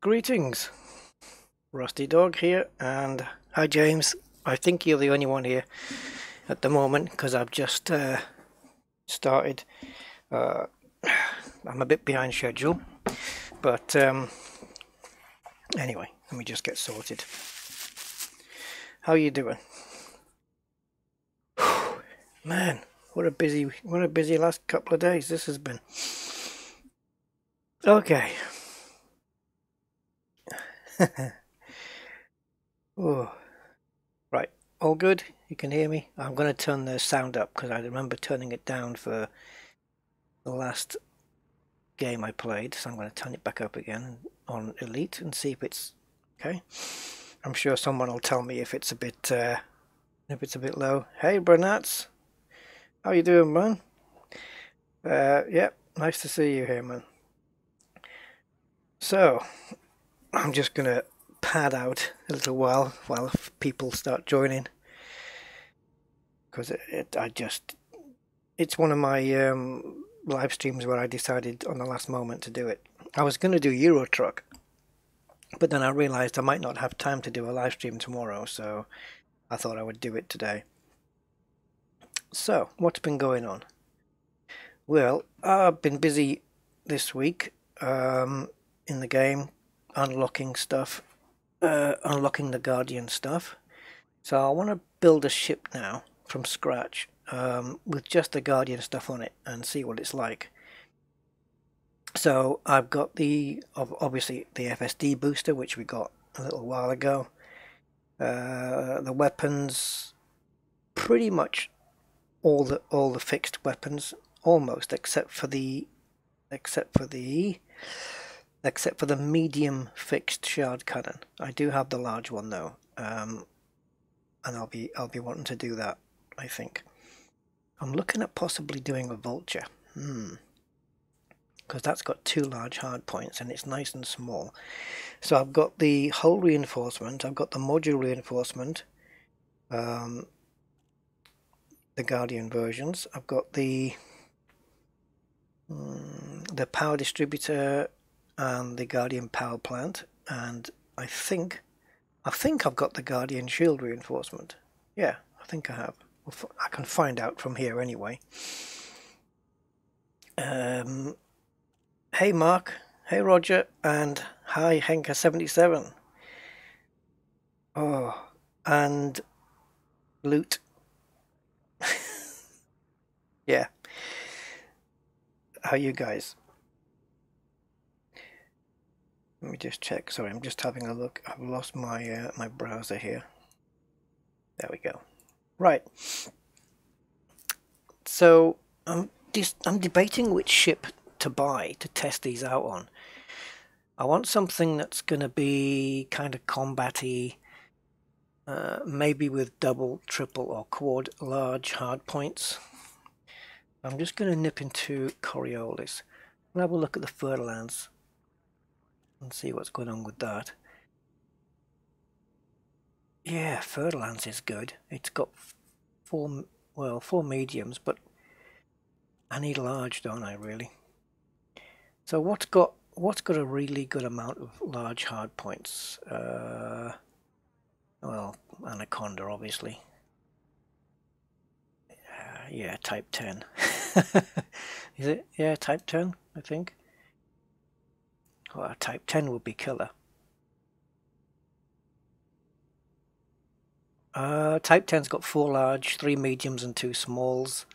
Greetings, Rusty Dog here, and hi James. I think you're the only one here at the moment because I've just started. Uh, I'm a bit behind schedule, but anyway, let me just get sorted. How you doing? Man, what a busy last couple of days this has been. Okay. Oh, right, all good? You can hear me? I'm going to turn the sound up because I remember turning it down for the last game I played, so I'm going to turn it back up again on Elite and see if it's okay. I'm sure someone will tell me if it's a bit low. Hey Bernats, how you doing, man? Yeah, nice to see you here, man. So I'm just gonna pad out a little while people start joining, because it's one of my live streams where I decided on the last moment to do it. I was going to do Euro Truck, but then I realized I might not have time to do a live stream tomorrow, so I thought I would do it today. So, what's been going on? Well, I've been busy this week in the game, unlocking stuff, unlocking the Guardian stuff. So I want to build a ship now from scratch with just the Guardian stuff on it and see what it's like. So I've got obviously the FSD booster, which we got a little while ago. The weapons, pretty much all the fixed weapons, almost, except for the medium fixed shard cannon. I do have the large one though, and I'll be wanting to do that. I think I'm looking at possibly doing a vulture. Because that's got 2 large hard points and it's nice and small. So I've got the hull reinforcement, I've got the module reinforcement, the Guardian versions, I've got the power distributor and the Guardian power plant, and I think I've got the Guardian shield reinforcement. Yeah, I think I have. I can find out from here anyway. Hey Mark, hey Roger, and hi Henker77. Oh, and loot. Yeah. How you guys? Let me just check. Sorry, I'm just having a look. I've lost my my browser here. There we go. Right. So I'm debating which ship to buy to test these out on. I want something that's going to be kind of combat-y, maybe with double, triple, or quad large hard points. I'm just going to nip into Coriolis and have a look at the Furlands and see what's going on with that. Yeah, Furlands is good. It's got four mediums, but I need large, don't I, really? So what's got a really good amount of large hard points? Well, Anaconda, obviously. Yeah, Type 10. Is it? Yeah, Type 10, I think. Well, Type 10 would be killer. Type 10's got 4 large, 3 mediums and 2 smalls.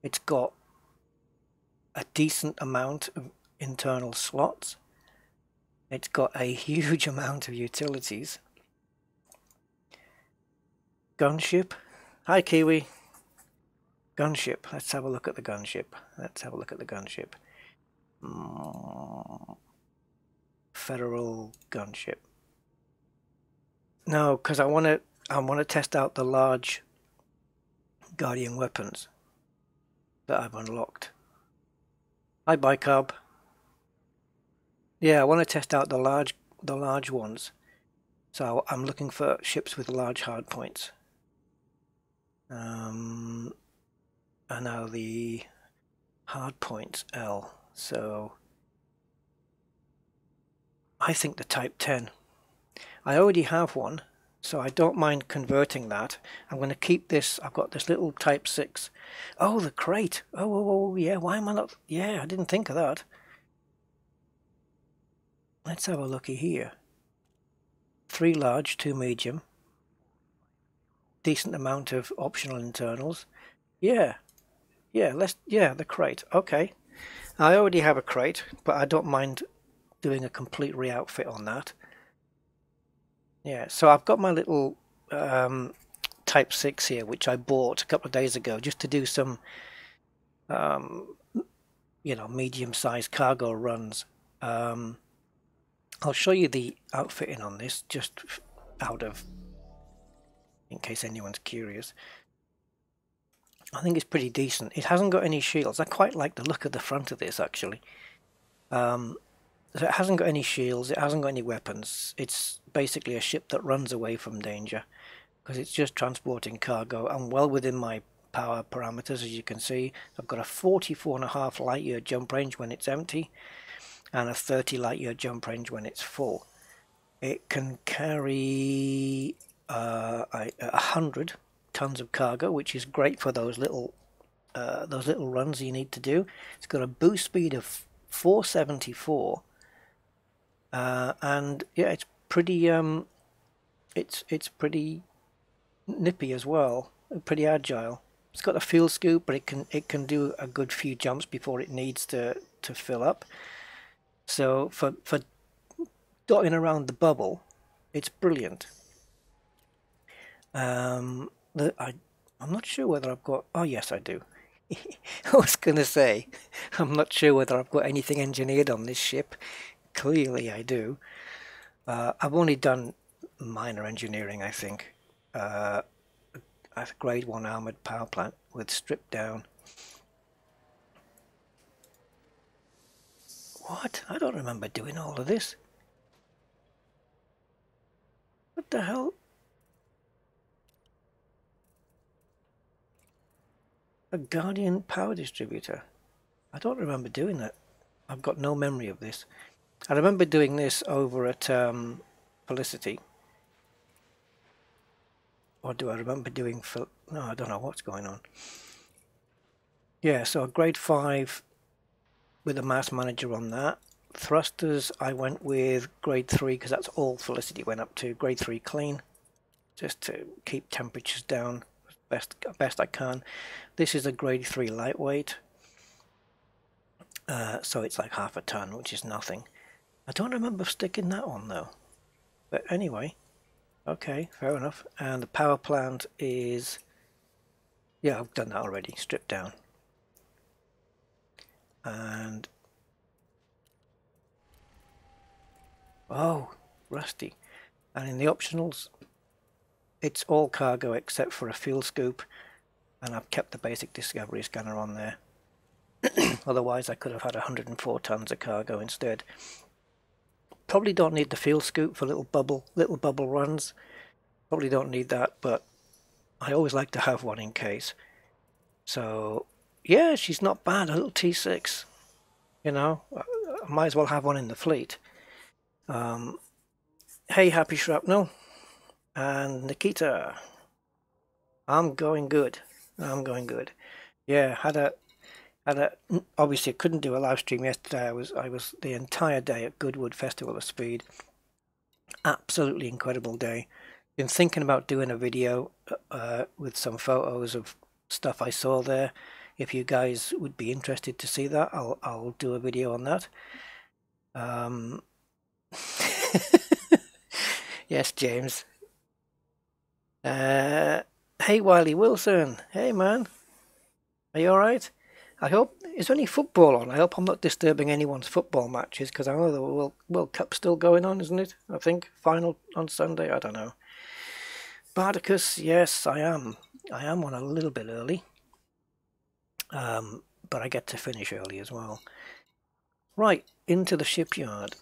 It's got a decent amount of internal slots. It's got a huge amount of utilities. Gunship. Hi Kiwi. Gunship. Let's have a look at the gunship. Federal gunship. No, because I want to test out the large Guardian weapons that I've unlocked. Hi Bicarb. Yeah, I want to test out the large ones. So I'm looking for ships with large hard points. And now the hard points L. So I think the Type 10. I already have one, so I don't mind converting that. I'm going to keep this. I've got this little Type 6. Oh, the crate. Oh, yeah. Why am I not? Yeah, I didn't think of that. Let's have a looky here. 3 large, 2 medium. Decent amount of optional internals. Yeah, the crate. Okay. I already have a crate, but I don't mind doing a complete re-outfit on that. Yeah, so I've got my little Type 6 here, which I bought a couple of days ago just to do some, medium-sized cargo runs. I'll show you the outfitting on this, just in case anyone's curious. I think it's pretty decent. It hasn't got any shields. I quite like the look of the front of this, actually. So it hasn't got any shields, it hasn't got any weapons. It's basically a ship that runs away from danger, because it's just transporting cargo. I'm well within my power parameters, as you can see. I've got a 44.5 light year jump range when it's empty, and a 30 light year jump range when it's full. It can carry 100 tons of cargo, which is great for those little runs you need to do. It's got a boost speed of 474, and yeah, it's pretty pretty nippy as well, pretty agile. It's got a fuel scoop, but it can do a good few jumps before it needs to fill up. So for dotting around the bubble, it's brilliant. I'm not sure whether I've got. Oh yes, I do. I was going to say, I'm not sure whether I've got anything engineered on this ship. Clearly I do. I've only done minor engineering, I think. At a grade 1 armoured power plant with stripped down. What? I don't remember doing all of this. What the hell? A Guardian power distributor. I don't remember doing that. I've got no memory of this. I remember doing this over at Felicity. Or do I remember doing... No, I don't know what's going on. Yeah, so a grade 5 with a mass manager on that. Thrusters, I went with grade 3 because that's all Felicity went up to. Grade 3 clean, just to keep temperatures down as best I can. This is a grade 3 lightweight, so it's like half a ton, which is nothing. I don't remember sticking that on though. But anyway, okay, fair enough. And the power plant is, yeah, I've done that already, stripped down. And oh, rusty. And in the optionals, it's all cargo except for a fuel scoop, and I've kept the basic discovery scanner on there. Otherwise I could have had 104 tons of cargo instead. Probably don't need the fuel scoop for little bubble runs. Probably don't need that, but I always like to have one in case. So yeah, she's not bad, a little T6. You know, I might as well have one in the fleet. Hey, Happy Shrapnel and Nikita. I'm going good. Yeah, obviously I couldn't do a live stream yesterday. I was the entire day at Goodwood Festival of Speed. Absolutely incredible day. Been thinking about doing a video with some photos of stuff I saw there. If you guys would be interested to see that, I'll do a video on that. Yes, James. Hey, Wiley Wilson. Hey, man. Are you alright? I hope... Is there any football on? I hope I'm not disturbing anyone's football matches, because I know the World Cup's still going on, isn't it? I think. Final on Sunday? I don't know. Bardicus, yes, I am. I am on a little bit early. But I get to finish early as well. Right, into the shipyard.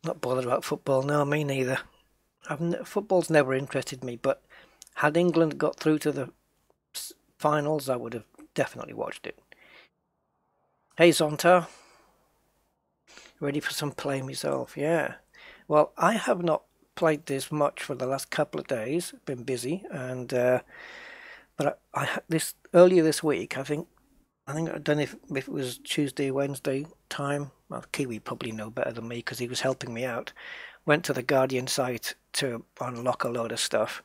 Not bothered about football. No, me neither. Football's never interested me, but had England got through to the finals, I would have definitely watched it. Hey Zonta, ready for some play myself? Yeah, Well, I have not played this much for the last couple of days. Been busy, and but this earlier this week, I don't know if it was Tuesday, Wednesday time. Well, Kiwi probably know better than me because he was helping me out. Went to the Guardian site to unlock a load of stuff.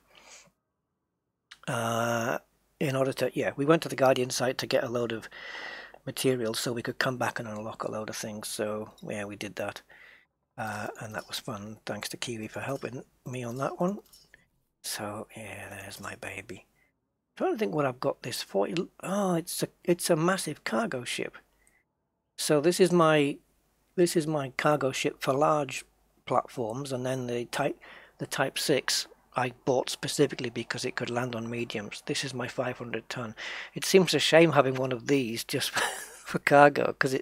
In order to, yeah, we went to the Guardian site to get a load of materials so we could come back and unlock a load of things. So yeah, we did that, and that was fun. Thanks to Kiwi for helping me on that one. So yeah, there's my baby. I'm trying to think what I've got this for. Oh, it's a massive cargo ship. So this is my cargo ship for large platforms, and then the Type 6 I bought specifically because it could land on mediums. This is my 500 ton. It seems a shame having one of these just for cargo because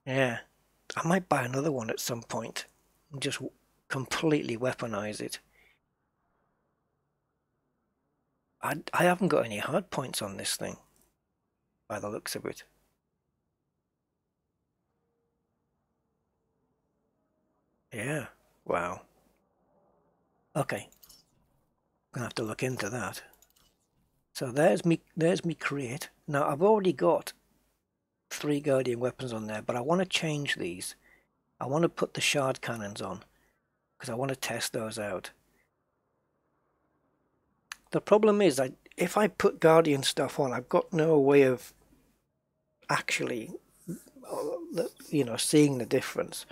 yeah, I might buy another one at some point and just completely weaponize it. I haven't got any hard points on this thing by the looks of it. Yeah, wow. Okay, gonna have to look into that. So there's me create. Now I've already got 3 Guardian weapons on there, but I want to change these. I want to put the shard cannons on because I want to test those out. The problem is, if I put Guardian stuff on, I've got no way of actually, seeing the difference.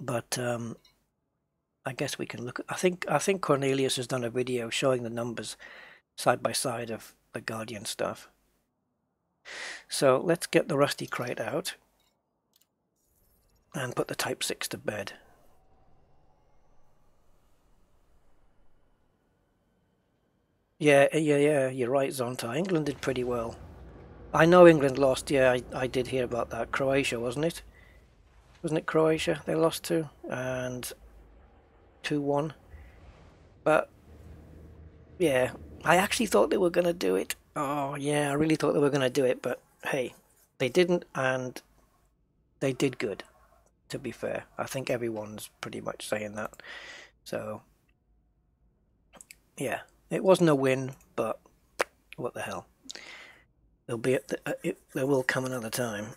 But I guess we can look at. I think Cornelius has done a video showing the numbers side by side of the Guardian stuff. So let's get the Rusty Crate out and put the Type 6 to bed. Yeah, you're right, Zonta. England did pretty well. I know England lost, yeah, I did hear about that. Croatia, wasn't it? Wasn't it Croatia they lost to? And 2-1. But, yeah, I actually thought they were going to do it. Oh, yeah, I really thought they were going to do it, but hey, they didn't, and they did good, to be fair. I think everyone's pretty much saying that. So, yeah, it wasn't a win, but what the hell. There will come another time.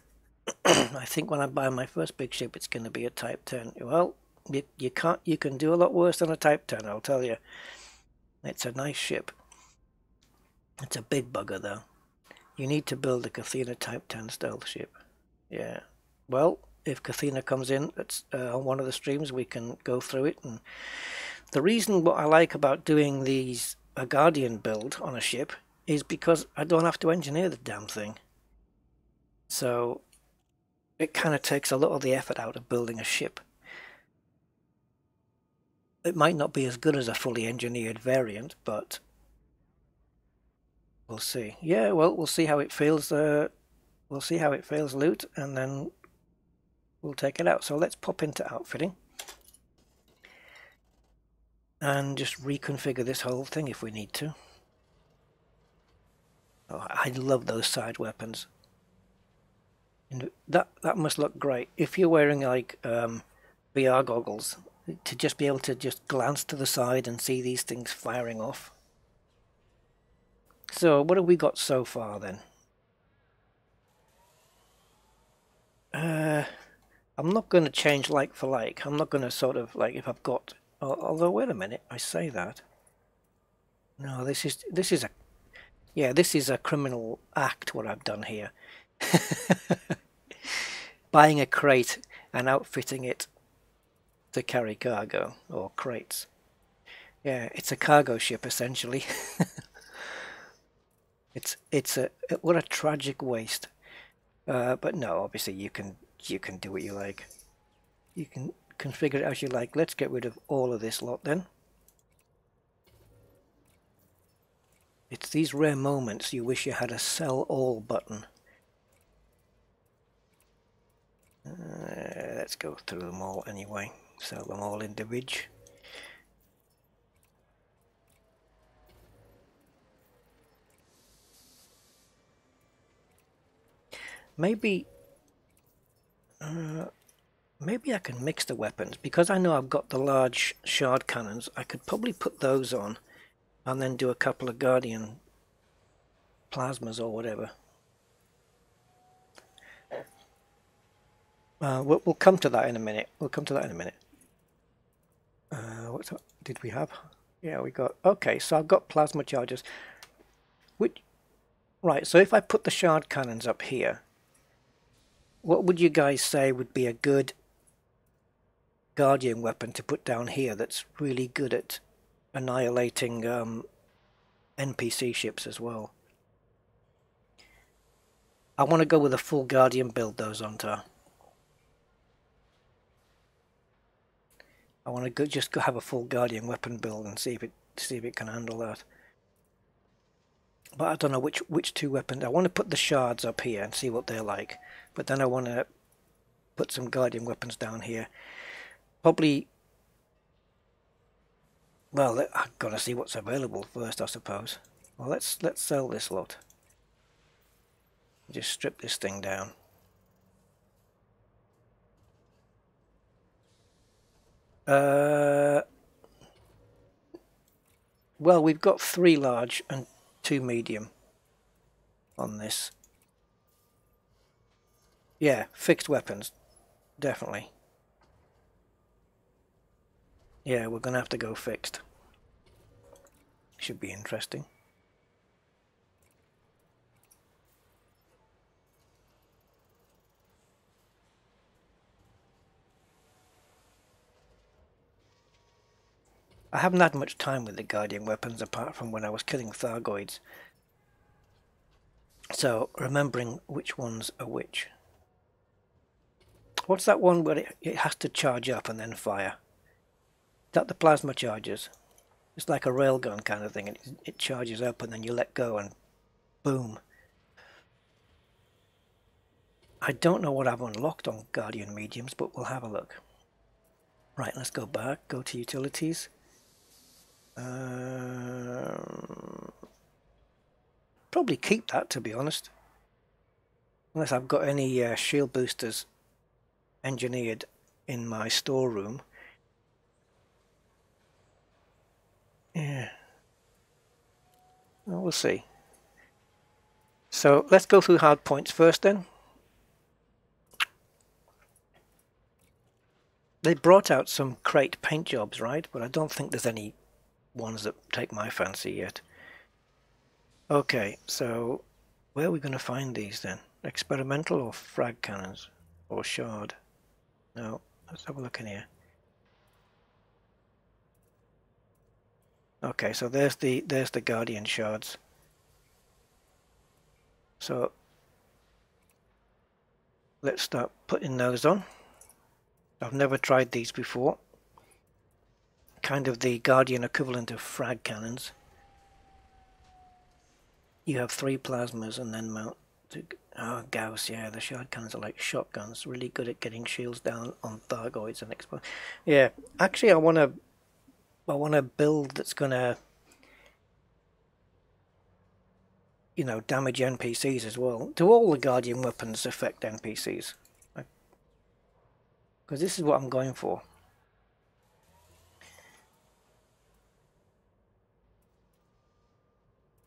I think when I buy my first big ship, it's going to be a Type 10. Well, you can do a lot worse than a Type 10, I'll tell you. It's a nice ship. It's a big bugger, though. You need to build a Cathena Type 10 stealth ship. Yeah. Well, if Cathena comes in on one of the streams, we can go through it. And the reason what I like about doing a Guardian build on a ship is because I don't have to engineer the damn thing. So it kind of takes a lot of the effort out of building a ship. It might not be as good as a fully engineered variant, but we'll see. Yeah, well, we'll see how it feels. We'll see how it feels loot, and then we'll take it out. So let's pop into outfitting and just reconfigure this whole thing if we need to. Oh, I love those side weapons. And that must look great if you're wearing like VR goggles, to just be able to just glance to the side and see these things firing off. So what have we got so far then? I'm not going to change like for like. I'm not going to sort of like if I've got. Although wait a minute, I say that. No, this is a criminal act. What I've done here, buying a crate and outfitting it to carry cargo or crates. Yeah, it's a cargo ship essentially. It's what a tragic waste. But no, obviously you can do what you like. You can configure it as you like. Let's get rid of all of this lot then. It's these rare moments you wish you had a sell all button. Let's go through them all anyway. Sell them all individually. Maybe maybe I can mix the weapons. Because I know I've got the large shard cannons, I could probably put those on and then do a couple of Guardian plasmas or whatever. We'll come to that in a minute. We'll come to that in a minute. What did we have? Yeah, we got... Okay, so I've got plasma charges. Right, so if I put the shard cannons up here, what would you guys say would be a good Guardian weapon to put down here that's really good at annihilating NPC ships as well? I want to go with a full Guardian build though, Zontar. I want to just go have a full Guardian weapon build and see if it can handle that. But I don't know which two weapons. I want to put the shards up here and see what they're like. But then I want to put some Guardian weapons down here. Probably. Well, I've got to see what's available first, I suppose. Well, let's sell this lot. Just strip this thing down. Well, we've got 3 large and 2 medium on this. Yeah, fixed weapons, definitely. Yeah, we're gonna have to go fixed. Should be interesting. I haven't had much time with the Guardian weapons apart from when I was killing Thargoids. So, remembering which ones are which. What's that one where it has to charge up and then fire? Is that the plasma charges? It's like a railgun kind of thing. It charges up and then you let go and boom. I don't know what I've unlocked on Guardian mediums, but we'll have a look. Right, let's go back. Go to utilities. Probably keep that, to be honest. Unless I've got any shield boosters engineered in my storeroom. Yeah. Well, we'll see. So let's go through hard points first then. They brought out some crate paint jobs, right? But I don't think there's any ones that take my fancy yet. Okay, so where are we going to find these then? Experimental or frag cannons? Or shard? No, let's have a look in here. Okay, so there's the Guardian shards. So let's start putting those on. I've never tried these before. Kind of the Guardian equivalent of frag cannons. You have 3 plasmas and then mount to... Oh, Gauss, yeah, the shard cannons are like shotguns. Really good at getting shields down on Thargoids and explode. Yeah, actually I want a build that's gonna, you know, damage NPCs as well. Do all the Guardian weapons affect NPCs? Because this is what I'm going for.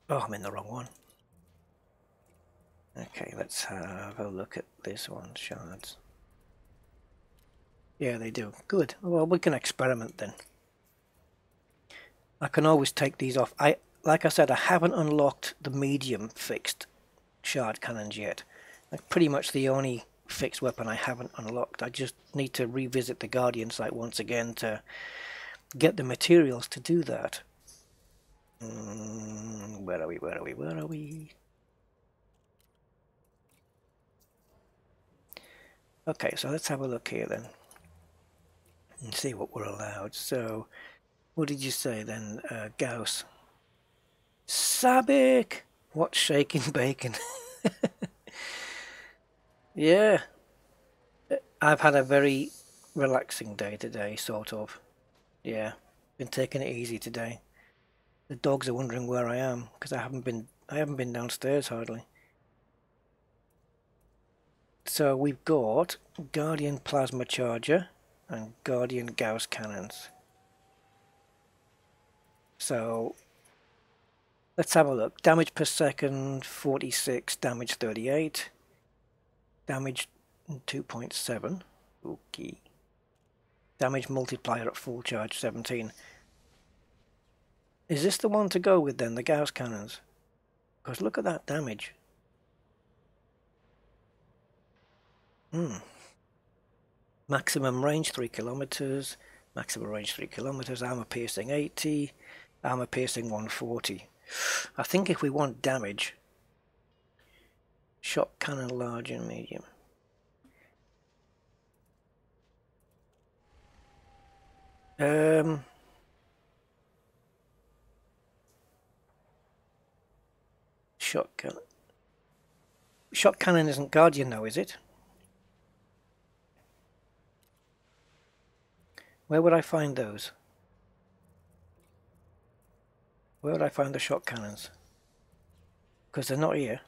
Oh, I'm in the wrong one. Okay, let's have a look at this one, shards. Yeah, they do. Good. Well, we can experiment then. I can always take these off. Like I said, I haven't unlocked the medium fixed shard cannons yet. That's pretty much the only fixed weapon I haven't unlocked. I just need to revisit the Guardian site once again to get the materials to do that. Where are we? Okay, so let's have a look here then and see what we're allowed. So, what did you say then? Gauss. Sabik! What's shaking bacon? Yeah. I've had a very relaxing day today, sort of. Yeah. Been taking it easy today. The dogs are wondering where I am because I haven't been downstairs hardly. So we've got Guardian Plasma Charger and Guardian Gauss Cannons. So let's have a look. Damage per second 46, damage 38, damage 2.7. Okay. Damage multiplier at full charge 17. Is this the one to go with then, the Gauss Cannons? Because look at that damage. Maximum range 3 kilometers. Maximum range 3 kilometers. Armor piercing 80. Armor piercing 140. I think if we want damage, shot cannon large and medium. Shot cannon. Shot cannon isn't Guardian though, is it? Where would I find those? Where would I find the shot cannons? Because they're not here.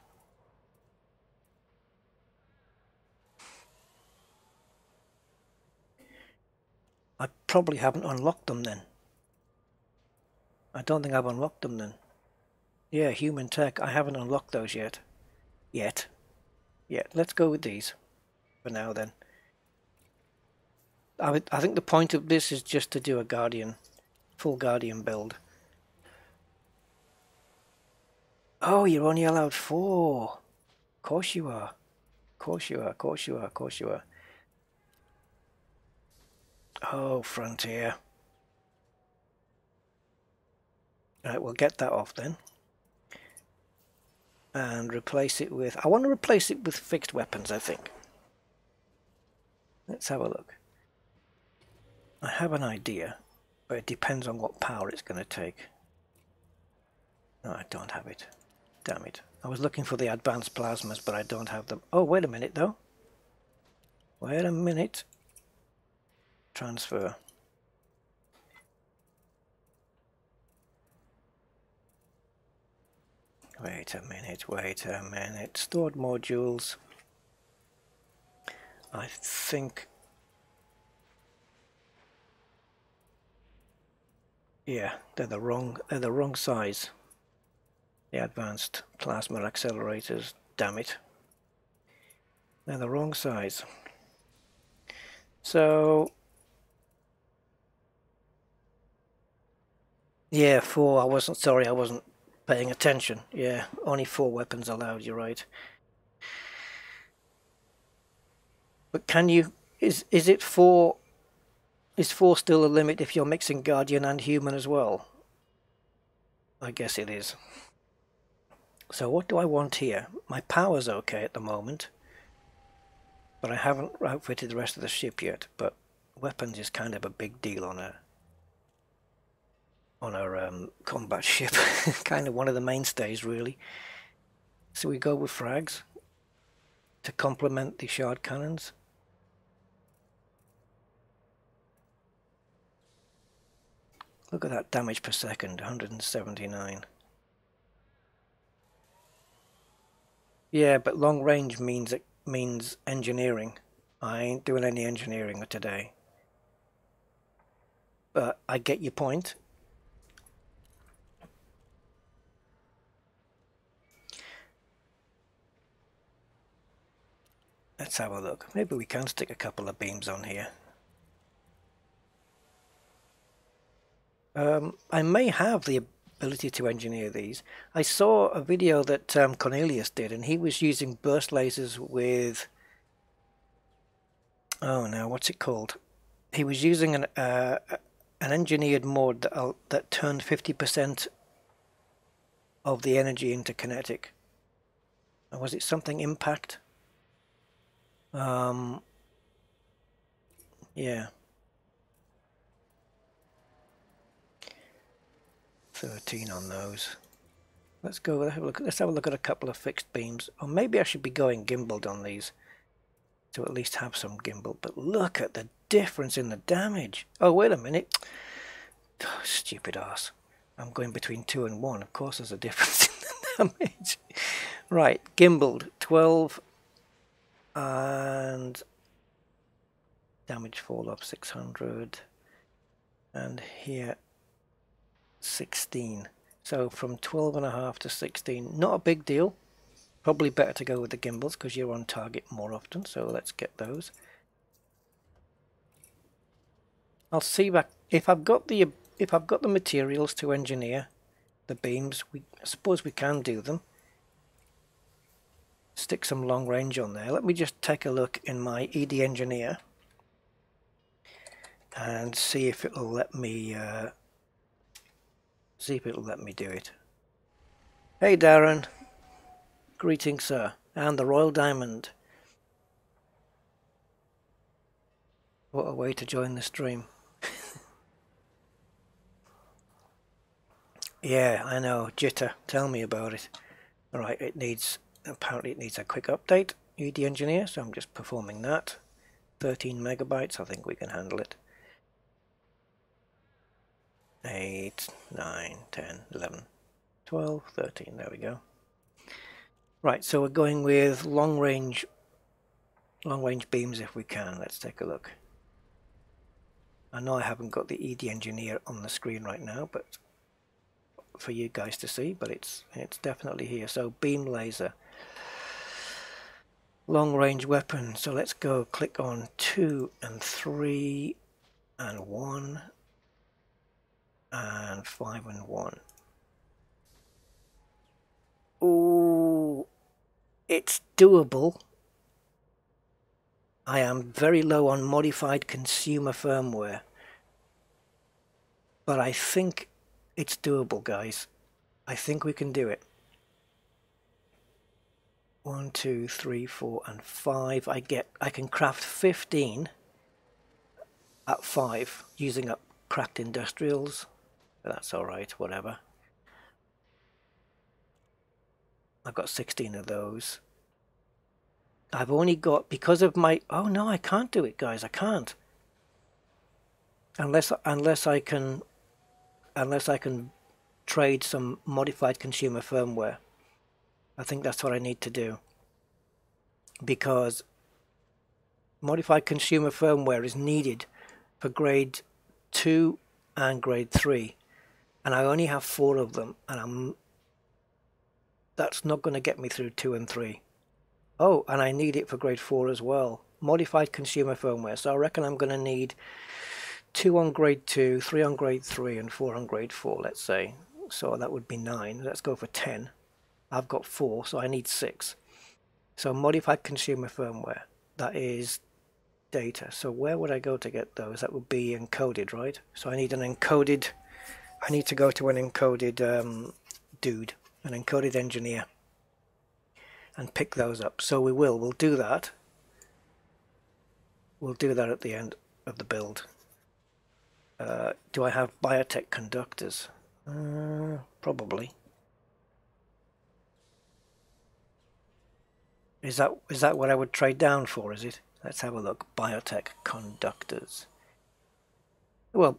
I probably haven't unlocked them then. I don't think I've unlocked them then. Yeah, human tech. I haven't unlocked those yet. Yet. Let's go with these for now then. I think the point of this is just to do a Guardian, full Guardian build. Oh, you're only allowed 4. Of course you are. Of course you are. Of course you are. Of course you are. Oh, Frontier. Right, we'll get that off then. And replace it with... I want to replace it with fixed weapons, I think. Let's have a look. I have an idea, but it depends on what power it's going to take. No, I don't have it. Damn it. I was looking for the advanced plasmas, but I don't have them. Oh, wait a minute, though. Wait a minute. Transfer. Wait a minute. Stored modules. I think... Yeah, they're the wrong size. The advanced plasma accelerators, damn it. They're the wrong size. So yeah, 4. I wasn't paying attention. Yeah, only 4 weapons allowed, you're right. But can you is it 4? Is 4 still a limit if you're mixing Guardian and human as well? I guess it is. So what do I want here? My power's okay at the moment, but I haven't outfitted the rest of the ship yet. But weapons is kind of a big deal on a combat ship. Kind of one of the mainstays, really. So we go with frags to complement the shard cannons. Look at that damage per second, 179. Yeah, but long range means engineering. I ain't doing any engineering today. But I get your point. Let's have a look. Maybe we can stick a couple of beams on here. I may have the ability to engineer these. I saw a video that Cornelius did, and he was using burst lasers with... Oh no, what's it called? He was using an engineered mod that turned 50% of the energy into kinetic. Or was it something impact? Yeah. 13 on those. Let's go. Let's have a look at a couple of fixed beams. Or maybe I should be going gimbaled on these to at least have some gimbal. But look at the difference in the damage. Oh, wait a minute. Oh, stupid ass. I'm going between 2 and 1. Of course, there's a difference in the damage. Right, gimbaled 12. and damage fall off 600, and here 16. So from 12.5 to 16, not a big deal. Probably better to go with the gimbals because you're on target more often, so let's get those. I'll see back if I've got the materials to engineer the beams. I suppose we can do them. Stick some long range on there. Let me just take a look in my ED engineer and see if it'll let me do it. Hey Darren, greetings sir, and the Royal Diamond. What a way to join the stream. Yeah, I know, jitter, tell me about it. Alright, apparently it needs a quick update, ED engineer, so I'm just performing that. 13 megabytes, I think we can handle it. 8, 9, 10, 11, 12, 13, there we go. Right, so we're going with long range beams if we can. Let's take a look. I know I haven't got the ED engineer on the screen right now, but for you guys to see, but it's definitely here. So beam laser, long range weapon. So let's go click on 2 and 3 and 1 and 5 and 1. Ooh, it's doable. I am very low on modified consumer firmware, but I think it's doable, guys. I think we can do it. 1, 2, 3, 4, and 5. I can craft 15 at 5 using up cracked industrials. But that's all right, whatever. I've got 16 of those. I've only got, because of my, oh no, I can't do it, guys. I can't. Unless I can trade some modified consumer firmware. I think that's what I need to do, because modified consumer firmware is needed for grade 2 and grade 3, and I only have 4 of them, and that's not going to get me through 2 and 3. Oh, and I need it for grade 4 as well. Modified consumer firmware. So I reckon I'm going to need 2 on grade 2, 3 on grade 3, and 4 on grade 4, let's say. So that would be 9. Let's go for 10. I've got 4, so I need 6. So modified consumer firmware. That is data. So where would I go to get those? That would be encoded, right? So I need an encoded... I need to go to an encoded dude, an encoded engineer, and pick those up. So we'll do that. We'll do that at the end of the build. Do I have biotech conductors? Probably. Is that what I would trade down for, is it? Let's have a look. Biotech conductors. Well,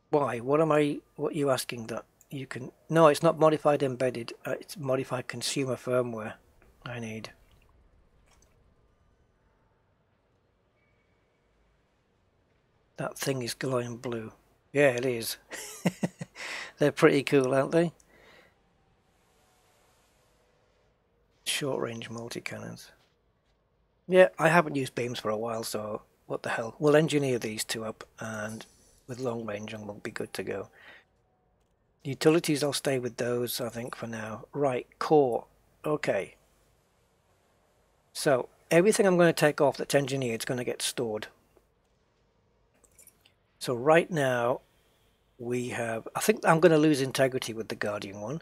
why? What are you asking that? You can, no, it's not modified embedded, it's modified consumer firmware I need. That thing is glowing blue. Yeah, it is. They're pretty cool, aren't they? Short range multi-cannons. Yeah, I haven't used beams for a while, so what the hell. We'll engineer these 2 up, and with long range and we'll be good to go. Utilities, I'll stay with those, I think, for now. Right, core. Okay. So, everything I'm going to take off that's engineered is going to get stored. So right now, we have... I think I'm going to lose integrity with the Guardian one,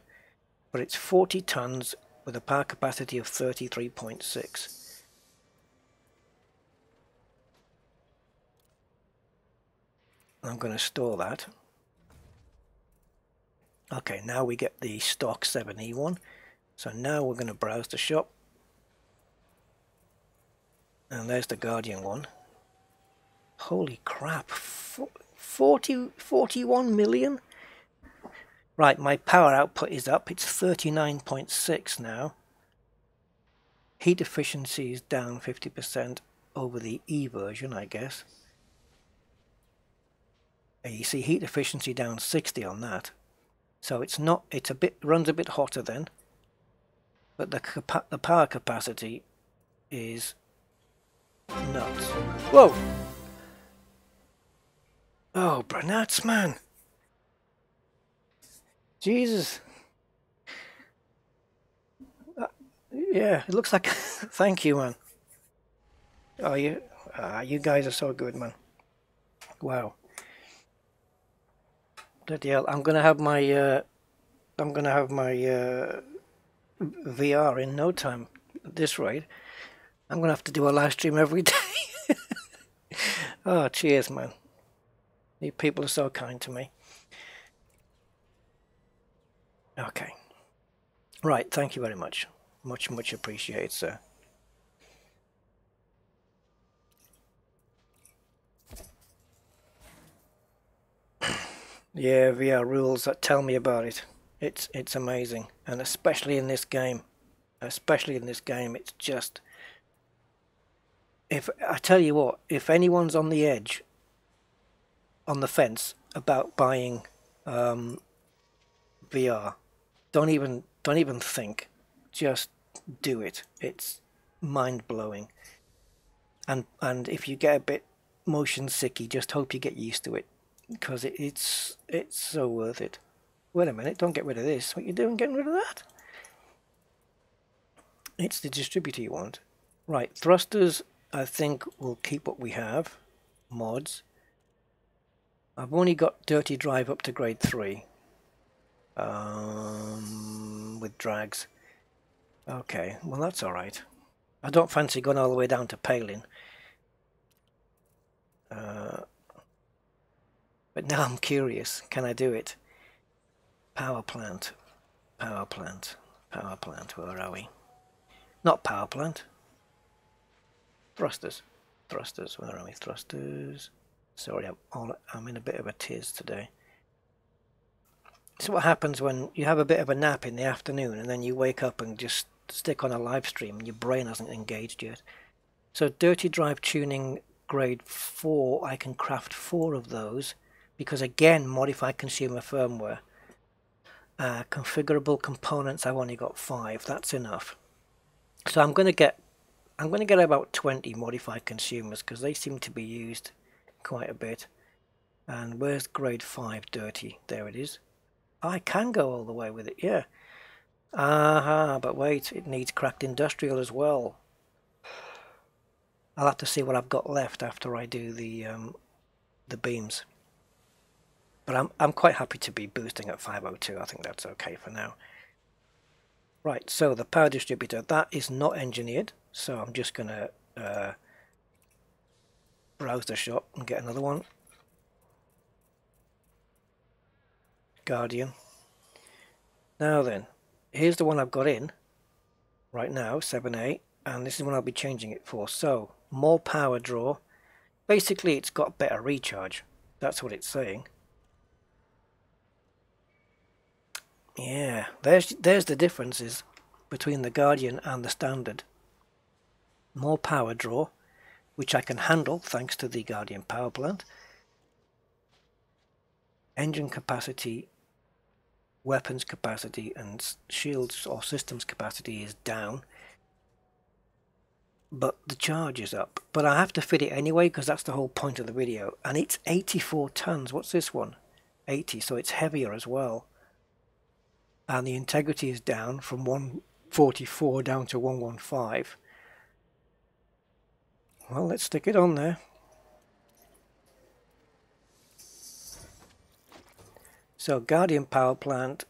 but it's 40 tons with a power capacity of 33.6. I'm going to store that. Okay, now we get the stock 7E one. So now we're going to browse the shop. And there's the Guardian one. Holy crap, 41 million? Right, my power output is up. It's 39.6 now. Heat efficiency is down 50% over the E version, I guess. And you see heat efficiency down 60 on that. So it's not, it's a bit, runs a bit hotter then, but the power capacity is nuts. Whoa! Oh, Bernats, man! Jesus! Yeah, it looks like. Thank you, man. Oh, you guys are so good, man. Wow. Bloody hell! I'm gonna have my VR in no time. At this rate, I'm gonna have to do a live stream every day. Oh, cheers, man. You people are so kind to me. Okay. Right. Thank you very much. Much appreciated, sir. Yeah, VR rules. That tell me about it. It's amazing, and especially in this game. Especially in this game, it's just. If I tell you what, if anyone's on the edge, on the fence about buying VR, don't even think. Just do it. It's mind blowing. And if you get a bit motion sicky, just hope you get used to it, because it's so worth it. Wait a minute, don't get rid of this. What you doing getting rid of that? It's the distributor you want. Right, thrusters, I think we'll keep what we have. Mods. I've only got dirty drive up to grade 3. With drags. Okay, well that's alright. I don't fancy going all the way down to Palin. But now I'm curious, can I do it? Power plant, power plant, power plant, where are we? Not power plant. Thrusters, thrusters, where are we? Thrusters. Sorry, I'm in a bit of a tiz today. This is what happens when you have a bit of a nap in the afternoon and then you wake up and just stick on a live stream and your brain hasn't engaged yet. So dirty drive tuning grade 4, I can craft 4 of those, because again, modify consumer firmware. Configurable components, I've only got 5. That's enough. So I'm going to get about 20 modified consumers, because they seem to be used quite a bit. And where's grade 5 dirty? There it is. I can go all the way with it, yeah. Aha, but wait, it needs cracked industrial as well. I'll have to see what I've got left after I do the beams. But I'm quite happy to be boosting at 502. I think that's okay for now. Right, so the power distributor, that is not engineered, so I'm just going to browse the shop and get another one. Guardian. Now then, here's the one I've got in right now, 7A, and this is what I'll be changing it for. So, more power draw. Basically, it's got better recharge. That's what it's saying. Yeah, there's the differences between the Guardian and the standard. More power draw, which I can handle thanks to the Guardian power plant. Engine capacity, weapons capacity, and shields or systems capacity is down. But the charge is up. But I have to fit it anyway, because that's the whole point of the video. And it's 84 tons. What's this one? 80, so it's heavier as well. And the integrity is down from 144 down to 115. Well, let's stick it on there. So Guardian power plant,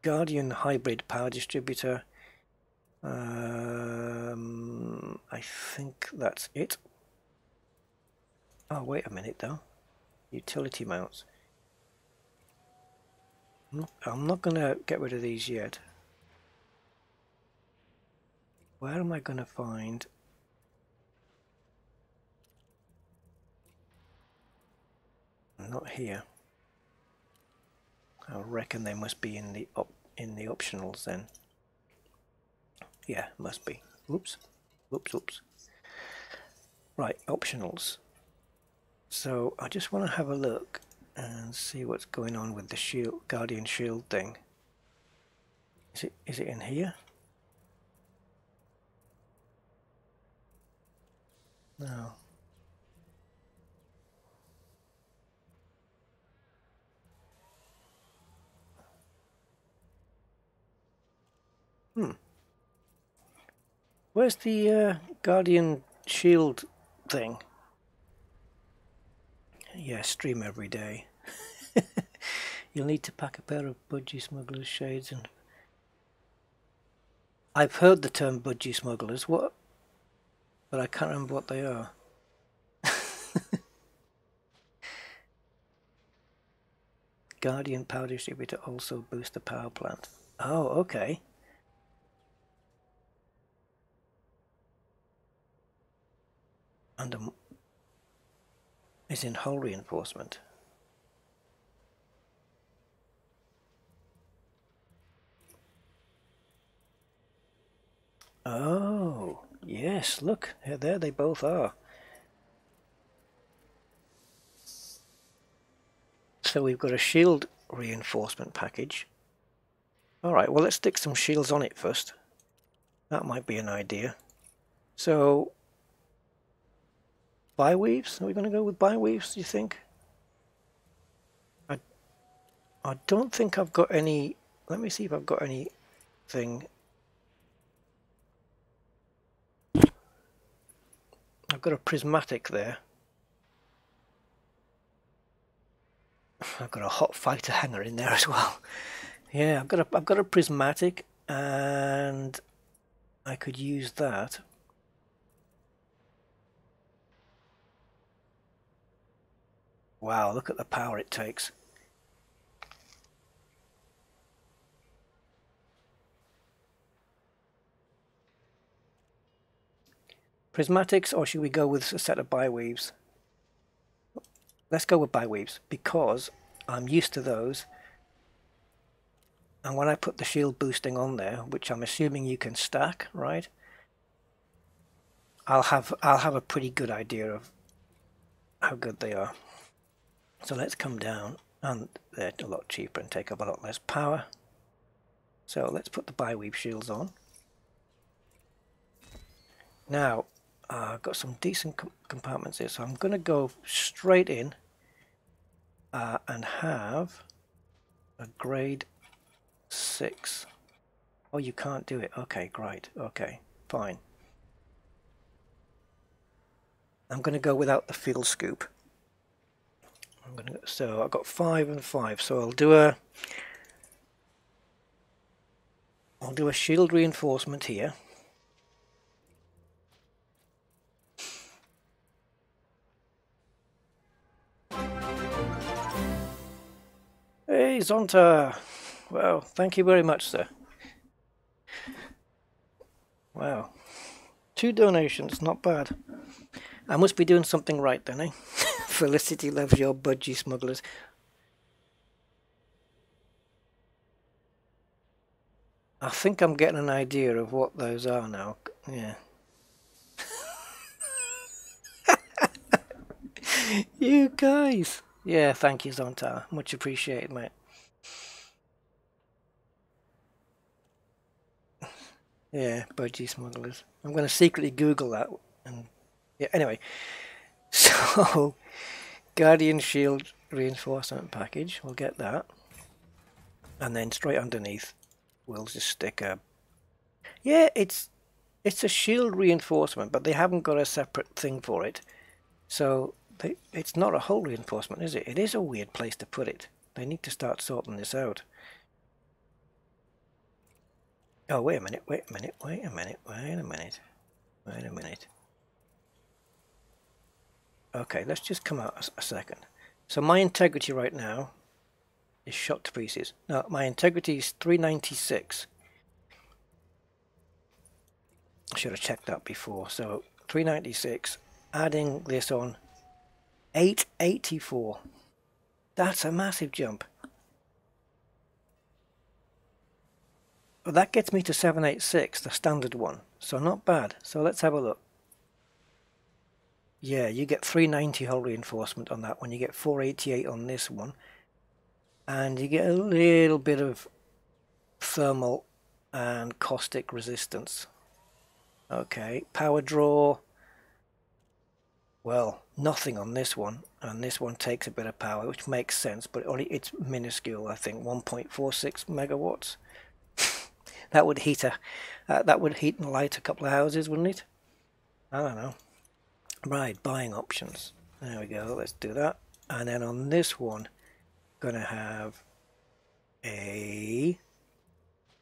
Guardian hybrid power distributor. I think that's it. Oh, wait a minute though. Utility mounts. I'm not going to get rid of these yet. Where am I going to find... Not here. I reckon they must be in the optionals then. Yeah, must be. Oops. Oops, oops. Right, optionals. So I just want to have a look and see what's going on with the shield, Guardian shield thing. Is it in here? No. Where's the Guardian shield thing? Yeah, stream every day. You'll need to pack a pair of budgie smugglers shades and... I've heard the term budgie smugglers, what? But I can't remember what they are. Guardian power distributor also boost the power plant. Oh, okay. And is in hull reinforcement. Oh, yes, look, there they both are. So we've got a shield reinforcement package. Alright, well let's stick some shields on it first. That might be an idea. So, bi-weaves? Are we going to go with bi-weaves, do you think? I don't think I've got any... Let me see if I've got anything... I've got a prismatic there. I've got a hot fighter hanger in there as well. Yeah, I've got a prismatic, and I could use that. Wow, look at the power it takes. Prismatics, or should we go with a set of bi-weaves? Let's go with bi-weaves, because I'm used to those. And when I put the shield boosting on there, which I'm assuming you can stack, right? I'll have a pretty good idea of how good they are. So let's come down, and they're a lot cheaper and take up a lot less power. So let's put the bi-weave shields on. Now, I've got some decent compartments here, so I'm going to go straight in and have a grade 6. Oh, you can't do it. Okay, great. Okay, fine. I'm going to go without the field scoop. So I've got 5 and 5. So I'll do a shield reinforcement here. Hey, Zonta! Well, thank you very much, sir. Wow. 2 donations, not bad. I must be doing something right then, eh? Felicity loves your budgie smugglers. I think I'm getting an idea of what those are now. Yeah. You guys! Yeah, thank you, Zonta. Much appreciated, mate. Yeah, budgie smugglers. I'm going to secretly Google that. And yeah, anyway. So, Guardian Shield reinforcement package. We'll get that. And then straight underneath, we'll just stick a... Yeah, it's a shield reinforcement, but they haven't got a separate thing for it. So, it's not a hull reinforcement, is it? It is a weird place to put it. They need to start sorting this out. Oh, wait a minute, wait a minute, wait a minute, wait a minute, wait a minute. Okay, let's just come out a second. So my integrity right now is shot to pieces. Now, my integrity is 396. I should have checked that before. So 396, adding this on, 884. That's a massive jump. Well, that gets me to 786, the standard one. So not bad. So let's have a look. Yeah, you get 390 hull reinforcement on that one. You get 488 on this one. And you get a little bit of thermal and caustic resistance. Okay, power draw. Well, nothing on this one. And this one takes a bit of power, which makes sense. But it's minuscule, I think. 1.46 megawatts. That would heat and light a couple of houses, wouldn't it? I don't know. Right, buying options. There we go. Let's do that. And then on this one, gonna have a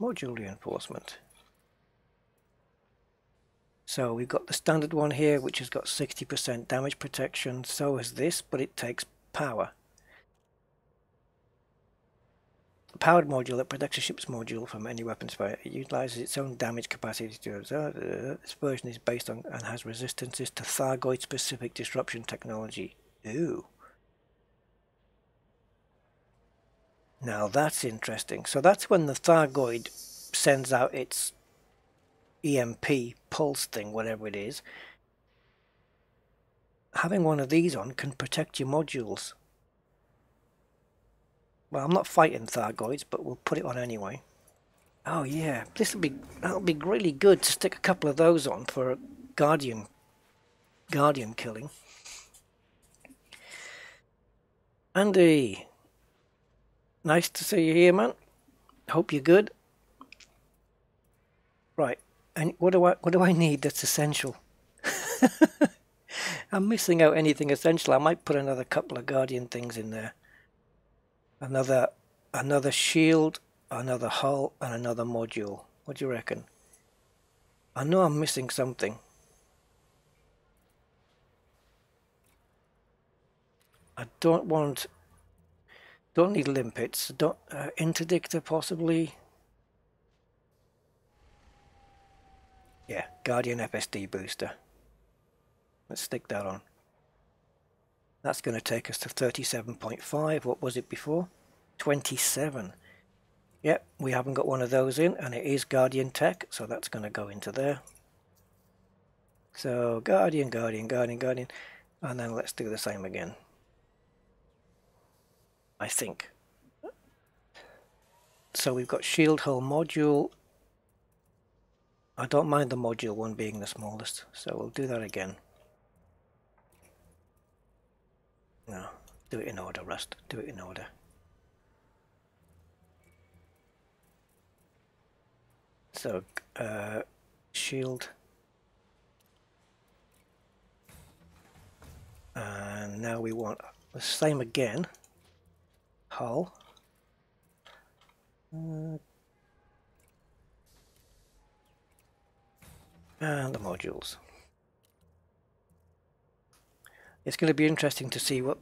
module reinforcement. So we've got the standard one here, which has got 60% damage protection. So has this, but it takes power. A powered module that protects a ship's module from any weapons fire. It utilizes its own damage capacity to this version is based on and has resistances to Thargoid specific disruption technology. Ooh. Now that's interesting. So that's when the Thargoid sends out its EMP pulse thing, whatever it is. Having one of these on can protect your modules. Well, I'm not fighting Thargoids, but we'll put it on anyway. Oh yeah, that'll be really good to stick a couple of those on for a guardian killing. Andy, nice to see you here, man. Hope you're good. Right, and what do I need that's essential? I'm missing out anything essential. I might put another couple of guardian things in there. Another shield, another hull, and another module. What do you reckon? I know I'm missing something. I don't need limpets. Interdictor possibly. Yeah, Guardian FSD booster. Let's stick that on. That's going to take us to 37.5. What was it before? 27. Yep, we haven't got one of those in, and it is Guardian Tech, so that's going to go into there. So Guardian, and then let's do the same again. I think. So we've got shield hull module. I don't mind the module one being the smallest, so we'll do that again. No, do it in order, Rust. Do it in order. So, shield. And now we want the same again. Hull. And the modules. It's going to be interesting to see what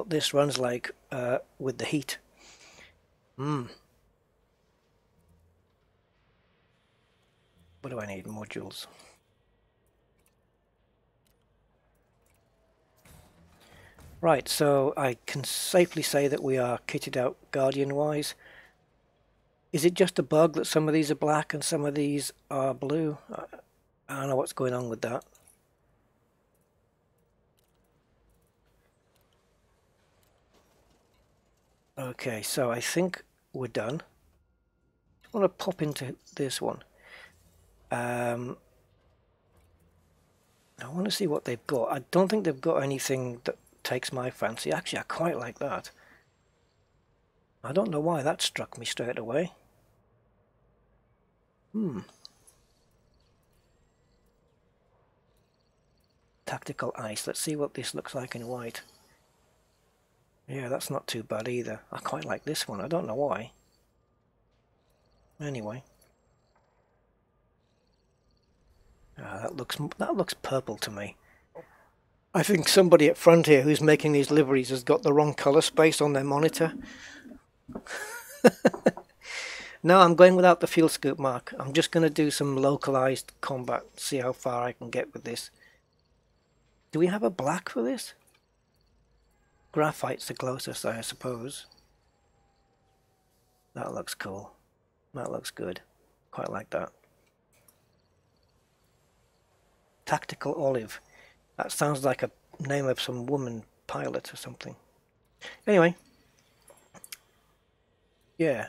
this runs like with the heat. What do I need? Modules. Right, so I can safely say that we are kitted out Guardian-wise. Is it just a bug that some of these are black and some of these are blue? I don't know what's going on with that. Okay, so I think we're done. I want to pop into this one. I want to see what they've got. I don't think they've got anything that takes my fancy. Actually, I quite like that. I don't know why that struck me straight away. Tactical ice. Let's see what this looks like in white. Yeah, that's not too bad either. I quite like this one. I don't know why. Anyway. That looks purple to me. I think somebody at front here who's making these liveries has got the wrong colour space on their monitor. No, I'm going without the field scoop mark. I'm just going to do some localized combat, see how far I can get with this. Do we have a black for this? Graphite's the closest, I suppose. That looks cool. That looks good. Quite like that. Tactical Olive. That sounds like a name of some woman pilot or something. Anyway. Yeah.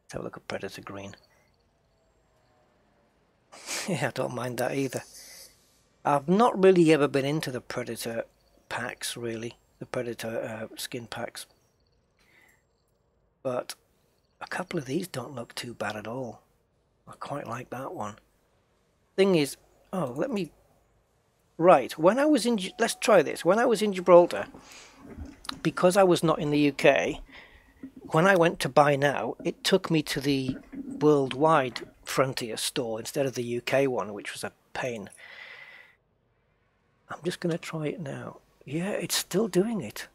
Let's have a look at Predator Green. Yeah, I don't mind that either. I've not really ever been into the Predator packs, really. The Predator skin packs. But a couple of these don't look too bad at all. I quite like that one. Thing is, oh, let me... Right, when I was in... Let's try this. When I was in Gibraltar, because I was not in the UK, when I went to buy now, it took me to the worldwide Frontier store instead of the UK one, which was a pain. I'm just going to try it now. Yeah, it's still doing it.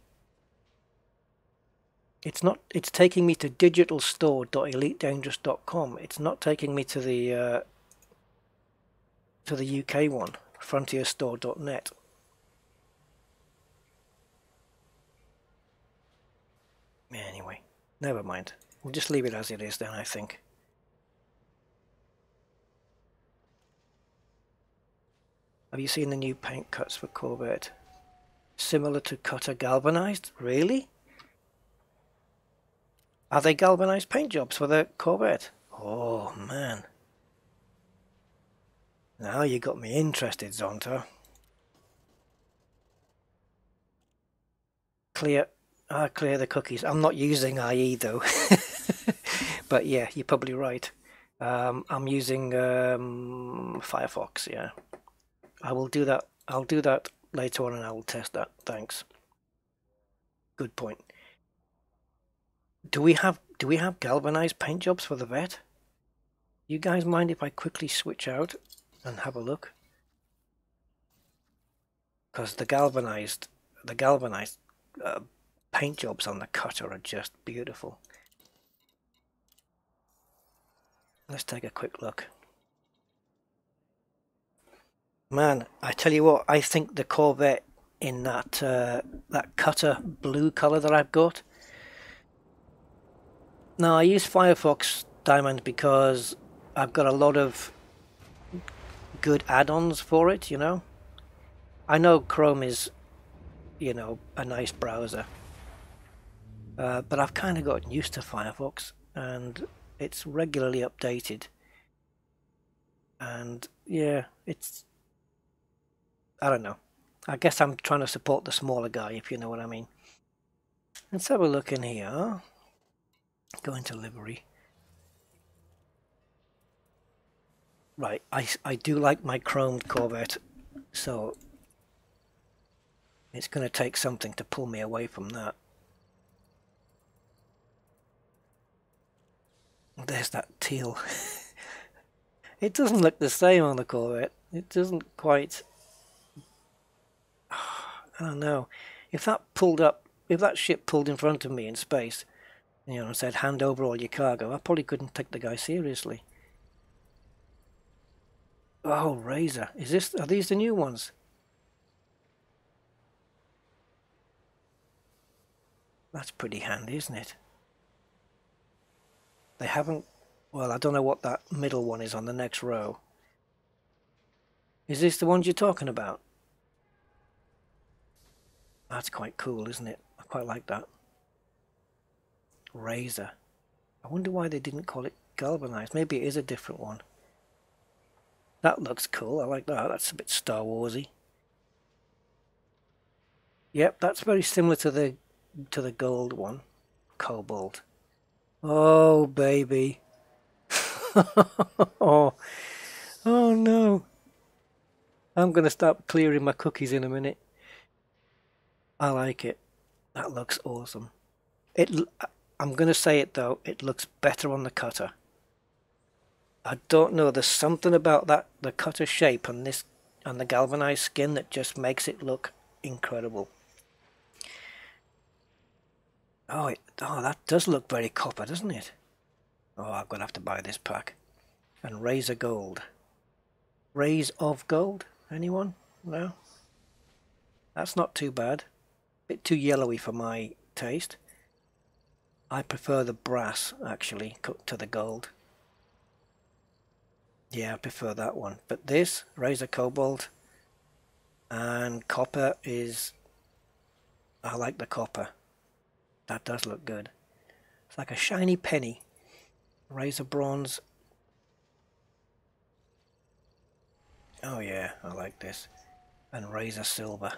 It's not. It's taking me to digitalstore.elitedangerous.com. It's not taking me to the UK one, frontierstore.net. Anyway, never mind. We'll just leave it as it is then, I think. Have you seen the new paint cuts for Corvette? Similar to Cutter galvanized? Really? Are they galvanized paint jobs for the Corvette? Oh, man. Now you got me interested, Zonta. Clear the cookies. I'm not using IE though. But yeah, you're probably right. I'm using Firefox, yeah. I will do that. I'll do that later on and I will test that. Thanks. Good point. Do we have galvanized paint jobs for the vet? You guys mind if I quickly switch out and have a look? Because the galvanized paint jobs on the cutter are just beautiful. Let's take a quick look. Man, I tell you what, I think the Corvette in that that cutter blue color that I've got. Now I use Firefox Diamond because I've got a lot of good add-ons for it, you know. I know Chrome is, you know, a nice browser, but I've kind of gotten used to Firefox and it's regularly updated. And yeah, it's, I don't know. I guess I'm trying to support the smaller guy, if you know what I mean. Let's have a look in here. Go into livery. Right, I do like my chromed Corvette, so it's going to take something to pull me away from that. There's that teal. It doesn't look the same on the Corvette. It doesn't quite... I don't know. If that ship pulled in front of me in space, you know, and said, hand over all your cargo, I probably couldn't take the guy seriously. Oh, Razor. Are these the new ones? That's pretty handy, isn't it? They haven't... Well, I don't know what that middle one is on the next row. Is this the ones you're talking about? That's quite cool, isn't it? I quite like that. Razor. I wonder why they didn't call it galvanized. Maybe it is a different one. That looks cool. I like that. That's a bit Star Warsy. Yep, that's very similar to the gold one. Cobalt. Oh, baby. Oh no. I'm going to start clearing my cookies in a minute. I like it. That looks awesome. I'm going to say it though, it looks better on the cutter. I don't know, there's something about that, the cutter shape and this and the galvanized skin that just makes it look incredible. Oh, that does look very copper, doesn't it? Oh, I'm going to have to buy this pack. And Razor Gold. Rays of Gold? Anyone? No? That's not too bad. Bit too yellowy for my taste. I prefer the brass, actually, cut to the gold. Yeah, I prefer that one. But this, Razor Cobalt, and copper is... I like the copper. That does look good. It's like a shiny penny. Razor Bronze. Oh yeah, I like this. And Razor Silver.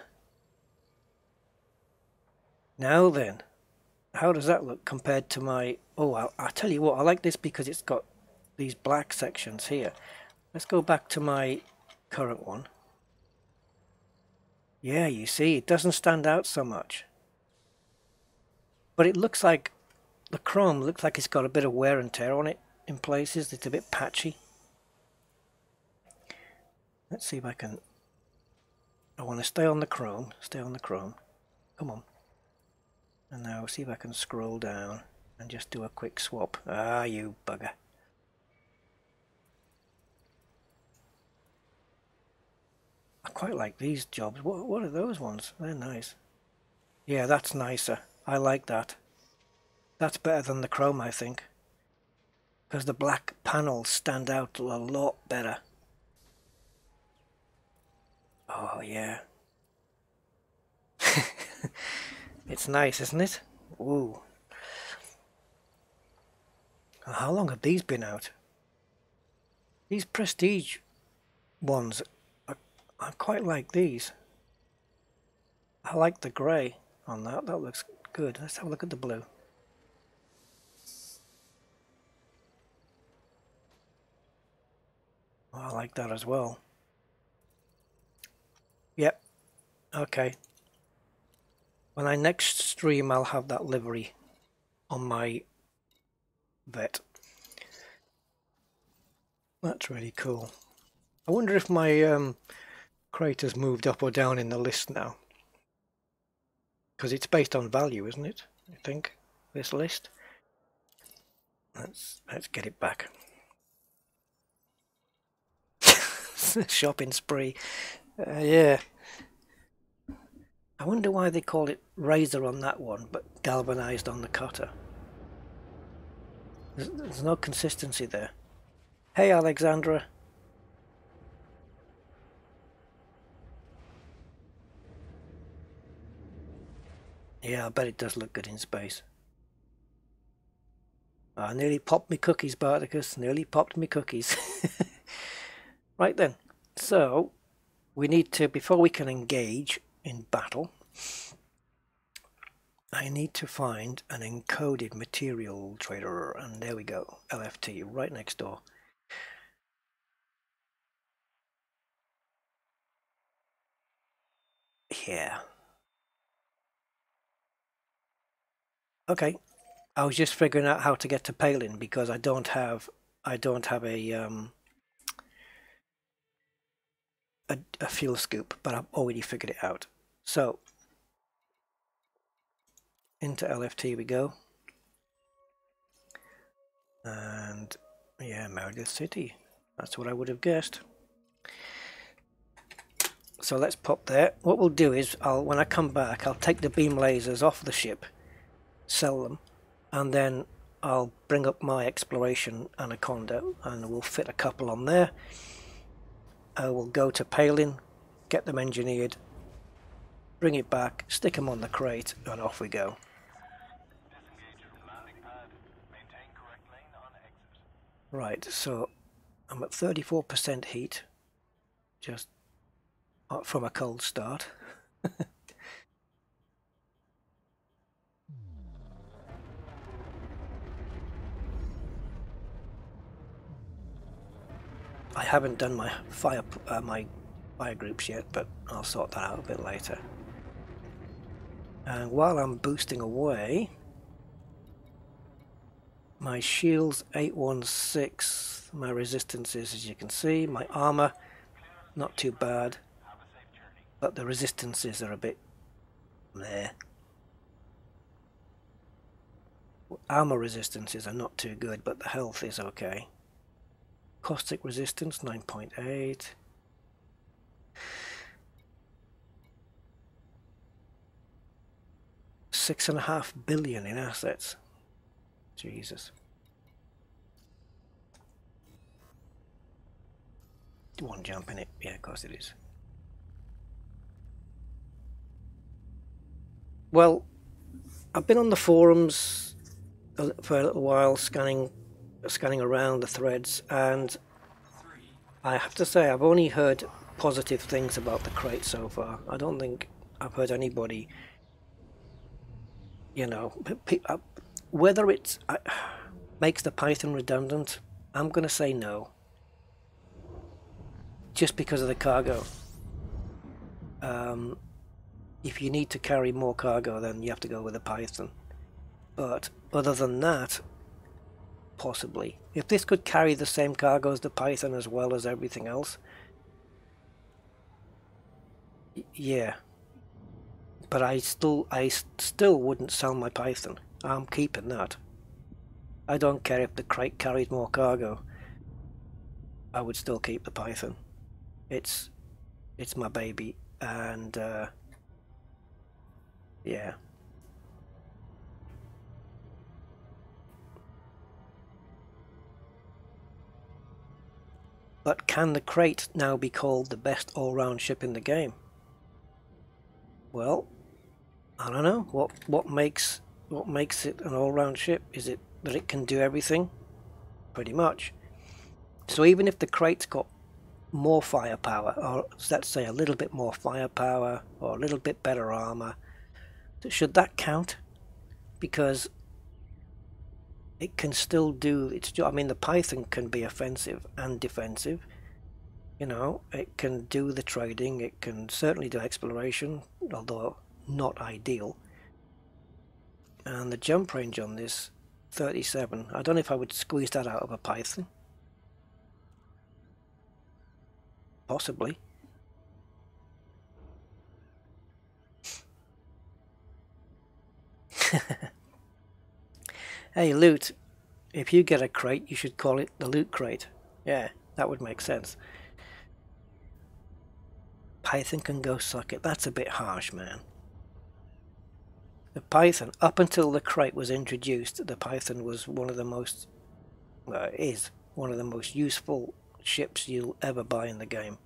Now then, how does that look compared to my... Oh, I'll tell you what, I like this because it's got these black sections here. Let's go back to my current one. Yeah, you see, it doesn't stand out so much. But it looks like the chrome looks like it's got a bit of wear and tear on it in places. It's a bit patchy. Let's see if I can... I want to stay on the chrome. Stay on the chrome. Come on. And now see if I can scroll down and just do a quick swap. Ah, you bugger. I quite like these jobs. What are those ones? They're nice. Yeah, that's nicer. I like that. That's better than the chrome, I think. Because the black panels stand out a lot better. Oh, yeah. It's nice, isn't it? Ooh. How long have these been out? These prestige ones, I quite like these. I like the grey on that. That looks good. Let's have a look at the blue. Oh, I like that as well. Yep. Okay. When I next stream, I'll have that livery on my vet. That's really cool. I wonder if my crater's moved up or down in the list now. Because it's based on value, isn't it? I think, this list. Let's get it back. Shopping spree. Yeah. I wonder why they call it razor on that one, but galvanized on the cutter. There's no consistency there. Hey, Alexandra. Yeah, I bet it does look good in space. I nearly popped me cookies, Barticus. Nearly popped me cookies. Right then. So, we need to, before we can engage in battle, I need to find an encoded material trader. And there we go. LFT, right next door. Yeah. Okay. I was just figuring out how to get to Palin because I don't have a fuel scoop, but I've already figured it out. So into LFT we go, and yeah, Meredith City. That's what I would have guessed. So let's pop there. What we'll do is, when I come back, I'll take the beam lasers off the ship, sell them, and then I'll bring up my exploration Anaconda, and we'll fit a couple on there. We'll go to Palin, get them engineered, bring it back, stick them on the crate, and off we go. Right, so I'm at 34% heat, just from a cold start. I haven't done my fire groups yet, but I'll sort that out a bit later. And while I'm boosting away, my shield's 816, my resistances, as you can see, my armor, not too bad, but the resistances are a bit there. Armor resistances are not too good, but the health is okay. Caustic resistance 9.8. $6.5 billion in assets. Jesus. One jump in it. Yeah, of course it is. Well, I've been on the forums for a little while, scanning around the threads, and I have to say I've only heard positive things about the crate so far. I don't think I've heard anybody, you know, whether it makes the Python redundant. I'm going to say no, just because of the cargo. If you need to carry more cargo, then you have to go with a Python. But other than that, possibly. If this could carry the same cargo as the Python as well as everything else, yeah. But I still wouldn't sell my Python. I'm keeping that. I don't care if the crate carried more cargo. I would still keep the Python. It's my baby, and yeah. But can the crate now be called the best all-round ship in the game? Well, I don't know. What makes it an all-round ship? Is it that it can do everything? Pretty much. So even if the crate's got more firepower, or let's say a little bit more firepower, or a little bit better armor, should that count? Because it can still do its job. I mean, the Python can be offensive and defensive. You know, it can do the trading, it can certainly do exploration, although not ideal. And the jump range on this, 37. I don't know if I would squeeze that out of a Python. Possibly. Hey, loot. If you get a crate, you should call it the loot crate. Yeah, that would make sense. Python can go suck it. That's a bit harsh, man. The Python, up until the crate was introduced, the Python was one of the most, is one of the most useful ships you'll ever buy in the game.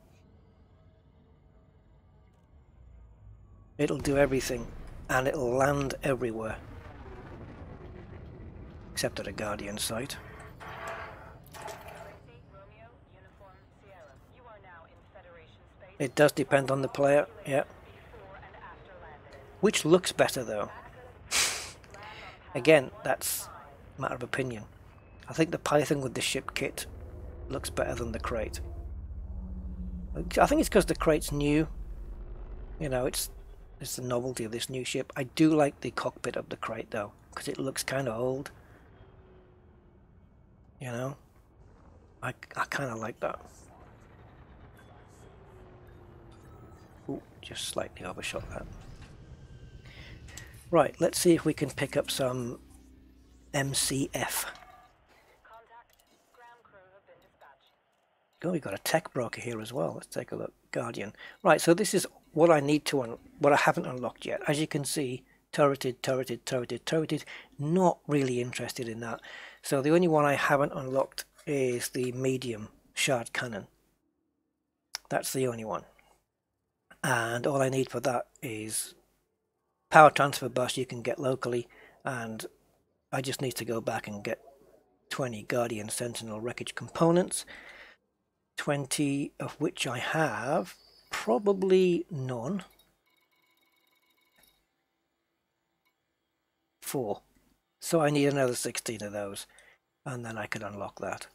It'll do everything, and it'll land everywhere. Except at a Guardian site. It does depend on the player, yeah. Which looks better though? Again, that's a matter of opinion. I think the Python with the ship kit looks better than the crate. I think it's because the crate's new. You know, it's the novelty of this new ship. I do like the cockpit of the crate though, because it looks kind of old. You know, I kind of like that. Ooh, just slightly overshot that. Right, let's see if we can pick up some MCF. Oh, we've got a tech broker here as well. Let's take a look. Guardian. Right, so this is what I need to what I haven't unlocked yet. As you can see, turreted, turreted, turreted, turreted. Not really interested in that. So the only one I haven't unlocked is the medium shard cannon. That's the only one. And all I need for that is power transfer bus you can get locally, and I just need to go back and get 20 Guardian Sentinel wreckage components, 20 of which I have probably none. 4. So I need another 16 of those, and then I can unlock that.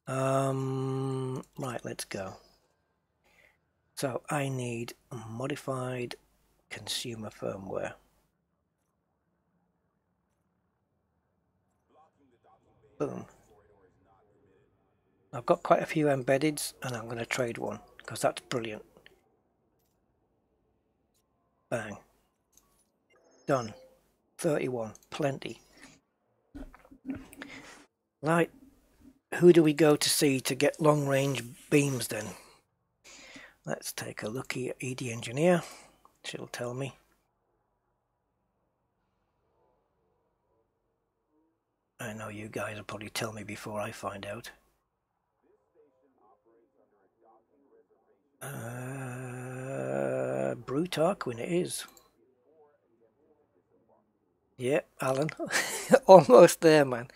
Right, let's go. So I need modified consumer firmware. Boom. I've got quite a few embeddeds, and I'm going to trade one because that's brilliant. Bang. Done. 31. Plenty. Right. Who do we go to see to get long range beams then? Let's take a look at ED Engineer. She'll tell me. I know you guys will probably tell me before I find out. Brutarquin it is. Yeah, Alan. Almost there, man.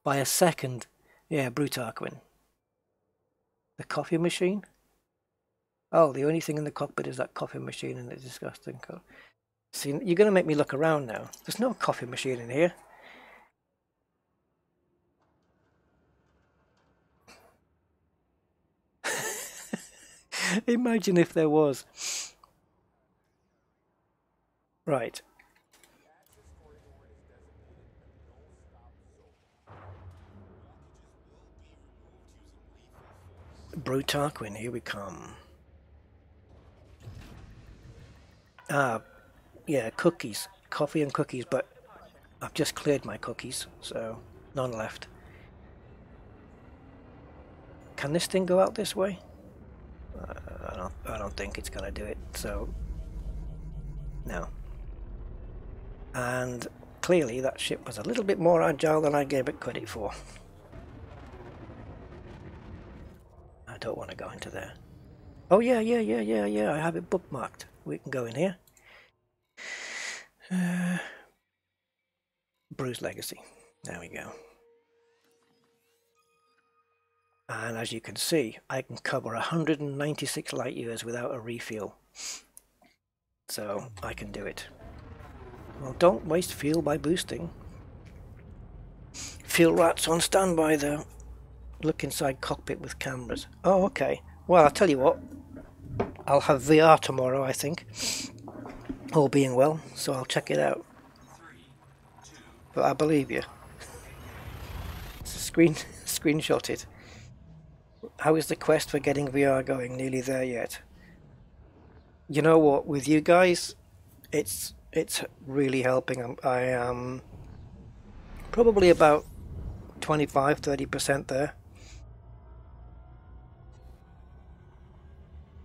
By a second. Yeah, Brutarquin. The coffee machine? Oh, the only thing in the cockpit is that coffee machine and the disgusting coffee. See, you're going to make me look around now. There's no coffee machine in here. Imagine if there was. Right. Brutarquin, here we come. Ah, yeah, cookies. Coffee and cookies, but I've just cleared my cookies, so none left. Can this thing go out this way? I don't think it's gonna do it, so no. And clearly that ship was a little bit more agile than I gave it credit for. I don't want to go into there. Oh yeah, I have it bookmarked. We can go in here. Bruce Legacy. There we go. And as you can see, I can cover 196 light years without a refuel. So I can do it. Well, don't waste fuel by boosting. Fuel rats on standby though. Look inside cockpit with cameras. Oh, okay. Well, I'll tell you what. I'll have VR tomorrow, I think. All being well, so I'll check it out. But I believe you. Screenshot it. How is the quest for getting VR going? Nearly there yet? You know what? With you guys, it's really helping. I am probably about 25-30% there.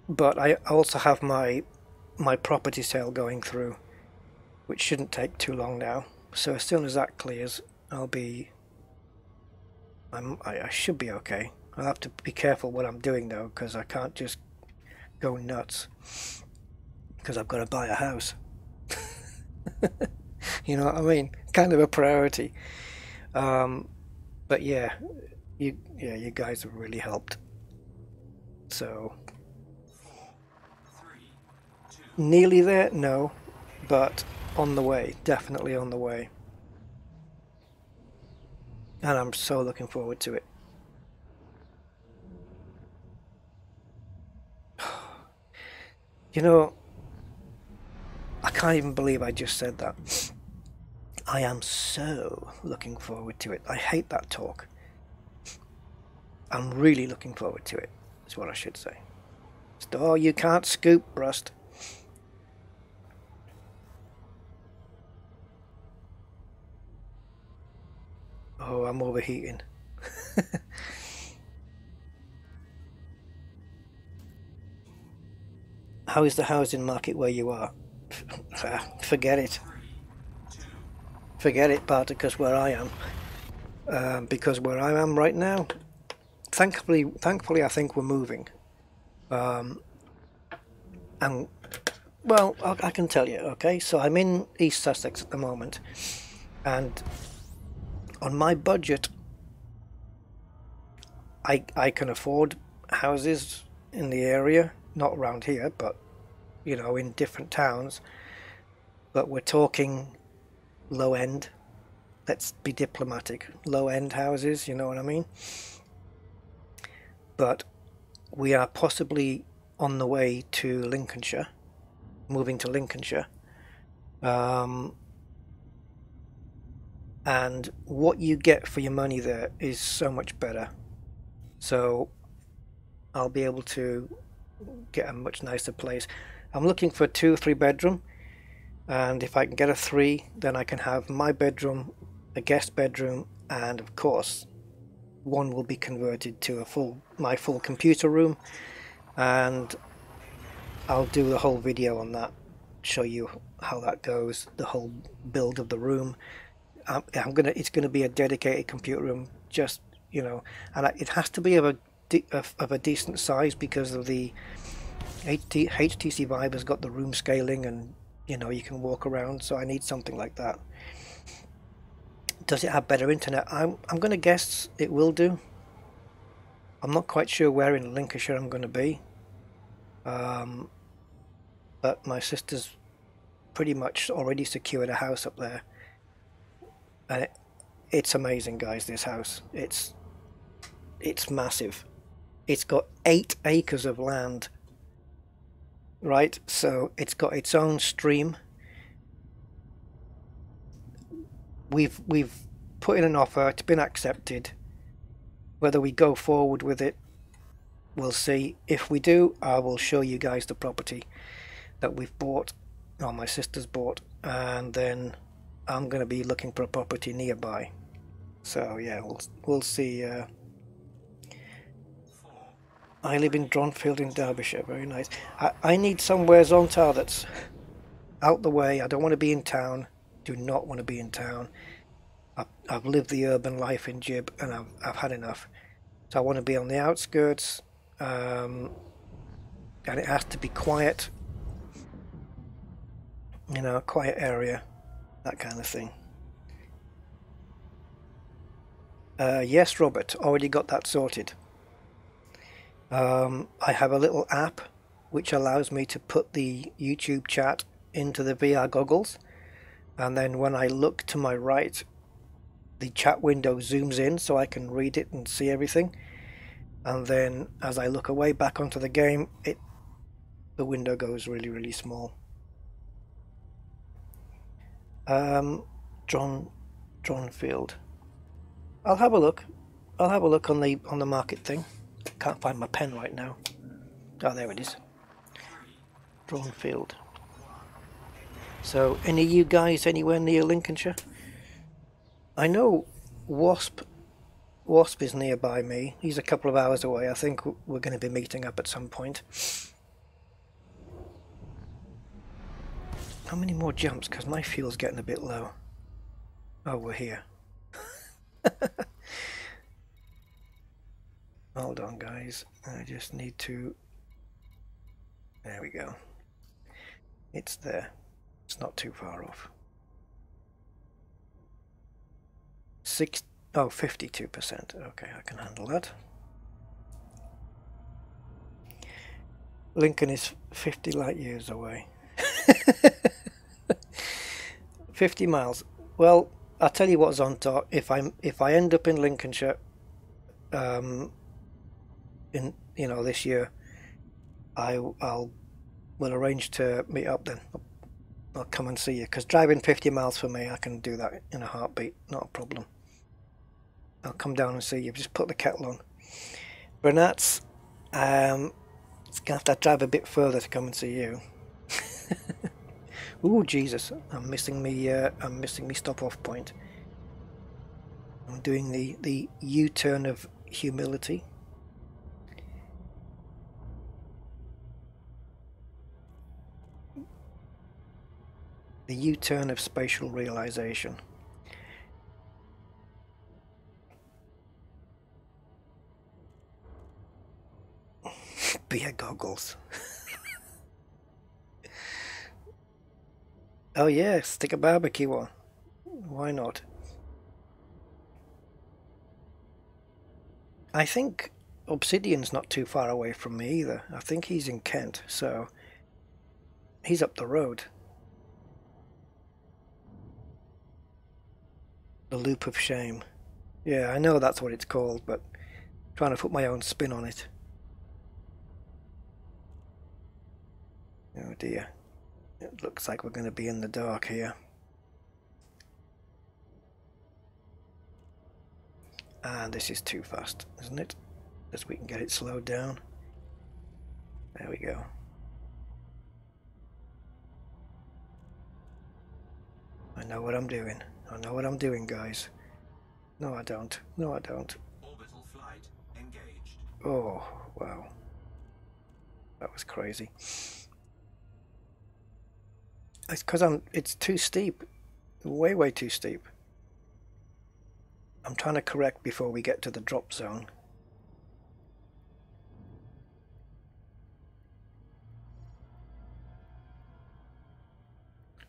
But I also have my property sale going through, which shouldn't take too long now. So as soon as that clears, I should be okay. I'll have to be careful what I'm doing though, because I can't just go nuts, because I've got to buy a house. You know what I mean? Kind of a priority. But yeah, you guys have really helped. So nearly there? No, but on the way, definitely on the way. And I'm so looking forward to it. You know, I can't even believe I just said that. I am so looking forward to it. I hate that talk. I'm really looking forward to it, is what I should say. Oh, you can't scoop, Rust. Oh, I'm overheating. How is the housing market where you are? Forget it. Forget it, Barticus, where I am. Because where I am right now, thankfully, I think we're moving. And well, I can tell you. Okay, so I'm in East Sussex at the moment, and on my budget, I can afford houses in the area, not around here, but you know, in different towns. But we're talking low end. Let's be diplomatic. Low end houses, you know what I mean? But we are possibly on the way to Lincolnshire, moving to Lincolnshire. And what you get for your money there is so much better. So I'll be able to get a much nicer place. I'm looking for a 2 or 3 bedroom, and if I can get a 3, then I can have my bedroom, a guest bedroom, and of course one will be converted to my full computer room, and I'll do the whole video on that, show you how that goes, the whole build of the room. It's gonna be a dedicated computer room, just you know, and it has to be of a decent size because of the HTC Vive has got the room scaling, and you know you can walk around. So I need something like that. Does it have better internet? I'm gonna guess it will do. I'm not quite sure where in Lincolnshire I'm going to be, but my sister's pretty much already secured a house up there, and it's amazing, guys. This house, it's massive. It's got 8 acres of land, right? So it's got its own stream. We've put in an offer. It's been accepted. Whether we go forward with it, we'll see. If we do, I will show you guys the property that we've bought, or my sister's bought, and then I'm going to be looking for a property nearby. So yeah, we'll see. I live in Dronfield in Derbyshire. Very nice. I need somewhere Zontar that's out the way. I don't want to be in town. Do not want to be in town. I've lived the urban life in Gib, and I've had enough. So I want to be on the outskirts, and it has to be quiet. You know, a quiet area, that kind of thing. Yes, Robert, already got that sorted. I have a little app which allows me to put the YouTube chat into the VR goggles, and then when I look to my right, the chat window zooms in so I can read it and see everything, and then as I look away back onto the game, the window goes really, really small. Dronfield. I'll have a look. I'll have a look on the market thing. Can't find my pen right now. Oh, there it is. Dronfield. So, any of you guys anywhere near Lincolnshire? I know Wasp is nearby me. He's a couple of hours away. I think we're going to be meeting up at some point. How many more jumps? Because my fuel's getting a bit low. Oh, we're here. Hold on, guys. I just need to... There we go. It's there. It's not too far off. 52%. Okay, I can handle that. Lincoln is 50 light years away. 50 miles. Well, I'll tell you what's on top. If I end up in Lincolnshire, this year, we'll arrange to meet up then. I'll come and see you, because driving 50 miles for me, I can do that in a heartbeat, not a problem. I'll come down and see you. Just put the kettle on. Bernat's, it's gonna have to drive a bit further to come and see you. Ooh, Jesus! I'm missing me stop off point. I'm doing the U-turn of humility. The U-turn of spatial realization. Beer goggles. Oh yeah, stick a barbecue on. Why not? I think Obsidian's not too far away from me either. I think he's in Kent, so he's up the road. The Loop of Shame. Yeah, I know that's what it's called, but I'm trying to put my own spin on it. Oh dear. It looks like we're going to be in the dark here. And this is too fast, isn't it? As we can get it slowed down. There we go. I know what I'm doing. I know what I'm doing, guys. No, I don't. No, I don't. Orbital flight engaged. Oh, wow. That was crazy. It's because it's too steep. Way, way too steep. I'm trying to correct before we get to the drop zone.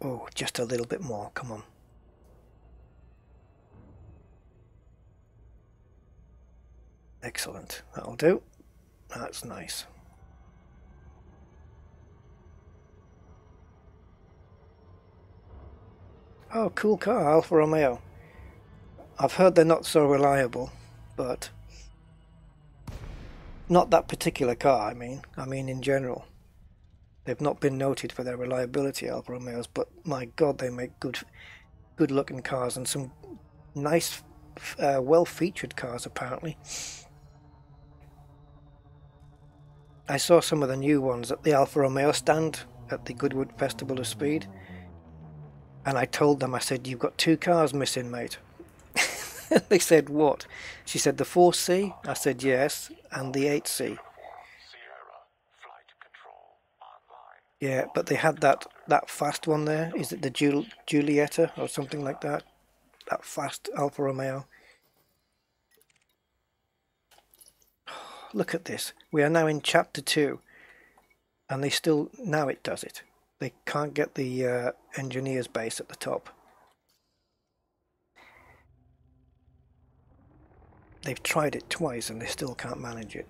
Oh, just a little bit more, come on. Excellent, that'll do. That's nice. Oh, cool car, Alfa Romeo. I've heard they're not so reliable, but not that particular car, I mean in general. They've not been noted for their reliability, Alfa Romeos, but my God, they make good looking cars and some nice, well-featured cars apparently. I saw some of the new ones at the Alfa Romeo stand at the Goodwood Festival of Speed, and I told them, I said, you've got 2 cars missing, mate. They said, what? She said, the 4C? I said, yes, and the 8C. Yeah, but they had that fast one there. Is it the Giulietta or something like that? That fast Alfa Romeo. Look at this. We are now in chapter 2, and they still, now it does it. They can't get the engineer's base at the top. They've tried it twice and they still can't manage it.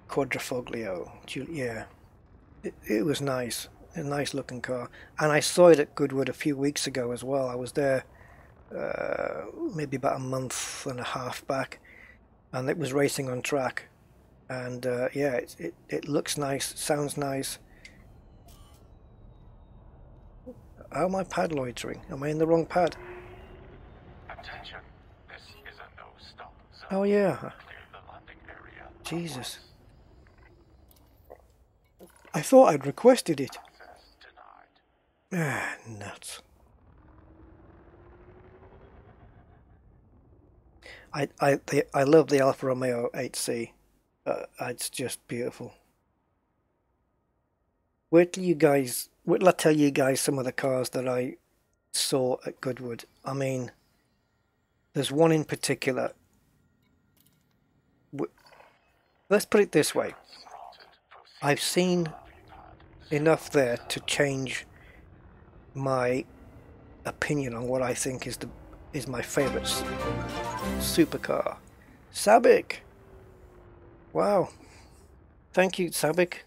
Quadrifoglio, yeah, it was nice, a nice looking car, and I saw it at Goodwood a few weeks ago as well. I was there maybe about a month and a half back, and it was racing on track, and yeah, it looks nice, sounds nice. How am I pad loitering? Am I in the wrong pad? Attention. This is a no-stop zone. Oh yeah. Clear the landing area. Jesus. I thought I'd requested it. Access denied. Ah, nuts. I love the Alfa Romeo 8C. It's just beautiful. Wait till I tell you guys some of the cars that I saw at Goodwood. I mean, there's one in particular. Let's put it this way. I've seen enough there to change my opinion on what I think is my favourite supercar. Sabik! Wow. Thank you, Sabik,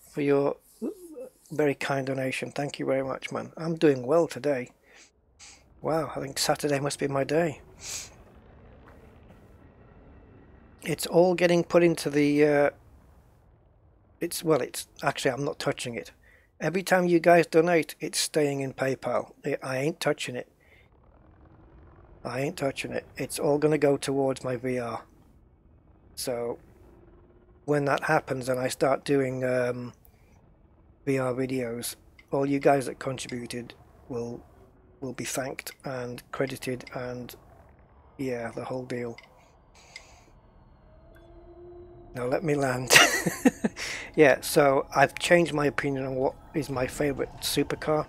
for your very kind donation. Thank you very much, man. I'm doing well today. Wow, I think Saturday must be my day. It's all getting put into the it's actually, I'm not touching it. Every time you guys donate, it's staying in PayPal. I ain't touching it. I ain't touching it. It's all going to go towards my VR. So when that happens and I start doing VR videos, all you guys that contributed will be thanked and credited, and yeah, the whole deal. Now let me land. Yeah, so I've changed my opinion on what is my favorite supercar.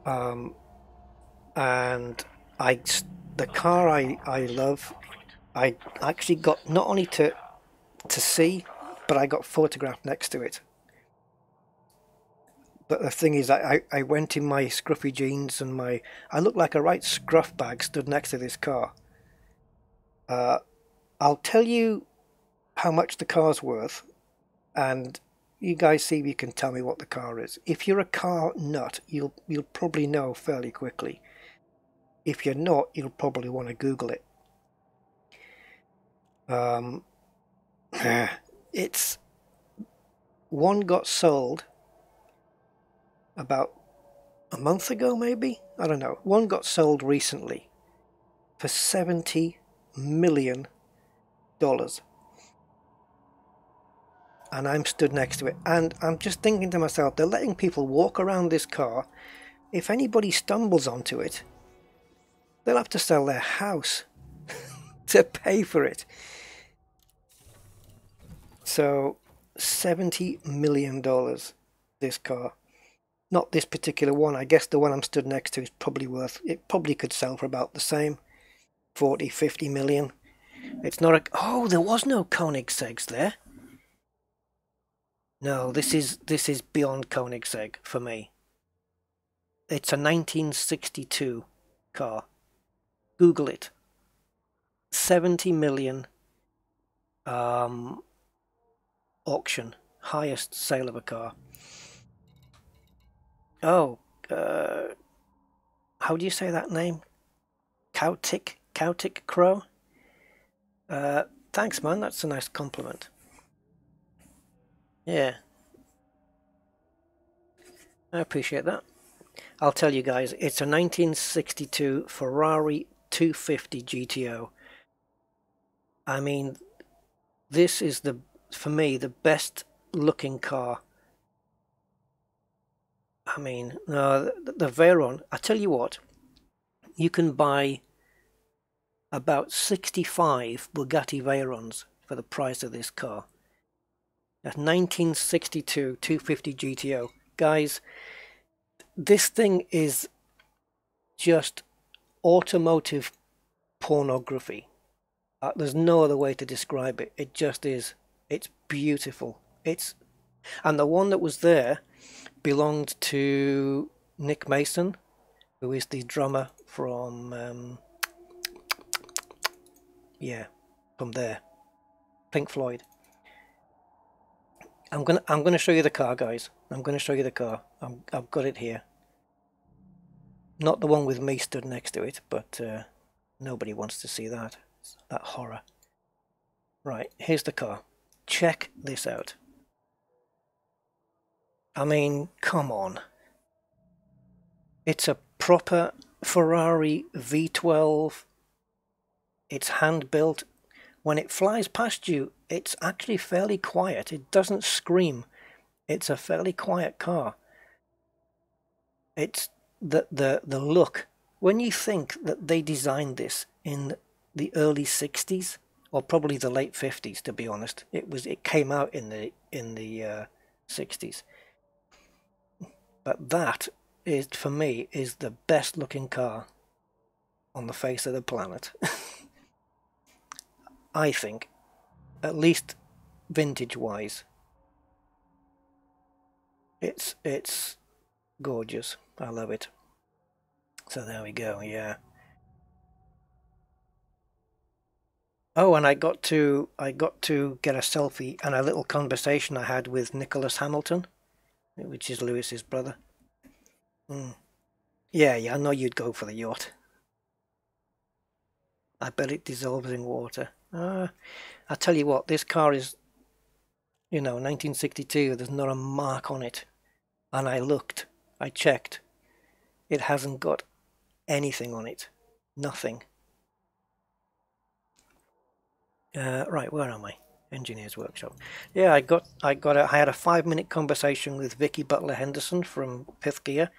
And the car I love, I actually got not only to see, but I got photographed next to it. But the thing is, I went in my scruffy jeans and I looked like a right scruff bag stood next to this car. I'll tell you how much the car's worth, and you guys see if you can tell me what the car is. If you're a car nut, you'll probably know fairly quickly. If you're not, you'll probably want to Google it. It's one got sold about a month ago, maybe? I don't know. One got sold recently for $70 million. And I'm stood next to it, and I'm just thinking to myself, they're letting people walk around this car. If anybody stumbles onto it, they'll have to sell their house. to pay for it. So $70 million, this car. Not this particular one. I guess the one I'm stood next to is probably worth, it probably could sell for about the same, 40, 50 million. It's not a, oh, there was no Koenigsegg's there. No, this is beyond Koenigsegg for me. It's a 1962 car. Google it. 70 million auction, highest sale of a car. Oh, how do you say that name? Kautik Crow? Thanks, man, that's a nice compliment. Yeah, I appreciate that. I'll tell you guys, it's a 1962 Ferrari 250 GTO. I mean, this is for me, the best looking car. I mean, no, the Veyron, I tell you what, you can buy about 65 Bugatti Veyrons for the price of this car. A 1962 250 GTO. Guys, this thing is just automotive pornography. There's no other way to describe it. It just is. It's beautiful. And the one that was there belonged to Nick Mason, who is the drummer from from there, Pink Floyd. I'm gonna show you the car, guys. I'm gonna show you the car. I've got it here. Not the one with me stood next to it, but nobody wants to see that. That horror. Right, here's the car. Check this out. I mean, come on. It's a proper Ferrari V12. It's hand-built. When it flies past you, it's actually fairly quiet. It doesn't scream. It's a fairly quiet car. It's the look. When you think that they designed this in the early 60s, or probably the late 50s, to be honest. It came out in the 60s. But that is, for me, is the best looking car on the face of the planet. I think, at least vintage wise. It's gorgeous. I love it. So there we go, yeah. Oh, and I got to get a selfie and a little conversation I had with Nicholas Hamilton, which is Lewis's brother. Yeah, I know you'd go for the yacht. I bet it dissolves in water. I tell you what, this car is, 1962. There's not a mark on it. And I checked. It hasn't got anything on it. Nothing. Right, where am I? Engineers Workshop. Yeah, I had a 5-minute conversation with Vicky Butler Henderson from Fifth Gear.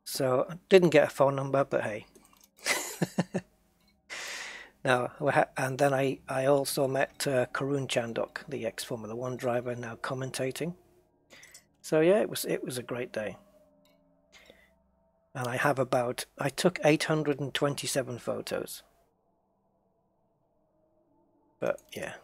So I didn't get a phone number, but hey. Now, and then I also met Karun Chandok, the ex-Formula One driver, now commentating. So yeah, it was a great day. And I took 827 photos. But yeah.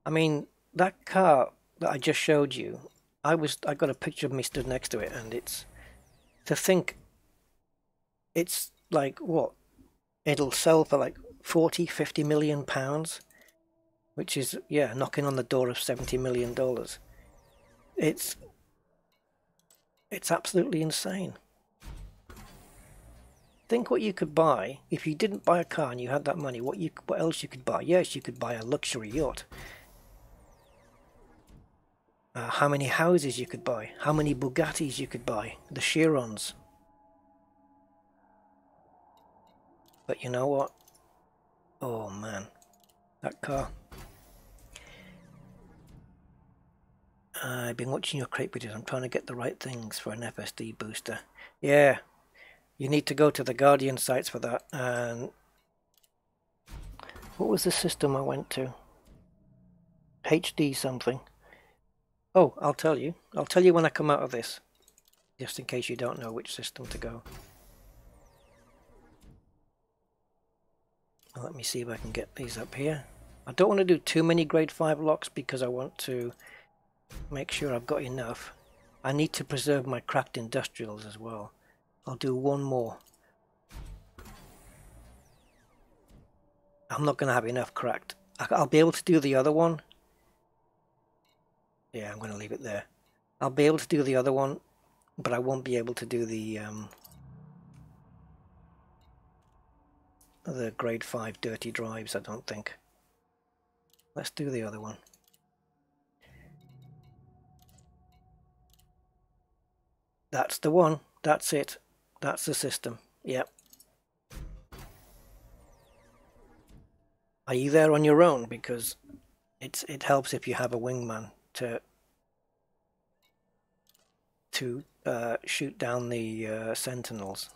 I mean, that car that I just showed you, I got a picture of me stood next to it, and to think it's like, what, it'll sell for like 40-50 million pounds, which is, yeah, knocking on the door of $70 million. It's absolutely insane. Think what you could buy if you didn't buy a car and you had that money. What else you could buy? Yes, you could buy a luxury yacht. How many houses you could buy? How many Bugattis you could buy? The Chirons. But you know what? Oh man, that car. I've been watching your crate videos. I'm trying to get the right things for an FSD booster. Yeah, You need to go to the Guardian sites for that. And what was the system I went to? HD something. Oh, I'll tell you. I'll tell you when I come out of this, just in case you don't know which system to go. Let me see if I can get these up here. I don't want to do too many grade 5 locks because I want to make sure I've got enough. I need to preserve my cracked industrials as well. I'll do one more. I'm not going to have enough cracked. I'll be able to do the other one. Yeah, I'm going to leave it there. I'll be able to do the other one, but I won't be able to do the grade 5 dirty drives, I don't think. Let's do the other one. That's the one. That's it. That's the system. Yep. Are you there on your own? Because it helps if you have a wingman to shoot down the sentinels.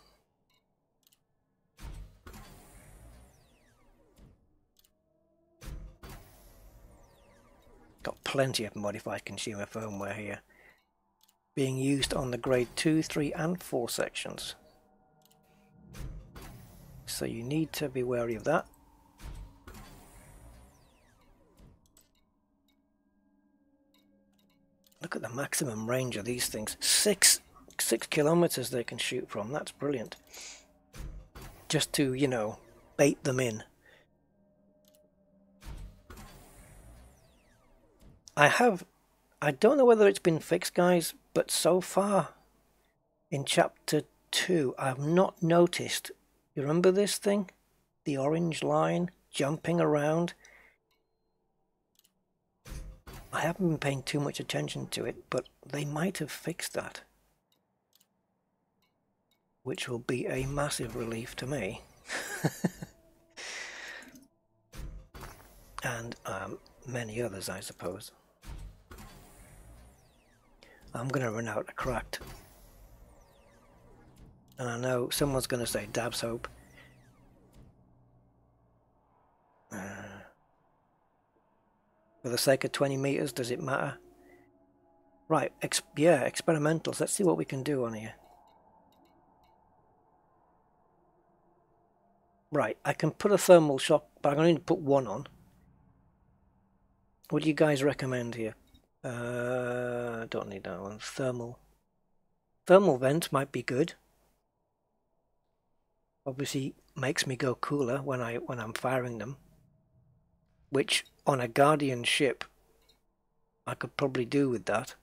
Got plenty of modified consumer firmware here, being used on the grade 2, 3 and 4 sections. So you need to be wary of that. Look at the maximum range of these things. 6 kilometers they can shoot from. That's brilliant. Just to, you know, bait them in. I don't know whether it's been fixed, guys, but so far in chapter 2 I've not noticed, you remember this thing? The orange line jumping around? I haven't been paying too much attention to it, but they might have fixed that, which will be a massive relief to me. And many others, I suppose. I'm going to run out of cracked. And I know someone's going to say dab's hope. For the sake of 20 meters, does it matter? Right, yeah, experimentals. Let's see what we can do on here. Right, I can put a thermal shock, but I'm going to put one on. What do you guys recommend here? Don't need that one. Thermal vent might be good. Obviously makes me go cooler when I'm firing them, which on a Guardian ship I could probably do with that.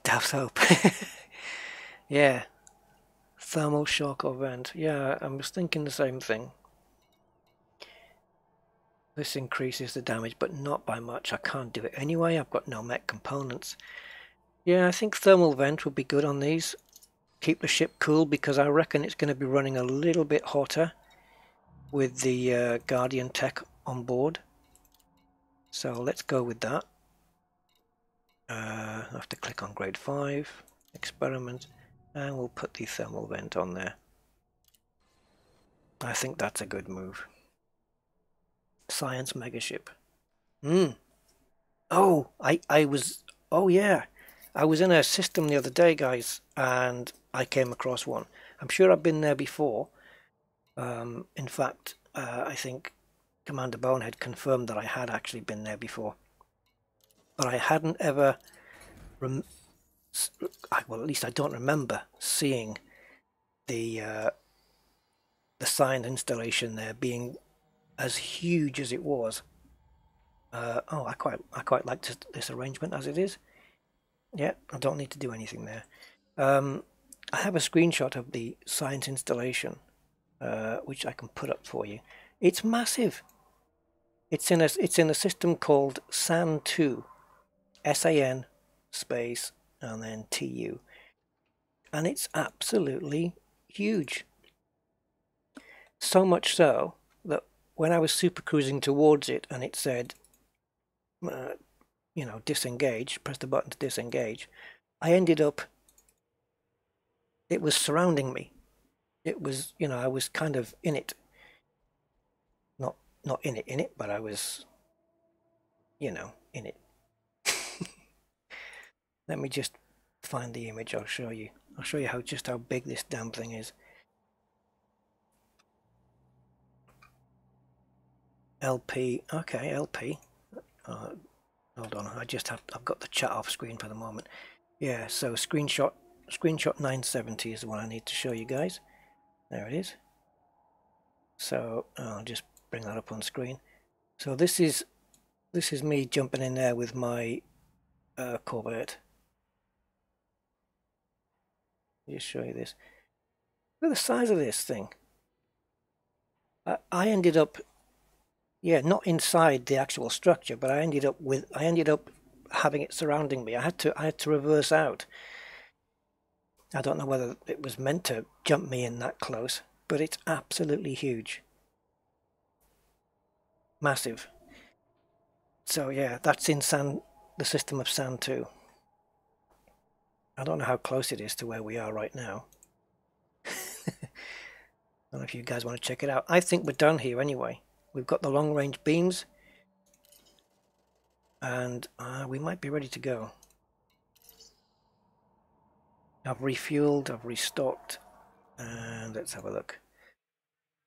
Daft hope. Yeah, thermal shock or vent. Yeah, I was thinking the same thing. This increases the damage, but not by much. I can't do it anyway. I've got no mech components. Yeah, I think thermal vent would be good on these. Keep the ship cool, because I reckon it's going to be running a little bit hotter with the Guardian tech on board. So let's go with that. I have to click on grade 5, experiment, and we'll put the thermal vent on there. I think that's a good move. Science megaship. Oh, oh yeah. I was in a system the other day, guys, and I came across one. I'm sure I've been there before. In fact, I think Commander Bonehead confirmed that I had actually been there before. But I hadn't ever, well, at least I don't remember seeing the science installation there being as huge as it was. Oh, I quite like this arrangement as it is. Yeah, I don't need to do anything there. I have a screenshot of the science installation, which I can put up for you. It's massive. It's in a system called SAN2, SAN space and then TU, and it's absolutely huge. So much so that when I was super cruising towards it and it said you know, disengage, press the button to disengage, I ended up, it was surrounding me. It was, you know, I was kind of in it. Not in it, but I was, you know, in it. Let me just find the image. I'll show you. I'll show you just how big this damn thing is. LP. Okay, LP. Hold on. I've got the chat off screen for the moment. Yeah. So screenshot 970 is the one I need to show you guys. There it is. So I'll just bring that up on screen. So this is me jumping in there with my Corvette. I'll just show you this. Look at the size of this thing. I ended up, yeah, not inside the actual structure, but I ended up having it surrounding me. I had to reverse out. I don't know whether it was meant to jump me in that close, but it's absolutely huge. Massive. So yeah, that's in the system of Sand 2. I don't know how close it is to where we are right now. I don't know if you guys want to check it out. I think we're done here anyway. We've got the long range beams and we might be ready to go. I've refueled, I've restocked, and let's have a look.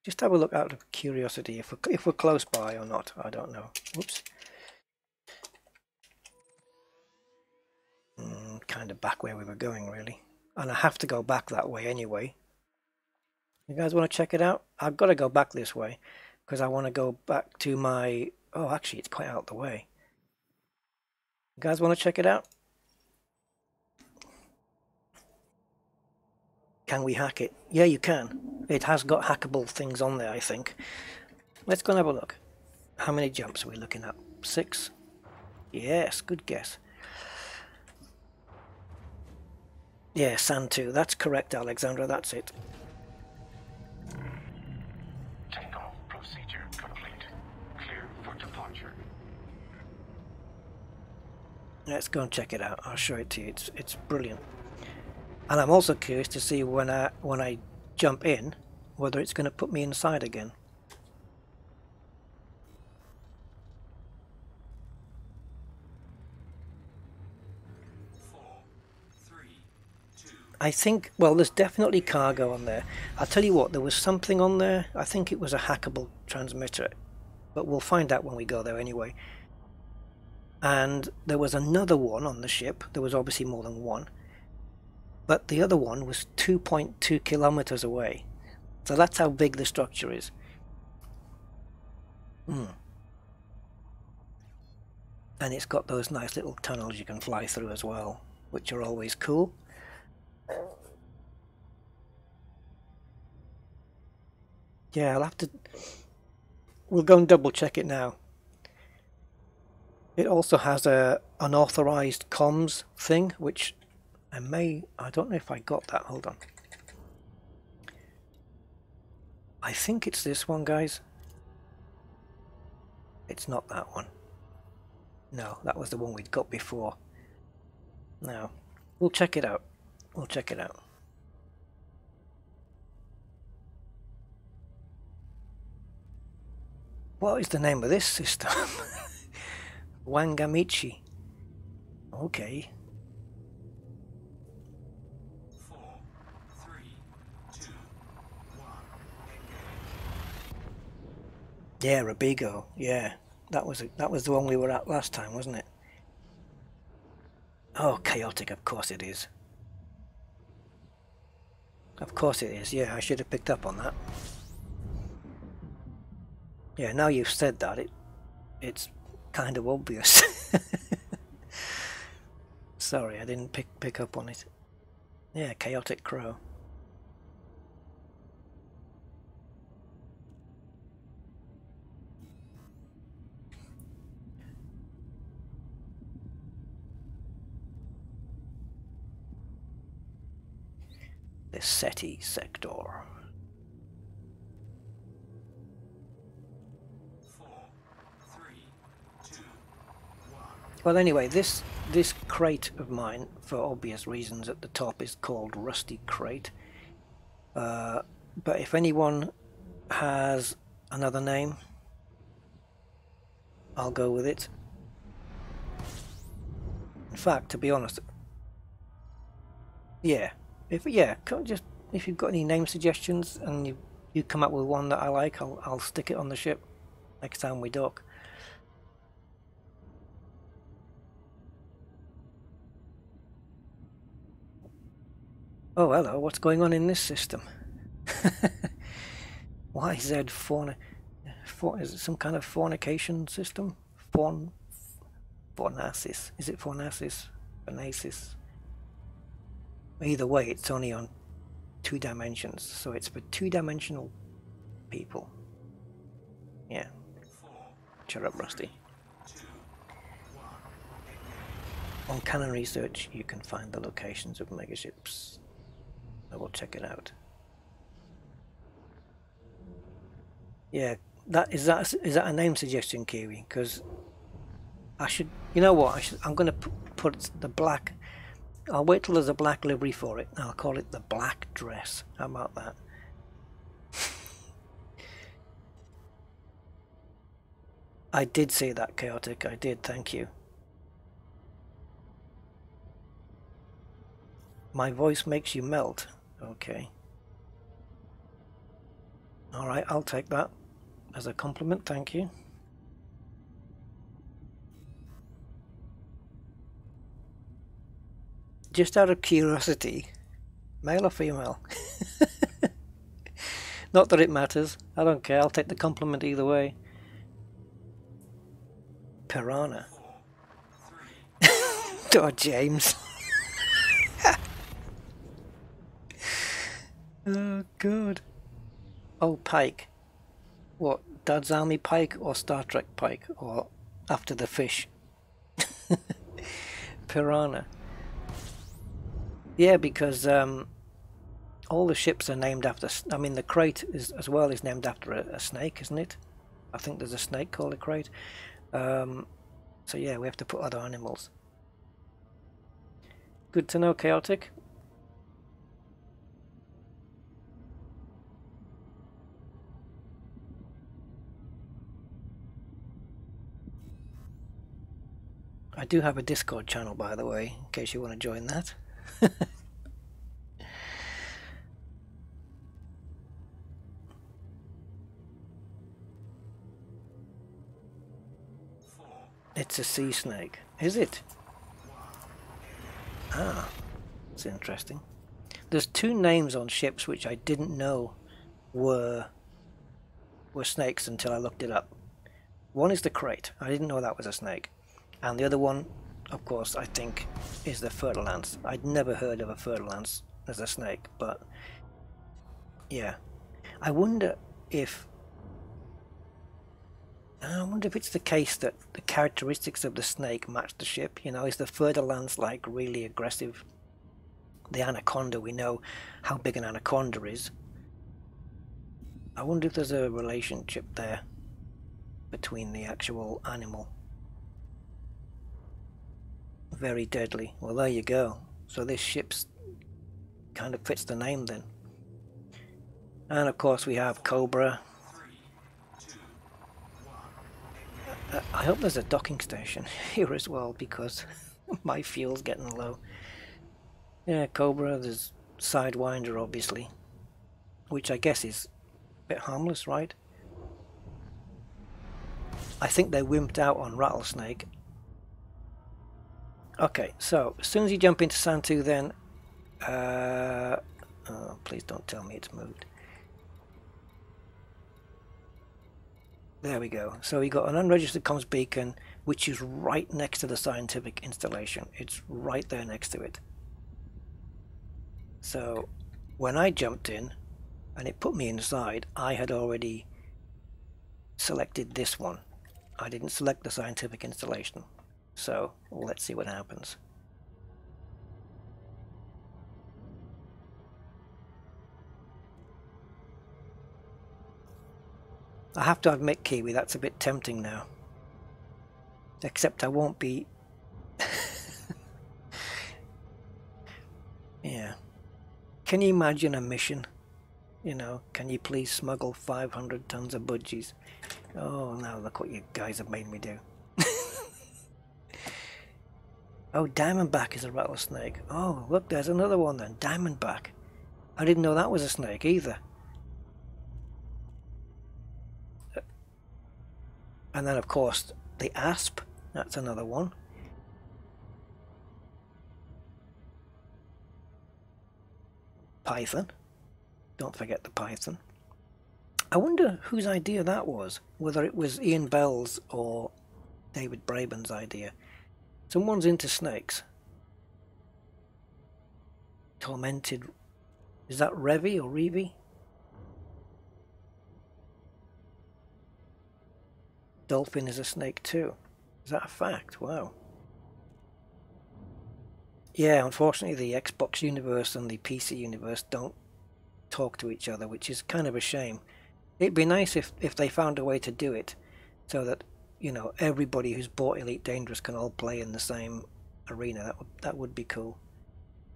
Just have a look out of curiosity if we're close by or not. I don't know. Whoops. Kind of back where we were going really, and I have to go back that way anyway. You guys want to check it out? I've got to go back this way because I want to go back to my, oh actually it's quite out the way. You guys want to check it out? Can we hack it? Yeah, you can. It has got hackable things on there, I think. Let's go and have a look. How many jumps are we looking at? 6? Yes, good guess. Yeah, Sand 2. That's correct, Alexandra. That's it. Takeoff procedure complete. Clear for departure. Let's go and check it out. I'll show it to you. It's brilliant. And I'm also curious to see when I jump in, whether it's going to put me inside again. I think, well, there's definitely cargo on there. I'll tell you what, there was something on there. I think it was a hackable transmitter, but we'll find out when we go there anyway. And there was another one on the ship. There was obviously more than one, but the other one was 2.2 kilometers away. So that's how big the structure is. And it's got those nice little tunnels you can fly through as well, which are always cool. Yeah, we'll go and double check it now. It also has an unauthorized comms thing, which I don't know if I got that. Hold on. I think it's this one, guys. It's not that one. No, that was the one we'd got before. No, we'll check it out. We'll check it out. What is the name of this system? Wangamichi. Okay. 4, 3, 2, 1. Yeah, Rabigo. Yeah, that was the one we were at last time, wasn't it? Oh, chaotic. Of course it is. Of course it is. Yeah, I should have picked up on that. Yeah, now you've said that, it's kind of obvious. Sorry, I didn't pick up on it. Yeah, Chaotic Crow. The SETI sector. 4, 3, 2, 1. Well, anyway, this crate of mine, for obvious reasons, at the top is called Rusty Crate. But if anyone has another name, I'll go with it. In fact, to be honest, yeah, if you've got any name suggestions and you come up with one that I like, I'll stick it on the ship next time we dock. Oh, hello, what's going on in this system? YZ fauna. Is it some kind of fornication system? Fornasis. Is it Fornasis? Fornasis? Either way, it's only on 2 dimensions, so it's for 2-dimensional people. Yeah. Shut up, Rusty. On Canon Research, you can find the locations of megaships. I will check it out. Yeah, is that a name suggestion, Kiwi? Because I should, you know what? I'm going to put the black. I'll wait till there's a black livery for it. I'll call it the Black Dress. How about that? I did say that, Chaotic. I did. Thank you. My voice makes you melt. Okay. All right, I'll take that as a compliment. Thank you. Just out of curiosity, male or female? Not that it matters. I don't care. I'll take the compliment either way. Piranha. Oh, James. Oh, God. Oh, Pike. What, Dad's Army Pike or Star Trek Pike? Or after the fish? Piranha. Yeah, because all the ships are named after... I mean, the crate is as well is named after a snake, isn't it? I think there's a snake called a crate. So yeah, we have to put other animals. Good to know, Chaotic. I do have a Discord channel, by the way, in case you want to join that. It's a sea snake. Is it? Ah, that's interesting. There's 2 names on ships which I didn't know were snakes until I looked it up. One is the crate. I didn't know that was a snake. And the other one, of course, I think is the Fer-de-Lance. I'd never heard of a Fer-de-Lance as a snake, but yeah. I wonder if it's the case that the characteristics of the snake match the ship. You know, is the Fer-de-Lance like really aggressive? The anaconda, we know how big an anaconda is. I wonder if there's a relationship there between the actual animal. Very deadly. Well, there you go. So this ship's kind of fits the name then. And of course we have Cobra. I hope there's a docking station here as well, because my fuel's getting low. Yeah, Cobra, there's Sidewinder obviously, which I guess is a bit harmless, right? I think they wimped out on Rattlesnake. Okay, so as soon as you jump into Santu then... oh, please don't tell me it's moved. There we go. So we got an unregistered comms beacon, which is right next to the scientific installation. It's right there next to it. So when I jumped in and it put me inside, I had already selected this one. I didn't select the scientific installation. So let's see what happens. I have to admit, Kiwi, that's a bit tempting now. Except I won't be Yeah. Can you imagine a mission? You know, can you please smuggle 500 tons of budgies? Oh, now look what you guys have made me do. Oh, Diamondback is a rattlesnake. Oh, look, there's another one then. Diamondback. I didn't know that was a snake either. And then, of course, the asp. That's another one. Python. Don't forget the python. I wonder whose idea that was. Whether it was Ian Bell's or David Braben's idea. Someone's into snakes. Tormented. Is that Revy or Reevy? Dolphin is a snake too. Is that a fact? Wow. Yeah, unfortunately the Xbox universe and the PC universe don't talk to each other, which is kind of a shame. It'd be nice if they found a way to do it so that, you know, everybody who's bought Elite Dangerous can all play in the same arena. That would be cool.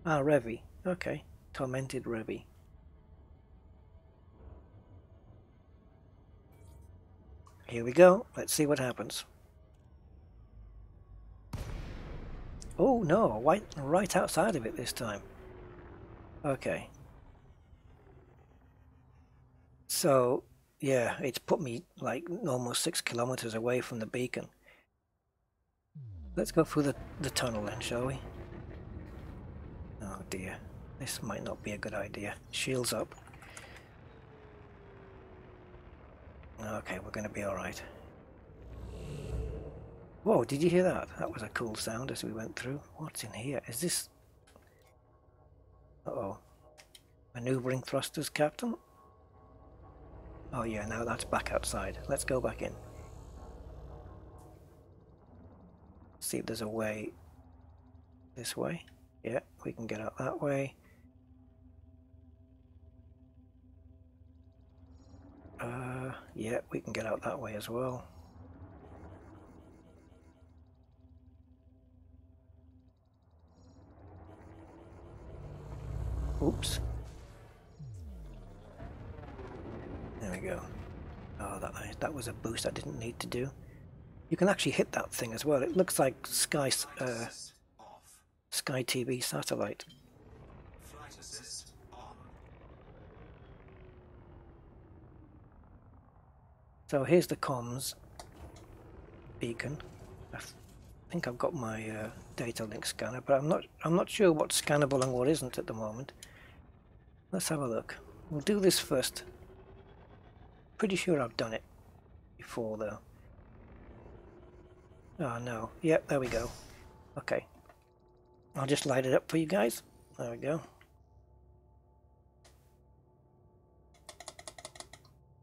Ah, Revy. Okay. Tormented Revy. Here we go. Let's see what happens. Oh no, right outside of it this time. Okay. So, yeah, it's put me like almost 6 kilometers away from the beacon. Let's go through the tunnel then, shall we? Oh dear, this might not be a good idea. Shields up. Okay, we're going to be alright. Whoa, did you hear that? That was a cool sound as we went through. What's in here? Is this... Uh-oh. Maneuvering thrusters, Captain? Oh yeah, now that's back outside. Let's go back in. See if there's a way this way. Yeah, we can get out that way. Yeah, we can get out that way as well. Oops. There we go. Oh, that was a boost I didn't need to do. You can actually hit that thing as well. It looks like Sky TV satellite. Flight assist on. So here's the comms beacon. I think I've got my data link scanner, but I'm not sure what's scannable and what isn't at the moment. Let's have a look. We'll do this first. Pretty sure I've done it before though. Oh no. Yep, there we go. Okay. I'll just light it up for you guys. There we go.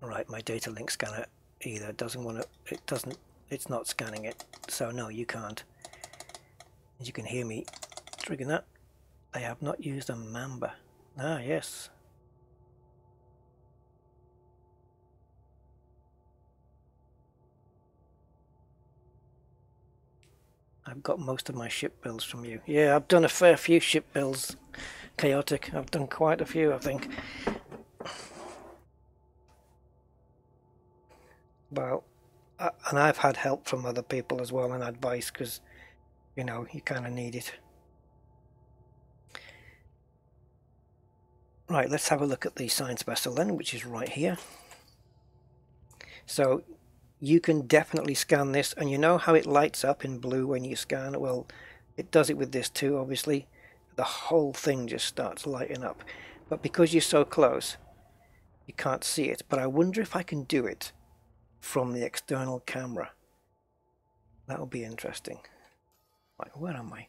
Right, my data link scanner either doesn't want to, it's not scanning it. So no, you can't. As you can hear me triggering that. I have not used a Mamba. Ah, yes. I've got most of my ship builds from you. Yeah, I've done a fair few ship builds. Chaotic. I've done quite a few, I think. Well, and I've had help from other people as well and advice because, you know, you kind of need it. Right, let's have a look at the science vessel then, which is right here. So you can definitely scan this, and you know how it lights up in blue when you scan? Well, it does it with this too, obviously. The whole thing just starts lighting up. But because you're so close, you can't see it. But I wonder if I can do it from the external camera. That'll be interesting. Right, where am I?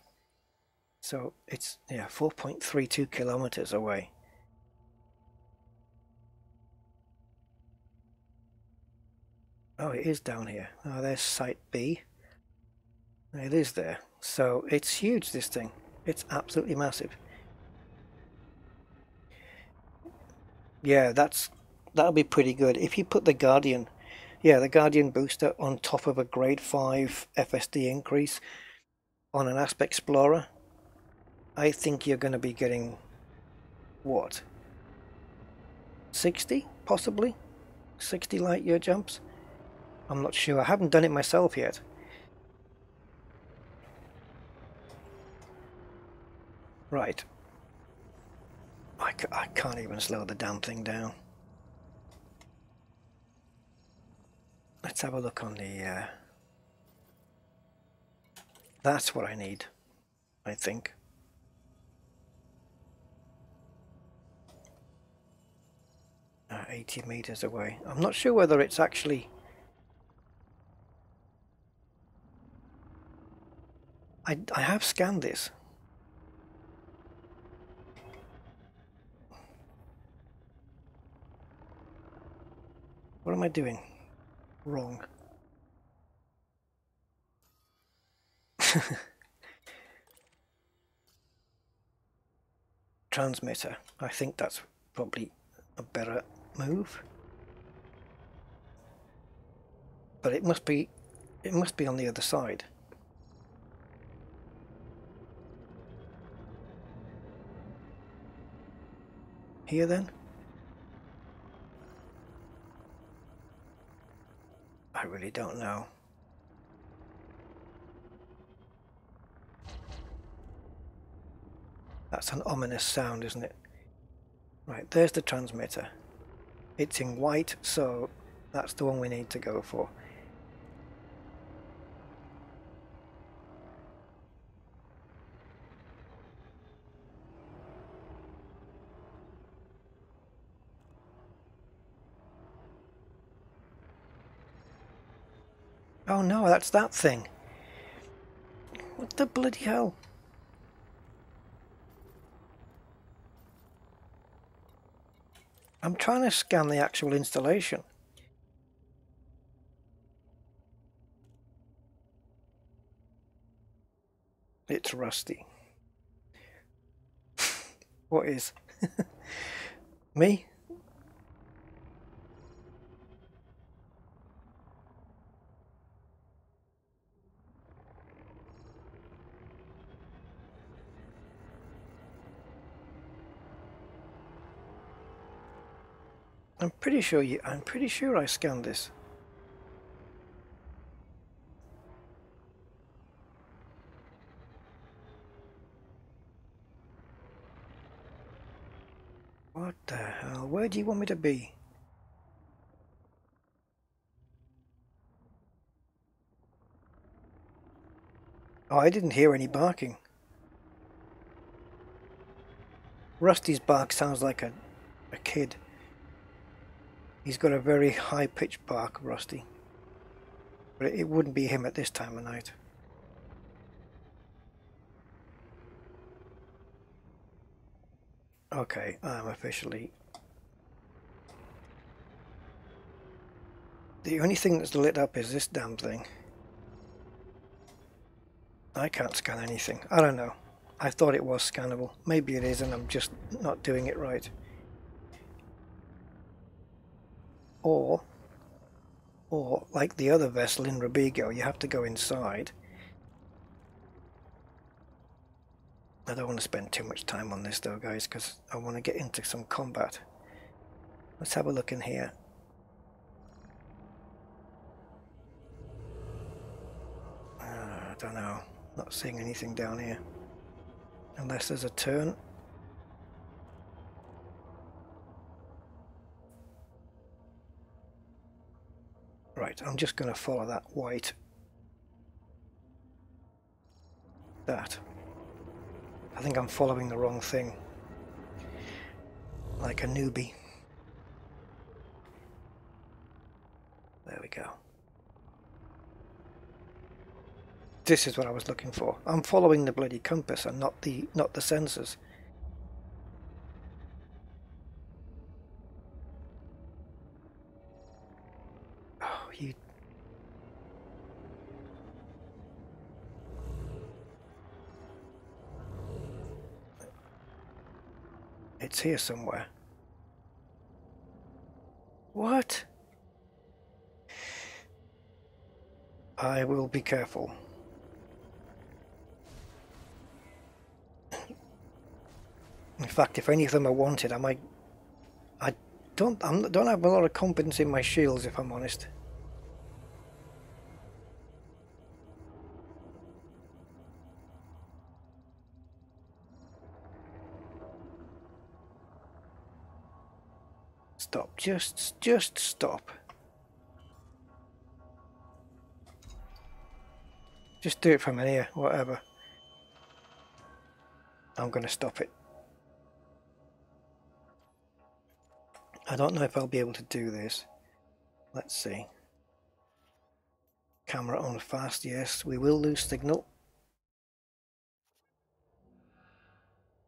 So it's, yeah, 4.32 kilometers away. Oh, it is down here. Oh, there's Site B. It is there. So it's huge, this thing. It's absolutely massive. Yeah, that'll be pretty good. If you put the Guardian, yeah, the Guardian booster on top of a grade 5 FSD increase, on an Aspect Explorer, I think you're going to be getting, what, 60 possibly? 60 light year jumps? I'm not sure. I haven't done it myself yet. Right. I can't even slow the damn thing down. Let's have a look on the... That's what I need, I think. Uh, 80 meters away. I'm not sure whether it's actually... I have scanned this. What am I doing wrong? Transmitter. I think that's probably a better move. But it must be on the other side. Here then? I really don't know. That's an ominous sound, isn't it? Right, there's the transmitter. It's in white, so that's the one we need to go for. Oh no, that's that thing. What the bloody hell? I'm trying to scan the actual installation. It's rusty. What is? Me? I'm pretty sure I scanned this. What the hell? Where do you want me to be? Oh, I didn't hear any barking. Rusty's bark sounds like a kid. He's got a very high-pitched bark, Rusty. But it wouldn't be him at this time of night. Okay, I'm officially... The only thing that's lit up is this damn thing. I can't scan anything. I don't know. I thought it was scannable. Maybe it is and I'm just not doing it right. Or like the other vessel in Robigo, you have to go inside. I don't want to spend too much time on this though, guys, because I want to get into some combat. Let's have a look in here. I don't know. Not seeing anything down here. Unless there's a turn. Right, I'm just going to follow that white. That. I think I'm following the wrong thing. Like a newbie. There we go. This is what I was looking for. I'm following the bloody compass and not the sensors. Oh, you... It's here somewhere. What? I will be careful. In fact, if any of them are wanted, I don't have a lot of confidence in my shields, if I'm honest. Stop. Just stop. Just do it from here, whatever. I'm going to stop it. I don't know if I'll be able to do this. Let's see. Camera on fast, yes. We will lose signal.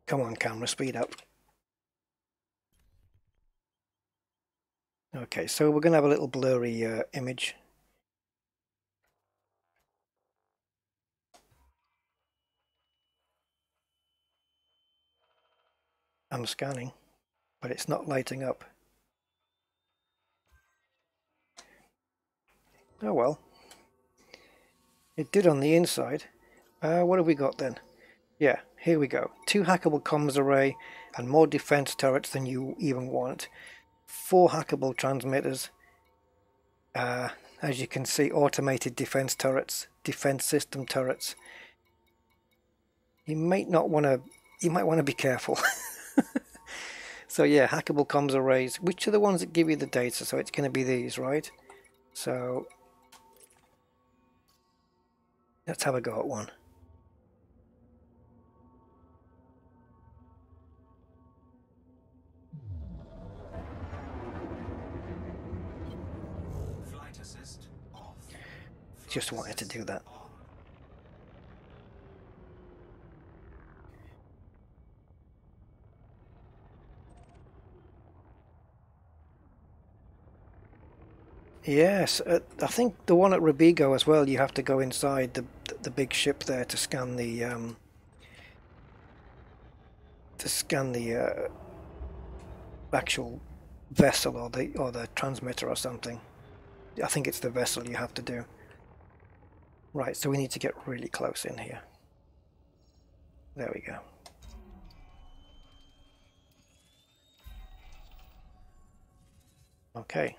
Come on, camera, speed up. Okay, so we're going to have a little blurry image. I'm scanning, but it's not lighting up. Oh well. It did on the inside. What have we got then? Yeah, here we go. 2 hackable comms array and more defense turrets than you even want. 4 hackable transmitters. As you can see, automated defense turrets, defense system turrets. You might want to be careful. So yeah, hackable comms arrays. Which are the ones that give you the data? So it's going to be these, right? So let's have a go at one. Flight assist off. Just wanted to do that. Yes, I think the one at Robigo as well. You have to go inside the big ship there to scan the actual vessel or the transmitter or something. I think it's the vessel you have to do. Right, so we need to get really close in here. There we go. Okay.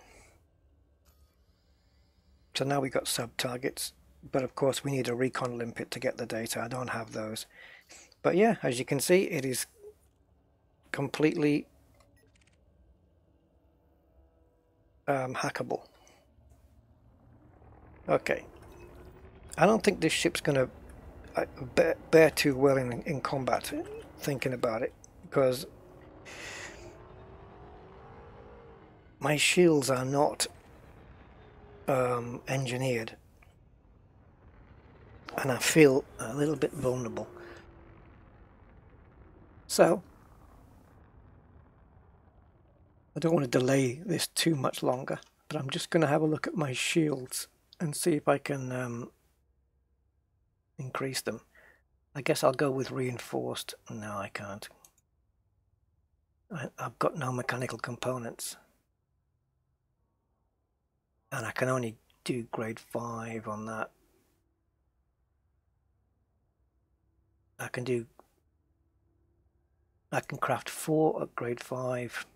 So now we've got sub-targets, but of course we need a recon limpet to get the data. I don't have those. But yeah, as you can see, it is completely hackable. Okay. I don't think this ship's going to bear too well in combat, thinking about it, because my shields are not engineered, and I feel a little bit vulnerable. So I don't want to delay this too much longer, but I'm just going to have a look at my shields and see if I can increase them. I guess I'll go with reinforced. No, I can't. I've got no mechanical components, and I can only do grade 5 on that. I can craft 4 at grade 5.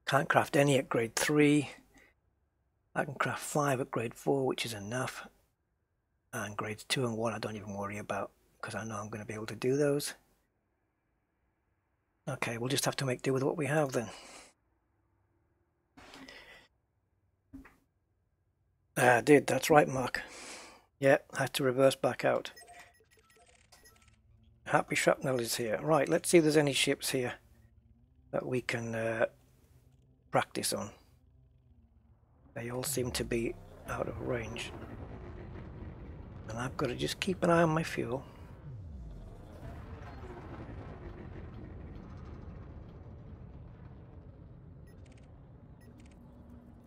Can't craft any at grade 3. I can craft 5 at grade 4, which is enough. And grades 2 and 1 I don't even worry about, because I know I'm going to be able to do those. Okay, we'll just have to make do with what we have then. I did, that's right, Mark. Yeah, had to reverse back out. Happy Shrapnel is here. Right, let's see if there's any ships here that we can practice on. They all seem to be out of range. And I've got to just keep an eye on my fuel.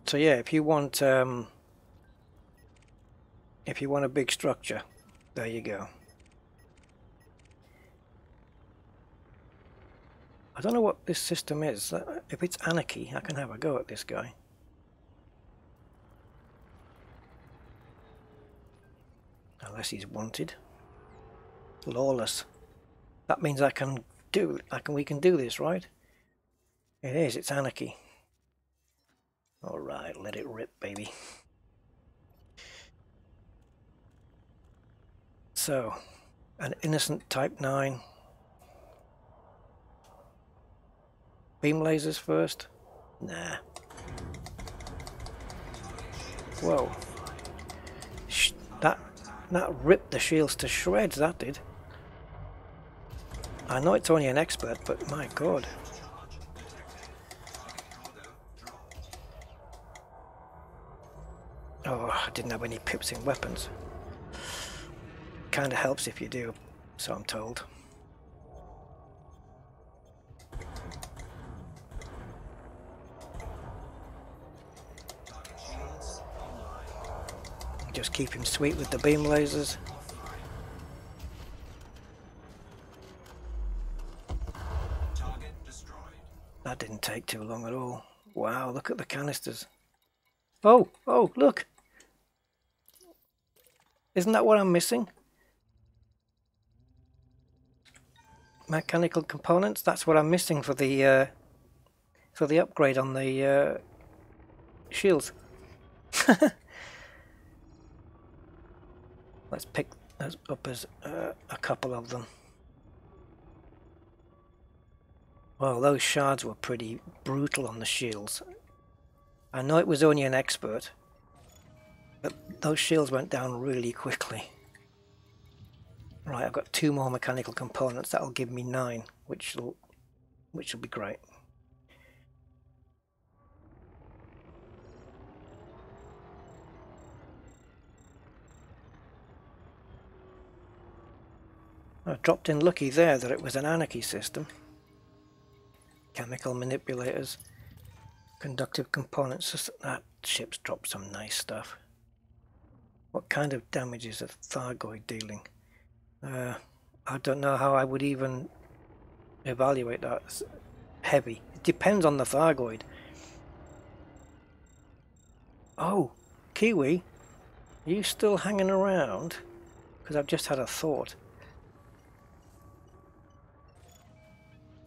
So yeah, if you want a big structure, there you go. I don't know what this system is. If it's anarchy, I can have a go at this guy. Unless he's wanted. Lawless. That means I can do. We can do this, right? It is. It's anarchy. All right, let it rip, baby. So, an innocent Type 9. Beam lasers first? Nah. Whoa. That ripped the shields to shreds, that did. I know it's only an expert, but my god. Oh, I didn't have any pips in weapons. Kinda helps if you do, so I'm told. Just keep him sweet with the beam lasers. That didn't take too long at all. Wow, look at the canisters. Oh, look! Isn't that what I'm missing? Mechanical components? That's what I'm missing for the upgrade on the shields. Let's pick those up as a couple of them. Well, those shards were pretty brutal on the shields. I know it was only an expert, but those shields went down really quickly. Right, I've got 2 more mechanical components. That'll give me 9, which will be great. I dropped in lucky there that it was an anarchy system. Chemical manipulators, conductive components. That ship's dropped some nice stuff. What kind of damage is a Thargoid dealing? I don't know how I would even evaluate that. It's heavy. It depends on the Thargoid. Oh, Kiwi, are you still hanging around? Because I've just had a thought.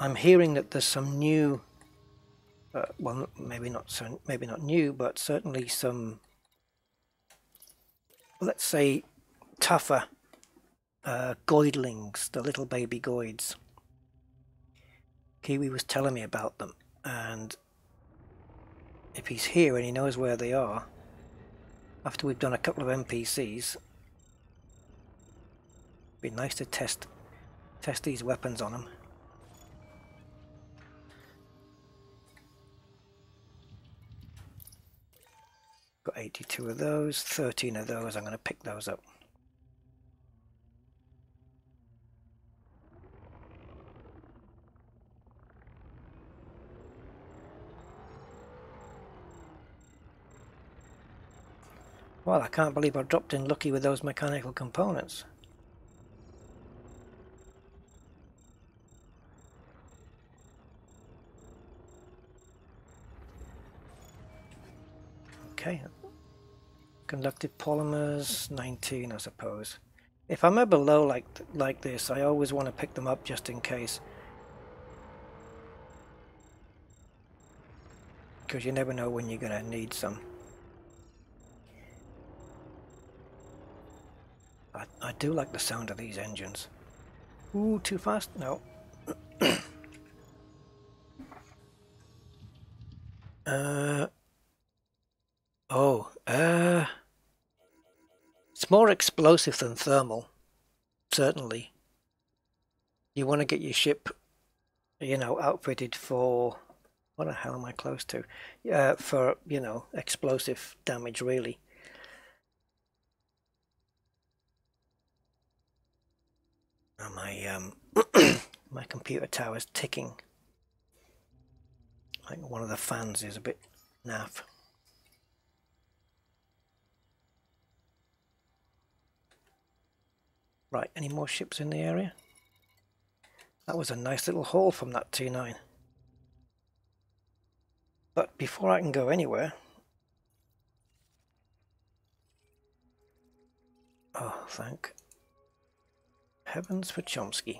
I'm hearing that there's some new, well, maybe not new, but certainly some, let's say, tougher goidlings, the little baby goids. Kiwi was telling me about them, and if he's here and he knows where they are, after we've done a couple of NPCs, it'd be nice to test these weapons on them. Got 82 of those, 13 of those. I'm going to pick those up. Well, I can't believe I dropped in lucky with those mechanical components. Okay. Conductive polymers, 19, I suppose. If I'm ever low like this, I always want to pick them up just in case. Because you never know when you're going to need some. I do like the sound of these engines. Ooh, too fast? No. It's more explosive than thermal, certainly. You want to get your ship, you know, outfitted for, what the hell am I close to? For, you know, explosive damage, really. And my computer tower's ticking. I think one of the fans is a bit naff. Right, any more ships in the area? That was a nice little haul from that T9. But before I can go anywhere... Oh, thank heavens for Chomsky.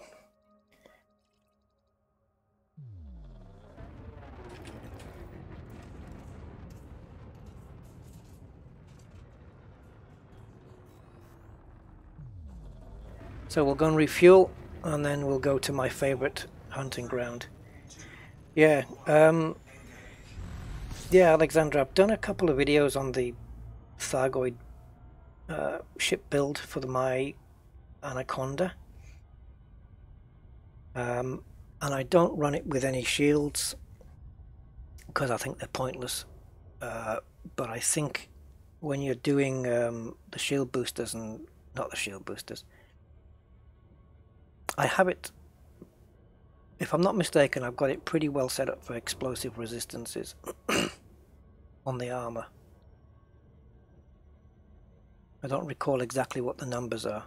So we'll go and refuel, and then we'll go to my favourite hunting ground. Yeah, yeah, Alexandra, I've done a couple of videos on the Thargoid ship build for my Anaconda. And I don't run it with any shields because I think they're pointless. But I think when you're doing the shield boosters, and not the shield boosters, I have it, if I'm not mistaken, I've got it pretty well set up for explosive resistances on the armor. I don't recall exactly what the numbers are.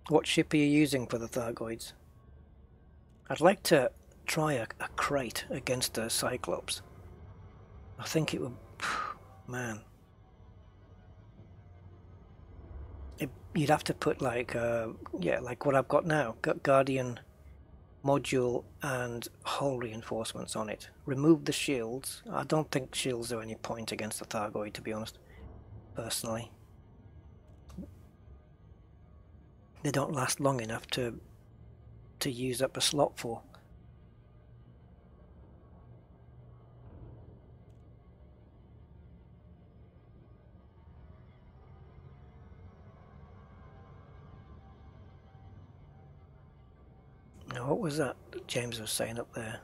What ship are you using for the Thargoids? I'd like to try a crate against a Cyclops. I think it would... man. You'd have to put like, yeah, like what I've got now. Got Guardian module and hull reinforcements on it. Remove the shields. I don't think shields are any point against the Thargoid, to be honest, personally. They don't last long enough to use up a slot for. Now, what was that James was saying up there?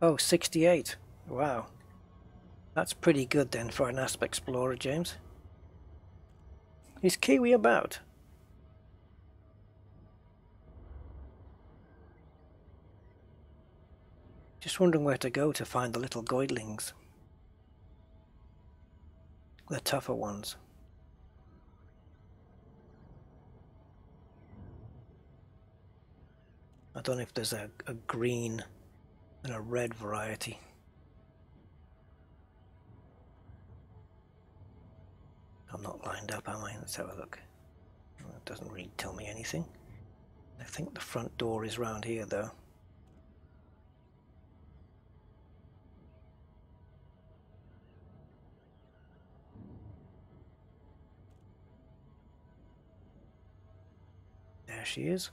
Oh, 68. Wow. That's pretty good then for an Asp Explorer, James. Is Kiwi about? Just wondering where to go to find the little goidlings. The tougher ones. I don't know if there's a green and a red variety. I'm not lined up, am I? Let's have a look. It doesn't really tell me anything. I think the front door is round here though. There she is.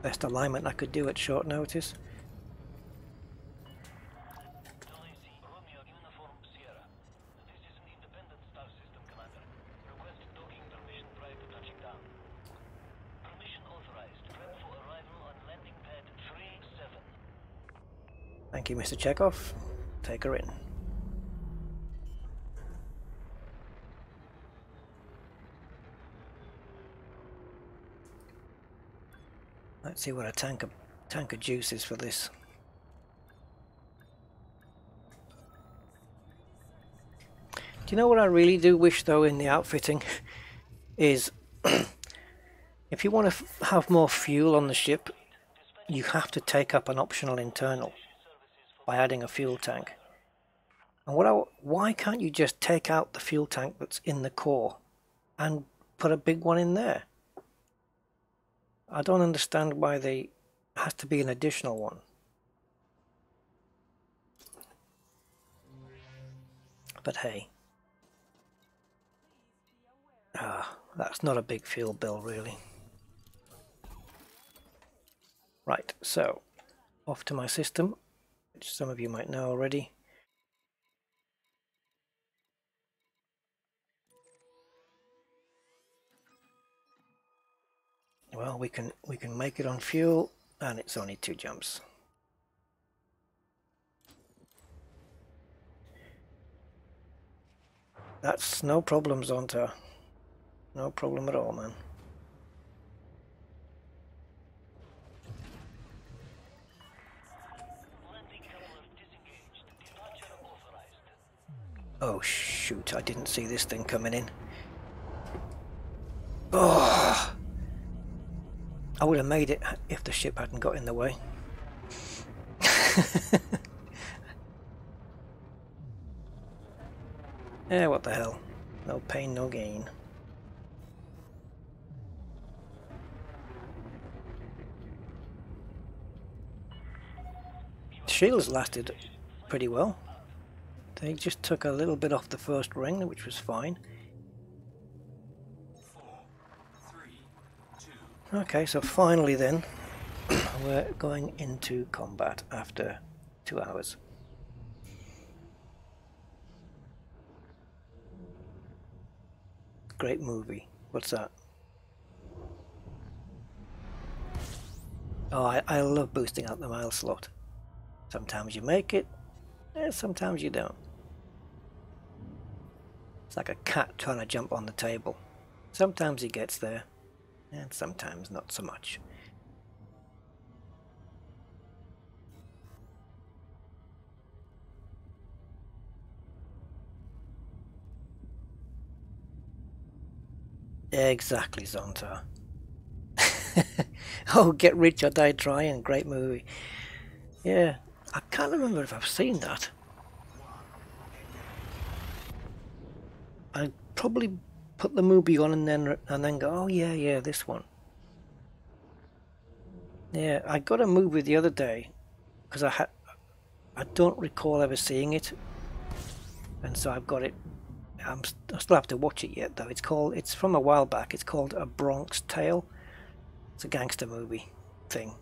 Best alignment I could do at short notice. Thank you, Mr. Chekhov. Take her in. Let's see what a tank of juice is for this. Do you know what I really do wish though in the outfitting is if you want to have more fuel on the ship, you have to take up an optional internal by adding a fuel tank. And why can't you just take out the fuel tank that's in the core and put a big one in there? I don't understand why there has to be an additional one. But hey. That's not a big fuel bill really. Right, so off to my system, which some of you might know already. Well, we can make it on fuel, and it's only 2 jumps. That's no problem, Zonta. No problem at all, man. Oh shoot, I didn't see this thing coming in. Oh! I would have made it if the ship hadn't got in the way. Yeah, what the hell. No pain, no gain. Shields lasted pretty well. They just took a little bit off the first ring, which was fine. 4, 3, 2. Okay, so finally then, we're going into combat after 2 hours. Great movie. What's that? Oh, I love boosting out the mile slot. Sometimes you make it, and sometimes you don't. It's like a cat trying to jump on the table. Sometimes he gets there, and sometimes not so much. Exactly, Zonta. Oh, Get Rich or Die Trying, great movie. Yeah, I can't remember if I've seen that. I'd probably put the movie on and then go, oh yeah, this one. Yeah, I got a movie the other day because I don't recall ever seeing it, and so I've got it. I still have to watch it yet though. It's from a while back. It's called A Bronx Tale. It's a gangster movie thing.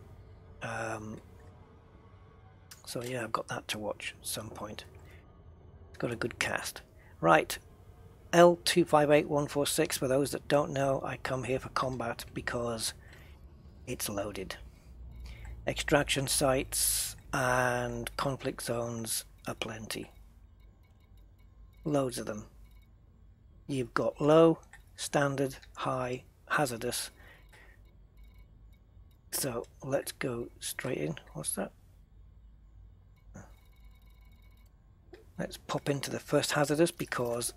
So yeah, I've got that to watch at some point. It's got a good cast. Right, L258146, for those that don't know, I come here for combat because it's loaded. Extraction sites and conflict zones are plenty. Loads of them. You've got low, standard, high, hazardous. So let's go straight in. What's that? Let's pop into the first hazardous because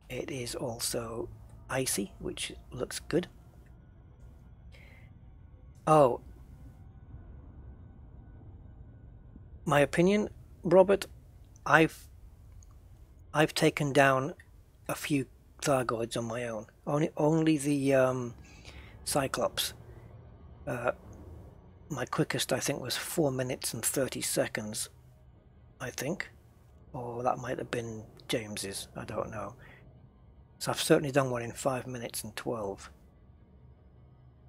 it is also icy, which looks good. Oh, my opinion, Robert, I've taken down a few Thargoids on my own. Only the Cyclops. My quickest, I think, was 4 minutes and 30 seconds. I think, or that might have been James's. I don't know. So I've certainly done one in 5 minutes and 12.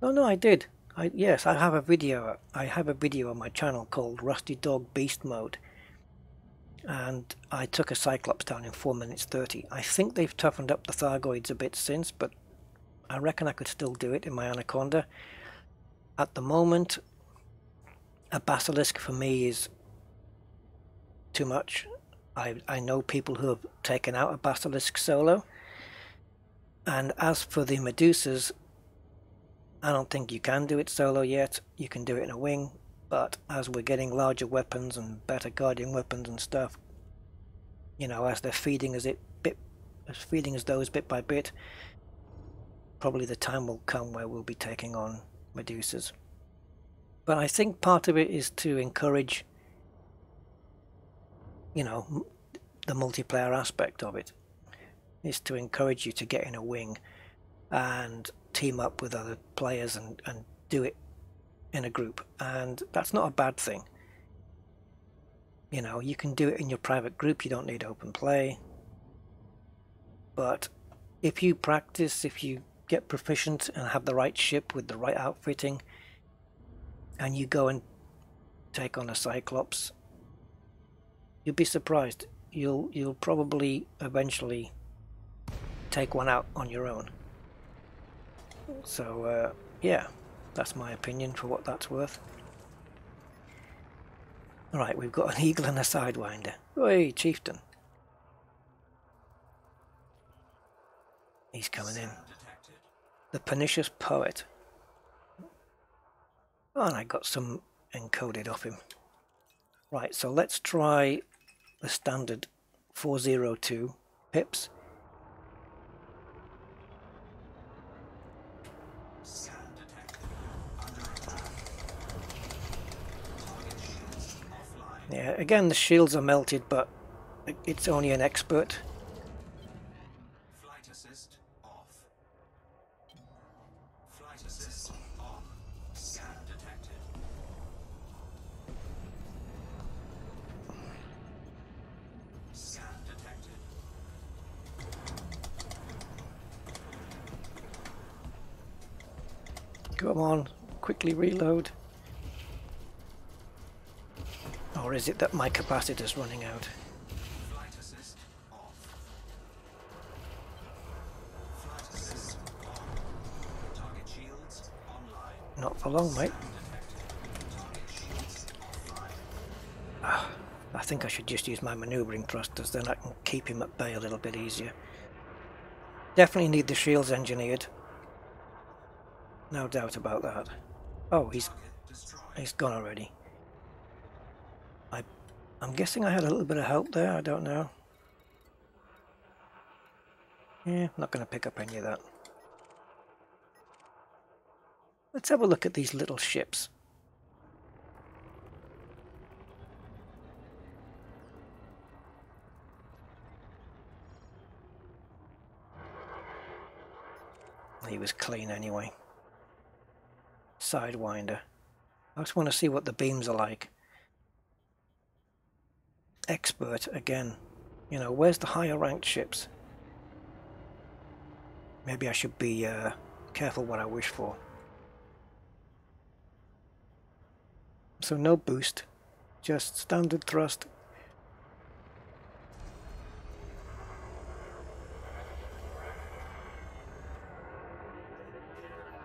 Oh no, I did. Yes, I have a video. I have a video on my channel called Rusty Dog Beast Mode, and I took a Cyclops down in 4 minutes 30. I think they've toughened up the Thargoids a bit since, but I reckon I could still do it in my Anaconda. At the moment, a Basilisk for me is too much. I know people who have taken out a Basilisk solo, and as for the Medusas, I don't think you can do it solo yet. You can do it in a wing, but as we're getting larger weapons and better guardian weapons and stuff, you know, as they're feeding us those bit by bit, probably the time will come where we'll be taking on Medusas. But I think part of it is to encourage, you know, the multiplayer aspect of it is to encourage you to get in a wing and team up with other players and do it in a group, and that's not a bad thing. You know, you can do it in your private group, you don't need open play, but if you practice, if you get proficient and have the right ship with the right outfitting, and you go and take on a Cyclops, you'll be surprised. You'll probably eventually take one out on your own. So yeah, that's my opinion for what that's worth. Alright, we've got an eagle and a sidewinder. Hey, chieftain. He's coming in. The pernicious poet. Oh, and I got some encoded off him. Right, so let's try the standard 402 pips. Yeah, again the shields are melted, but it's only an expert. Flight assist off. Flight assist on. Scan detected. Come on, quickly reload. Or is it that my capacitor's running out? Flight assist off. Flight assist on. Target shields online. Not for long, mate. Target shields offline. I think I should just use my maneuvering thrusters, then I can keep him at bay a little bit easier. Definitely need the shields engineered. No doubt about that. Oh, he's gone already. I'm guessing I had a little bit of help there, I don't know. Yeah, I'm not going to pick up any of that. Let's have a look at these little ships. He was clean anyway. Sidewinder. I just want to see what the beams are like. Expert again. You know, where's the higher ranked ships? Maybe I should be careful what I wish for. So no boost, just standard thrust.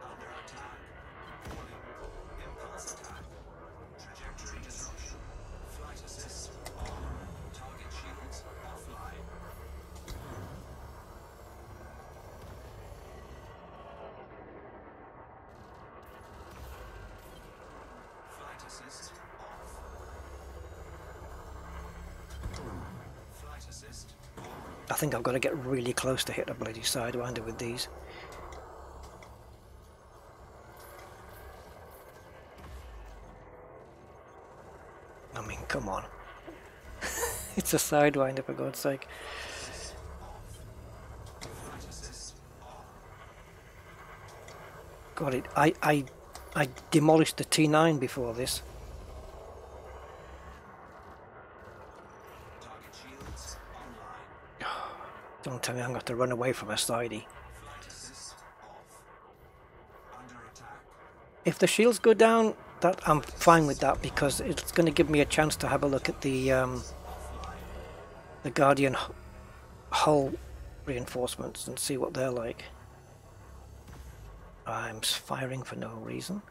Under attack. Warning. Impulse attack. Trajectory disruption. Flight assist on. Target shields offline. Flight assist off. Flight assist on. I think I've got to get really close to hit a bloody sidewinder with these. I mean, come on. It's a sidewinder, for God's sake. Flight assist on. God, I demolished the T9 before this. Target shields online. Don't tell me I'm going to run away from a sidey. Flight assist off. Under attack. If the shields go down, that I'm fine with that, because it's going to give me a chance to have a look at the Guardian hull reinforcements and see what they're like. I'm firing for no reason.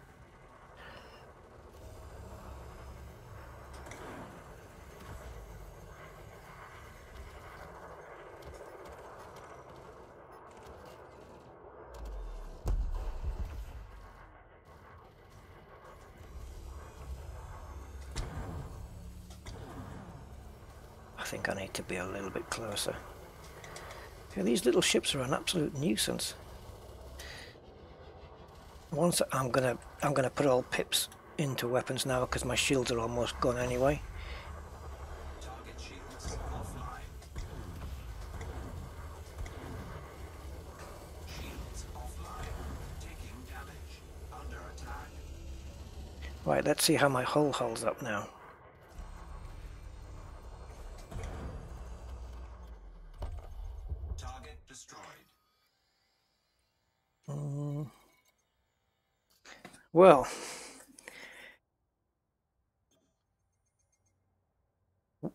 I think I need to be a little bit closer. Yeah, these little ships are an absolute nuisance. Once I'm gonna put all pips into weapons now, because my shields are almost gone anyway. Target shields offline. Shields offline. Taking damage. Under attack. Right, let's see how my hull holds up now. Target destroyed. Well,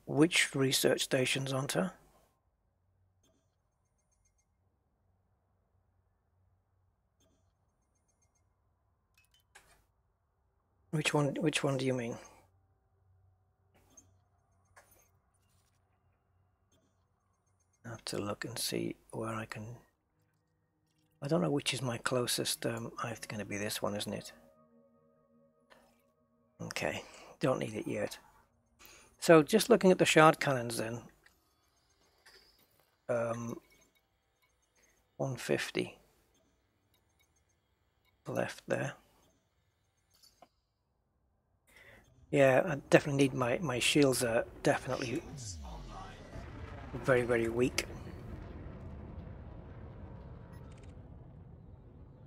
which research station's on to? Which one do you mean? I have to look and see where I can. I don't know which is my closest. I have to going to be this one, isn't it? Okay, don't need it yet. So just looking at the shard cannons then. 150 left there. Yeah, I definitely need my shields are definitely very, very weak.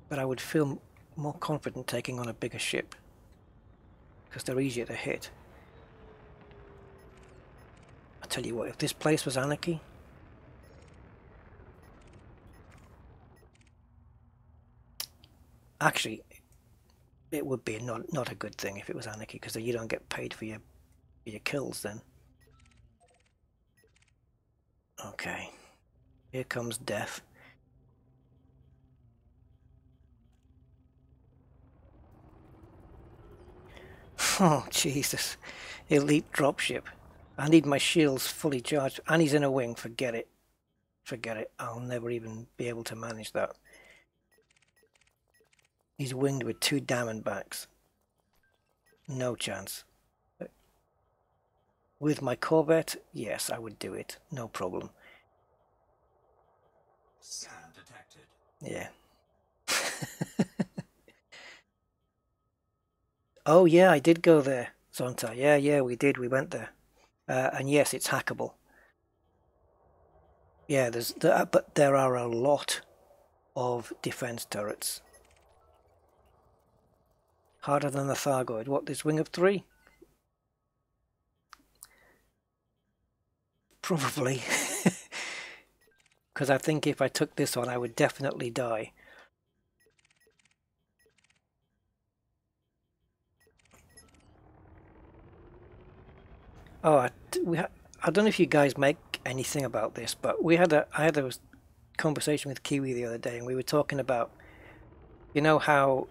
But I would feel more confident taking on a bigger ship, because they're easier to hit. I tell you what, if this place was anarchy, actually, it would be not a good thing if it was anarchy, because you don't get paid for your kills then. Okay, here comes death. Oh Jesus, elite dropship. I need my shields fully charged, and he's in a wing. Forget it. Forget it. I'll never even be able to manage that. He's winged with 2 Diamondbacks. No chance. With my Corvette, yes, I would do it. No problem. Scan detected. Yeah. Oh yeah, I did go there, Zonta. Yeah, we did. We went there. And yes, it's hackable. Yeah, but there are a lot of defense turrets. Harder than the Thargoid. What, this wing of 3? Probably. Because I think if I took this on, I would definitely die. Oh, I don't know if you guys make anything about this, but I had a conversation with Kiwi the other day, and we were talking about, you know how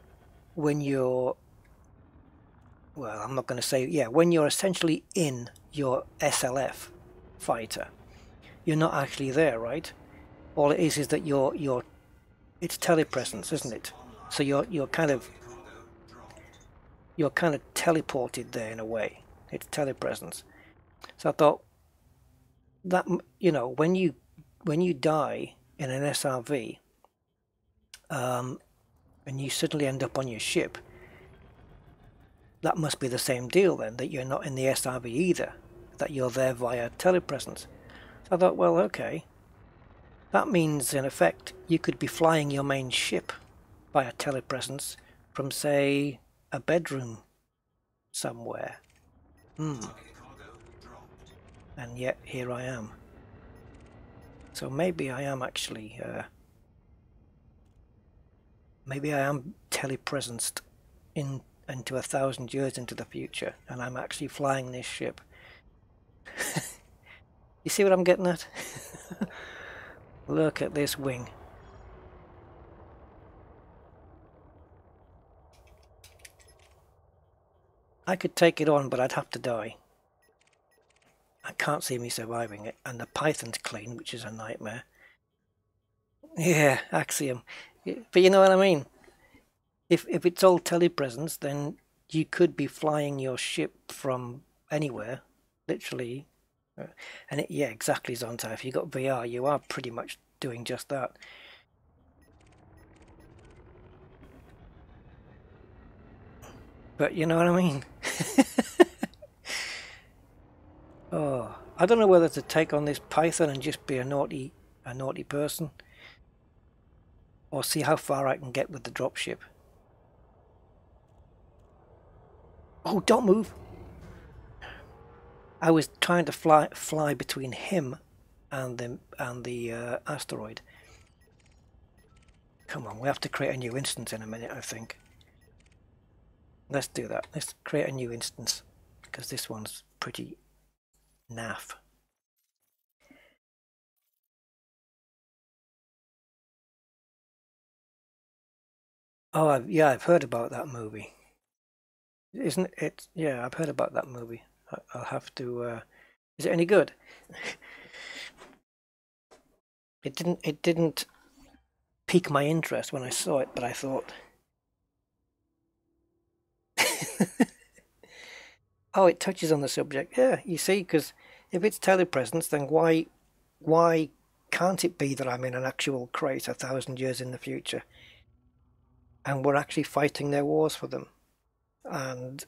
when you're, well, I'm not going to say, yeah, when you're essentially in your SLF fighter, you're not actually there, right? All it is that it's telepresence, isn't it? So you're kind of teleported there in a way. It's telepresence. So I thought that, you know, when you die in an SRV, and you suddenly end up on your ship, that must be the same deal then, that you're not in the SRV either, that you're there via telepresence. So I thought, well, okay, that means in effect you could be flying your main ship via telepresence from, say, a bedroom somewhere. And yet here I am. So maybe I am actually, maybe I am telepresenced into 1,000 years into the future, and I'm actually flying this ship. You see what I'm getting at? Look at this wing. I could take it on, but I'd have to die. I can't see me surviving it, and the Python's clean, which is a nightmare. Yeah, Axiom. But you know what I mean? If it's all telepresence, then you could be flying your ship from anywhere, literally. And yeah, exactly, Zonta. If you got VR, you are pretty much doing just that. But you know what I mean? Oh, I don't know whether to take on this Python and just be a naughty person, or see how far I can get with the dropship. Oh, don't move! I was trying to fly between him and the asteroid. Come on, we have to create a new instance in a minute, I think. Let's do that. Let's create a new instance, because this one's pretty naff. Oh, yeah, I've heard about that movie. Isn't it? Yeah, I've heard about that movie. I'll have to. Is it any good? It didn't pique my interest when I saw it, but I thought. Oh, it touches on the subject. Yeah, you see, because if it's telepresence, then why can't it be that I'm in an actual crate 1,000 years in the future, and we're actually fighting their wars for them, and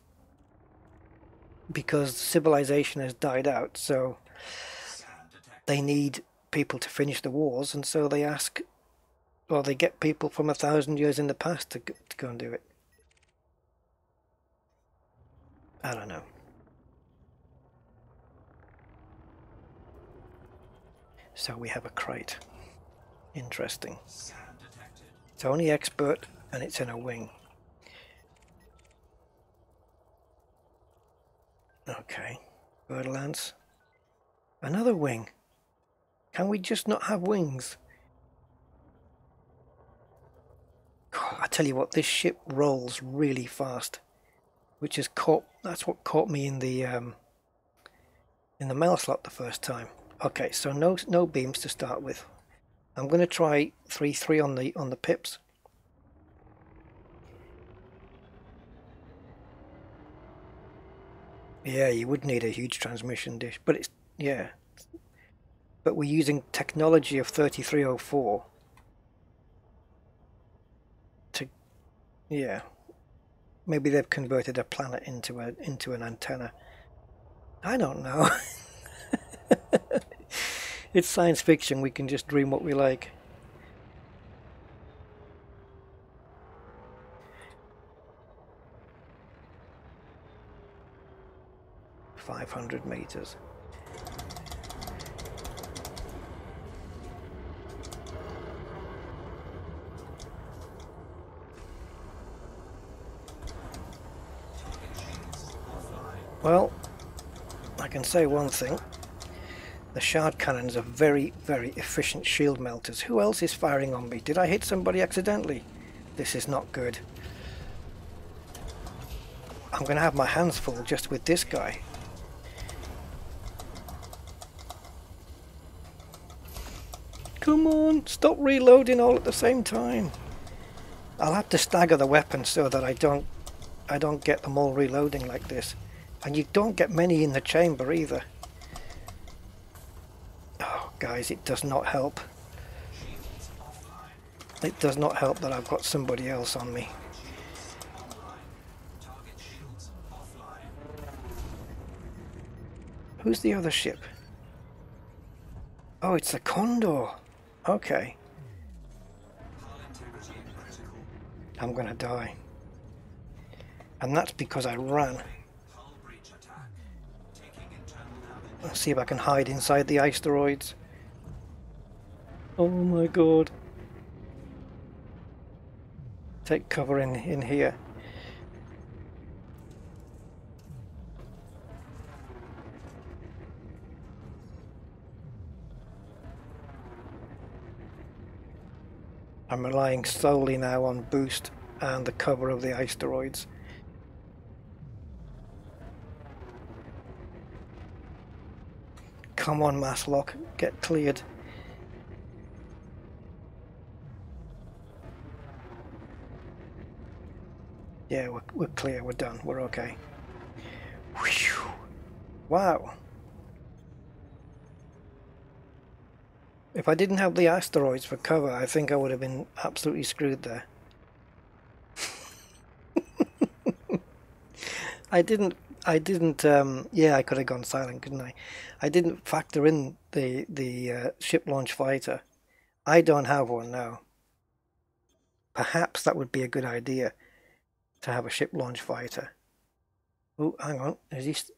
because civilization has died out, so they need people to finish the wars, and so they ask, or they get people from 1,000 years in the past to go and do it. I don't know. So we have a crate. Interesting. It's only expert, and it's in a wing. Okay, Birdlands. Another wing. Can we just not have wings? God, I tell you what, this ship rolls really fast, which is that's what caught me in the mail slot the first time. Okay, so no beams to start with. I'm going to try 3-3 on the pips. Yeah, you would need a huge transmission dish, but it's yeah. But we're using technology of 3304 to yeah. Maybe they've converted a planet into an antenna. I don't know. It's science fiction. We can just dream what we like. $500 meters. Well, I can say one thing. The shard cannons are very, very efficient shield melters. Who else is firing on me? Did I hit somebody accidentally? This is not good. I'm going to have my hands full just with this guy. Come on, stop reloading all at the same time. I'll have to stagger the weapons so that I don't get them all reloading like this. And you don't get many in the chamber either. Oh, guys, it does not help. It does not help that I've got somebody else on me. Who's the other ship? Oh, it's the Condor. Okay. I'm gonna die. And that's because I ran. Let's see if I can hide inside the asteroids. Oh my god. Take cover in here. I'm relying solely now on boost and the cover of the asteroids. Come on, Masslock, get cleared. Yeah, we're clear, we're done, we're okay. Whew. Wow. If I didn't have the asteroids for cover, I think I would have been absolutely screwed there. I didn't, yeah, I could have gone silent, couldn't I? I didn't factor in the ship launch fighter. I don't have one now. Perhaps that would be a good idea, to have a ship launch fighter. Oh, hang on,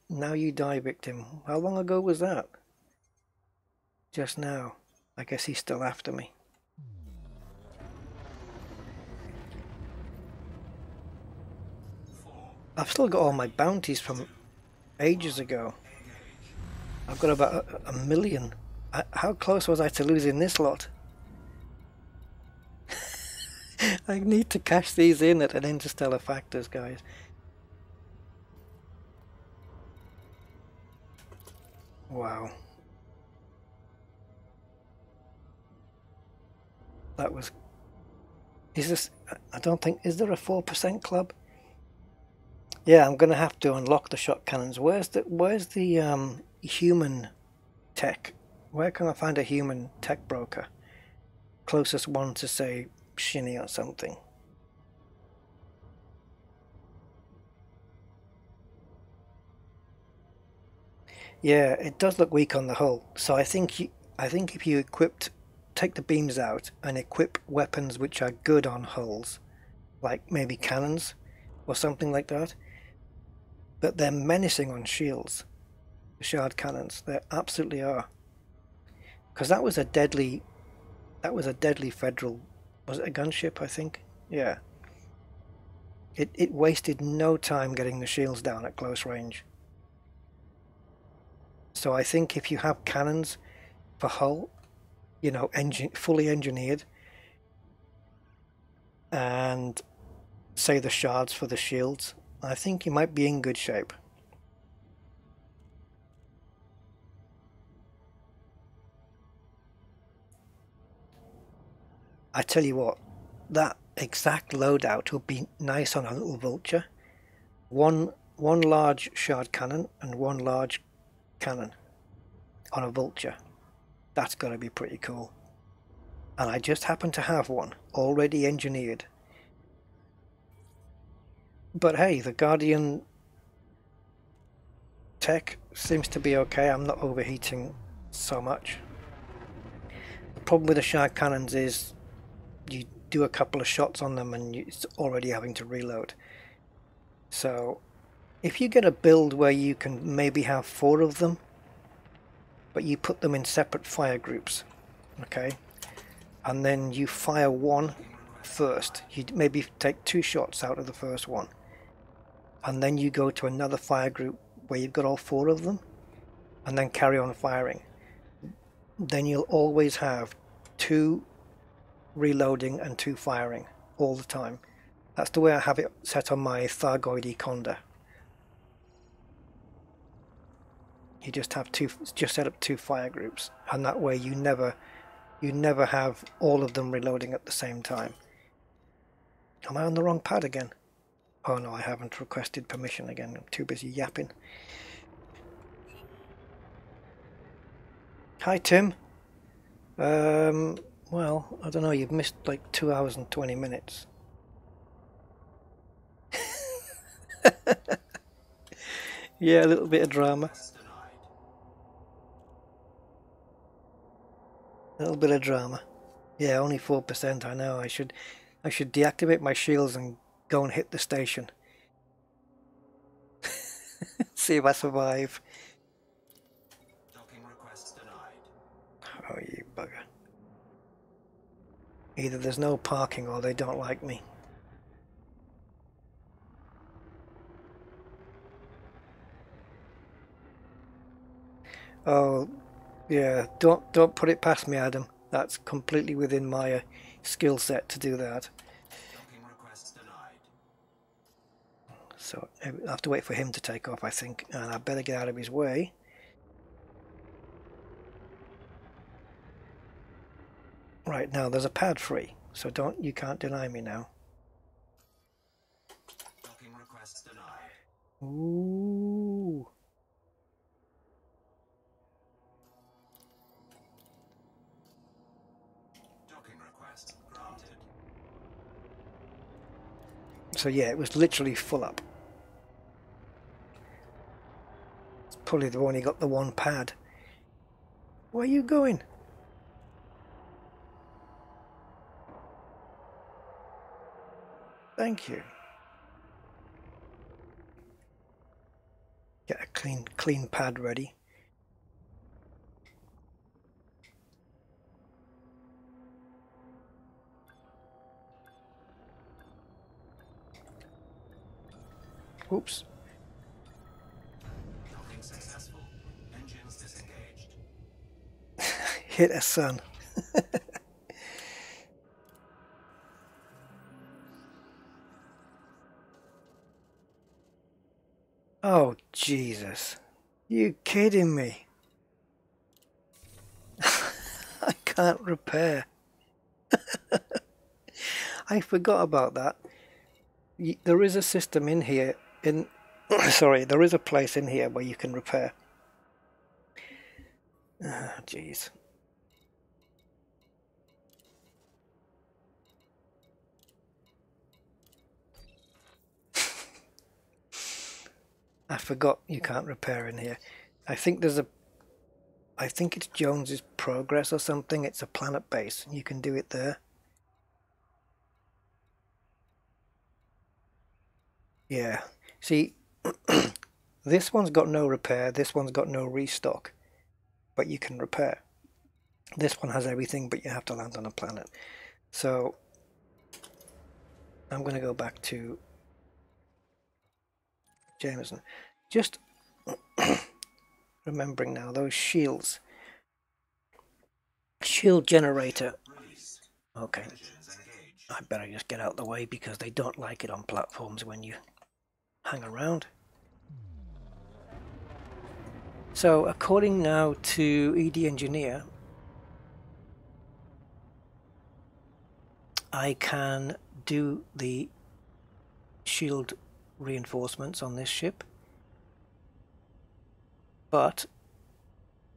now you die, victim. How long ago was that? Just now. I guess he's still after me. I've still got all my bounties from ages ago. I've got about a million. How close was I to losing this lot? I need to cash these in at an Interstellar Factors, guys. Wow. That was... Is this... I don't think... Is there a 4% club? Yeah, I'm going to have to unlock the shot cannons. Where's the human tech? Where can I find a human tech broker? Closest one to, say, Shinny or something. Yeah, it does look weak on the hull. So I think if you take the beams out and equip weapons which are good on hulls, like maybe cannons or something like that, but they're menacing on shields. The shard cannons, they absolutely are. Because that was a deadly Federal, was it a gunship, I think? Yeah. It wasted no time getting the shields down at close range. So I think if you have cannons for hull, you know, fully engineered, and say the shards for the shields, I think you might be in good shape. I tell you what, that exact loadout would be nice on a little vulture. One large shard cannon and one large cannon on a vulture. That's got to be pretty cool. And I just happen to have one already engineered. But hey, the Guardian tech seems to be okay. I'm not overheating so much. The problem with the shard cannons is you do a couple of shots on them and it's already having to reload. So if you get a build where you can maybe have 4 of them, but you put them in separate fire groups, okay, and then you fire one first, you maybe take 2 shots out of the first one, and then you go to another fire group where you've got all 4 of them, and then carry on firing, then you'll always have 2 reloading and 2 firing all the time. That's the way I have it set on my Thargoid Conda. You just have just set up 2 fire groups, and that way you never have all of them reloading at the same time. Am I on the wrong pad again? Oh no, I haven't requested permission again. I'm too busy yapping. Hi Tim. Well, I don't know, you've missed like 2 hours and 20 minutes. Yeah, a little bit of drama. A little bit of drama. Yeah, only 4%, I know. I should deactivate my shields and go and hit the station. See if I survive. Docking request denied. Oh, you bugger. Either there's no parking or they don't like me. Oh, yeah, don't put it past me, Adam. That's completely within my skill set to do that. Docking request denied. So I'll have to wait for him to take off, I think, and I better get out of his way. Right, now there's a pad free, so you can't deny me now. Docking request denied. Ooh. Docking request granted. So yeah, it was literally full up. It's probably the one he got the one pad. Where are you going? Thank you. Get a clean pad ready. Oops. Docking successful. Engines disengaged. Hit a sun. Oh, Jesus. You kidding me? I can't repair. I forgot about that. There is a system in here, sorry, there is a place in here where you can repair. Ah, jeez. I forgot you can't repair in here. I think it's Jones's Progress or something. It's a planet base. You can do it there. Yeah. See, this one's got no repair. This one's got no restock. But you can repair. This one has everything, but you have to land on a planet. So I'm going to go back to Jameson. Just remembering now, those shields. Shield generator. Release. Okay, Engines engaged. I better just get out of the way because they don't like it on platforms when you hang around. So according now to ED Engineer, I can do the shield reinforcements on this ship, but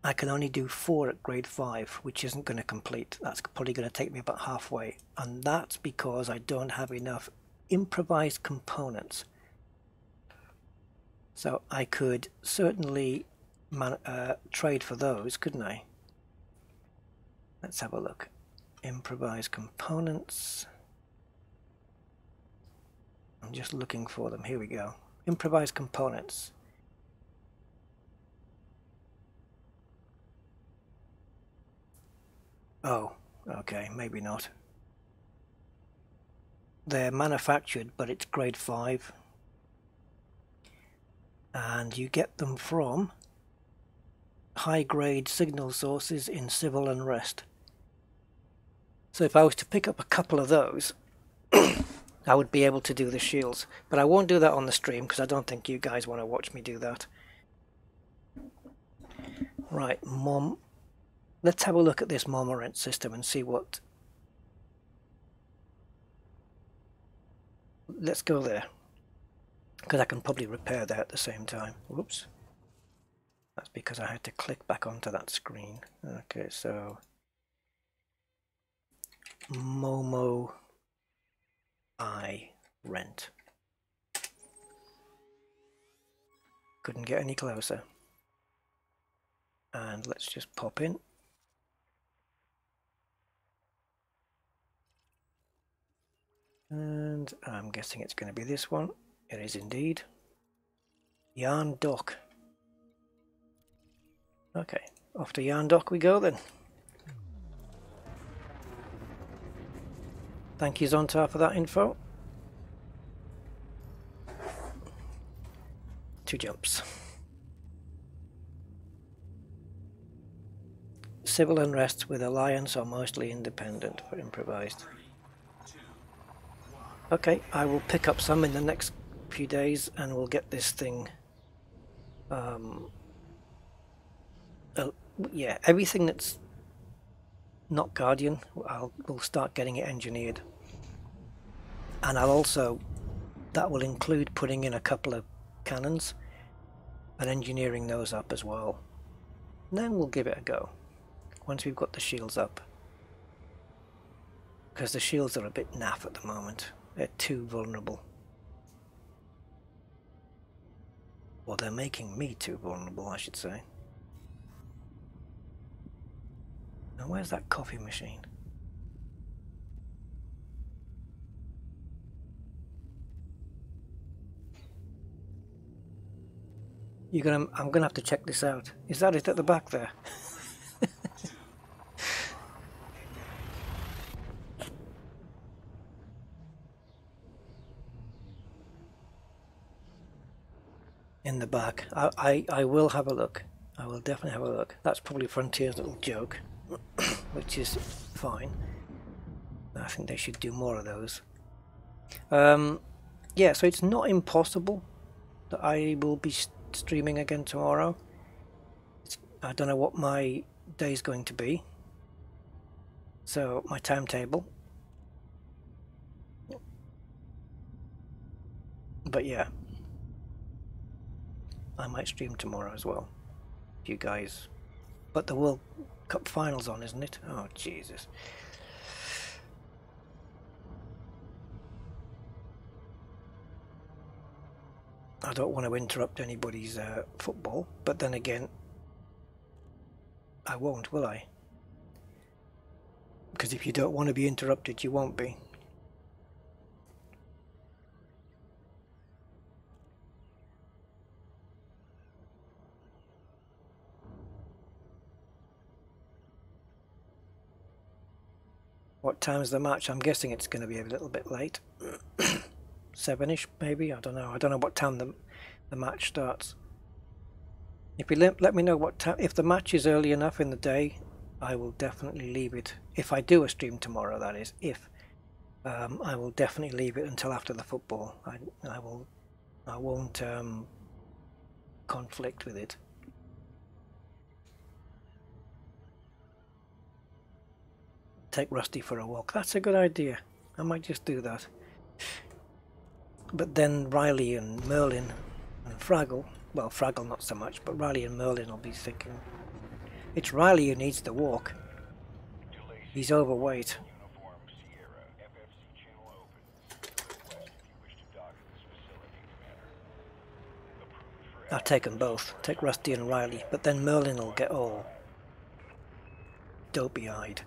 I can only do 4 at grade 5, which isn't going to complete. That's probably going to take me about halfway, and that's because I don't have enough improvised components. So I could certainly trade for those, couldn't I? Let's have a look. Improvised components. I'm just looking for them. Here we go. Improvised components. Oh, okay, maybe not. They're manufactured, but it's grade 5. And you get them from high-grade signal sources in civil unrest. So if I was to pick up a couple of those, I would be able to do the shields. But I won't do that on the stream because I don't think you guys want to watch me do that. Right, Mom. Let's have a look at this Mormorant system and see what... Let's go there. Because I can probably repair that at the same time. Whoops. That's because I had to click back onto that screen. Okay, so... Momo I rent. Couldn't get any closer. And let's just pop in. And I'm guessing it's going to be this one. It is indeed. Yarn Dock. Okay, off to Yarn Dock we go then. Thank you, Zontar, for that info. 2 jumps. Civil unrest with alliance or mostly independent for improvised. 3, 2, 1. Okay, I will pick up some in the next few days and we'll get this thing. Yeah, everything that's not Guardian, we'll start getting it engineered. And I'll also, that will include putting in a couple of cannons and engineering those up as well. And then we'll give it a go once we've got the shields up. Because the shields are a bit naff at the moment. They're too vulnerable. Or they're making me too vulnerable, I should say. Now where's that coffee machine? I'm gonna have to check this out. Is that it at the back there? In the back. I will have a look. I will definitely have a look. That's probably Frontier's little joke, which is fine. I think they should do more of those. Yeah, so it's not impossible that I will be streaming again tomorrow. I don't know what my day's going to be. So, my timetable. But yeah. I might stream tomorrow as well. If you guys... But the World Cup final's on, isn't it? Oh, Jesus. I don't want to interrupt anybody's football, but then again, I won't, will I? Because if you don't want to be interrupted, you won't be. What time's the match? I'm guessing it's going to be a little bit late. 7ish maybe? I don't know. I don't know what time the match starts. If you let me know what time, if the match is early enough in the day, I will definitely leave it. If I do a stream tomorrow, that is, if I will definitely leave it until after the football. I won't conflict with it. Take Rusty for a walk. That's a good idea. I might just do that. But then Riley and Merlin and Fraggle, well, Fraggle not so much, but Riley and Merlin will be thinking, it's Riley who needs the walk. He's overweight. I'll take them both. Take Rusty and Riley, but then Merlin will get all dopey-eyed.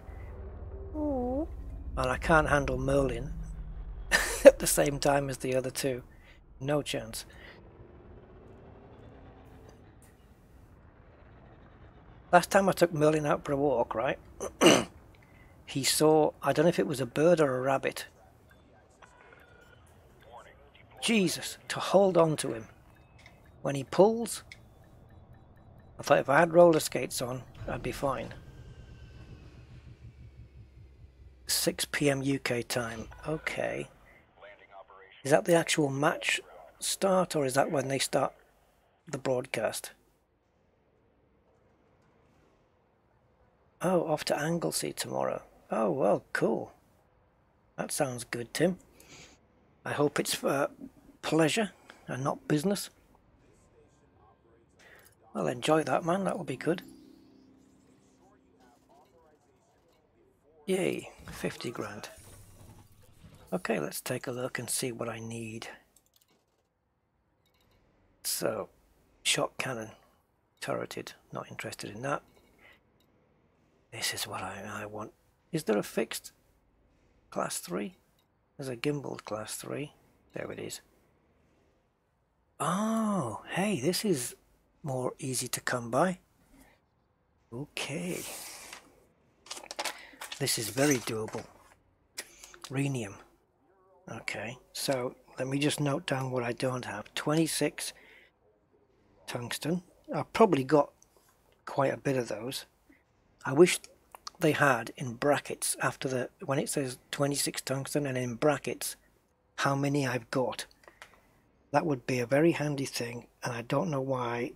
And I can't handle Merlin at the same time as the other two. No chance. Last time I took Merlin out for a walk, right? He saw, I don't know if it was a bird or a rabbit. Jesus, to hold on to him. When he pulls, I thought if I had roller skates on, I'd be fine. 6 PM UK time. Okay. Is that the actual match start, or is that when they start the broadcast? Oh, off to Anglesey tomorrow. Oh, well, cool. That sounds good, Tim. I hope it's for pleasure and not business. Well, enjoy that, man. That will be good. Yay, 50 grand. Okay, let's take a look and see what I need. So, shot cannon, turreted, not interested in that. This is what I want. Is there a fixed class 3? There's a gimbaled class 3. There it is. Oh, hey, this is more easy to come by. Okay. This is very doable. Rhenium. Okay, so let me just note down what I don't have. 26 tungsten. I've probably got quite a bit of those. I wish they had in brackets after the, when it says 26 tungsten and in brackets how many I've got. That would be a very handy thing, and I don't know why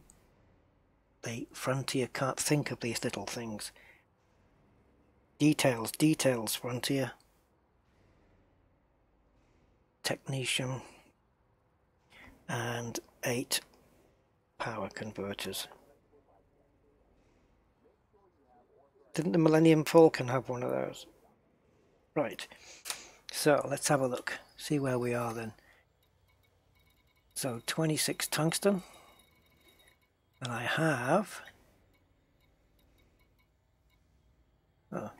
the Frontier can't think of these little things. Details, details, Frontier. Technetium. And 8 power converters. Didn't the Millennium Falcon have one of those? Right. So let's have a look. See where we are then. So 26 tungsten. And I have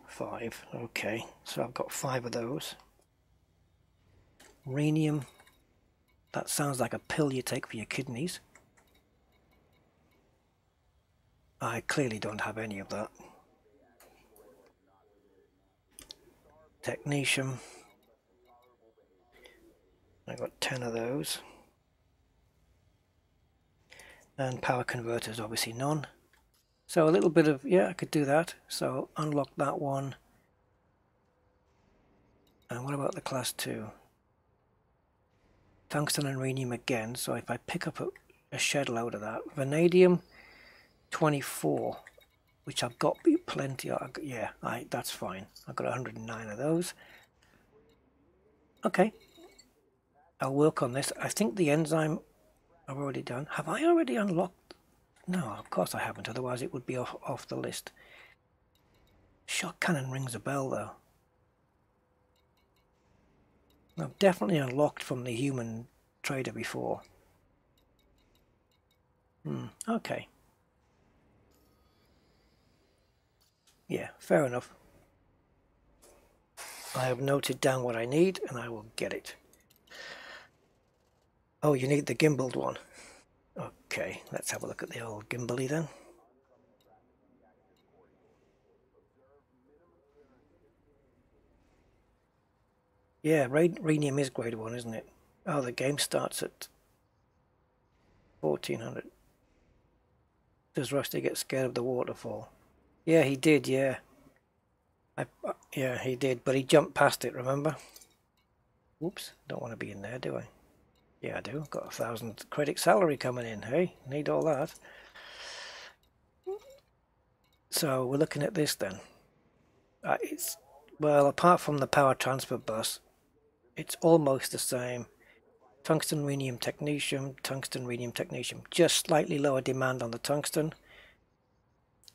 5. Okay. So I've got 5 of those. Rhenium. That sounds like a pill you take for your kidneys. I clearly don't have any of that. Technetium. I got 10 of those. And power converters, obviously none. So a little bit of, yeah, I could do that. So unlock that one. And what about the class 2? Tungsten and rhenium again. So if I pick up a shed load of that. Vanadium 24, which I've got plenty of. Yeah, that's fine. I've got 109 of those. Okay. I'll work on this. I think the enzyme I've already done. Have I already unlocked? No, of course I haven't. Otherwise it would be off the list. Shot cannon rings a bell though. I've definitely unlocked from the human trader before. Okay. Yeah, fair enough. I have noted down what I need and I will get it. Oh, you need the gimbaled one. Okay, let's have a look at the old gimbally then. Yeah, rhenium is grade 1, isn't it? Oh, the game starts at 1400. Does Rusty get scared of the waterfall? Yeah, he did, yeah. Yeah, he did, but he jumped past it, remember? Whoops, don't want to be in there, do I? Yeah, I do. Got 1,000 credit salary coming in, hey? Need all that. So we're looking at this then. It's, well, apart from the power transfer bus, it's almost the same. Tungsten, rhenium, technetium. Just slightly lower demand on the tungsten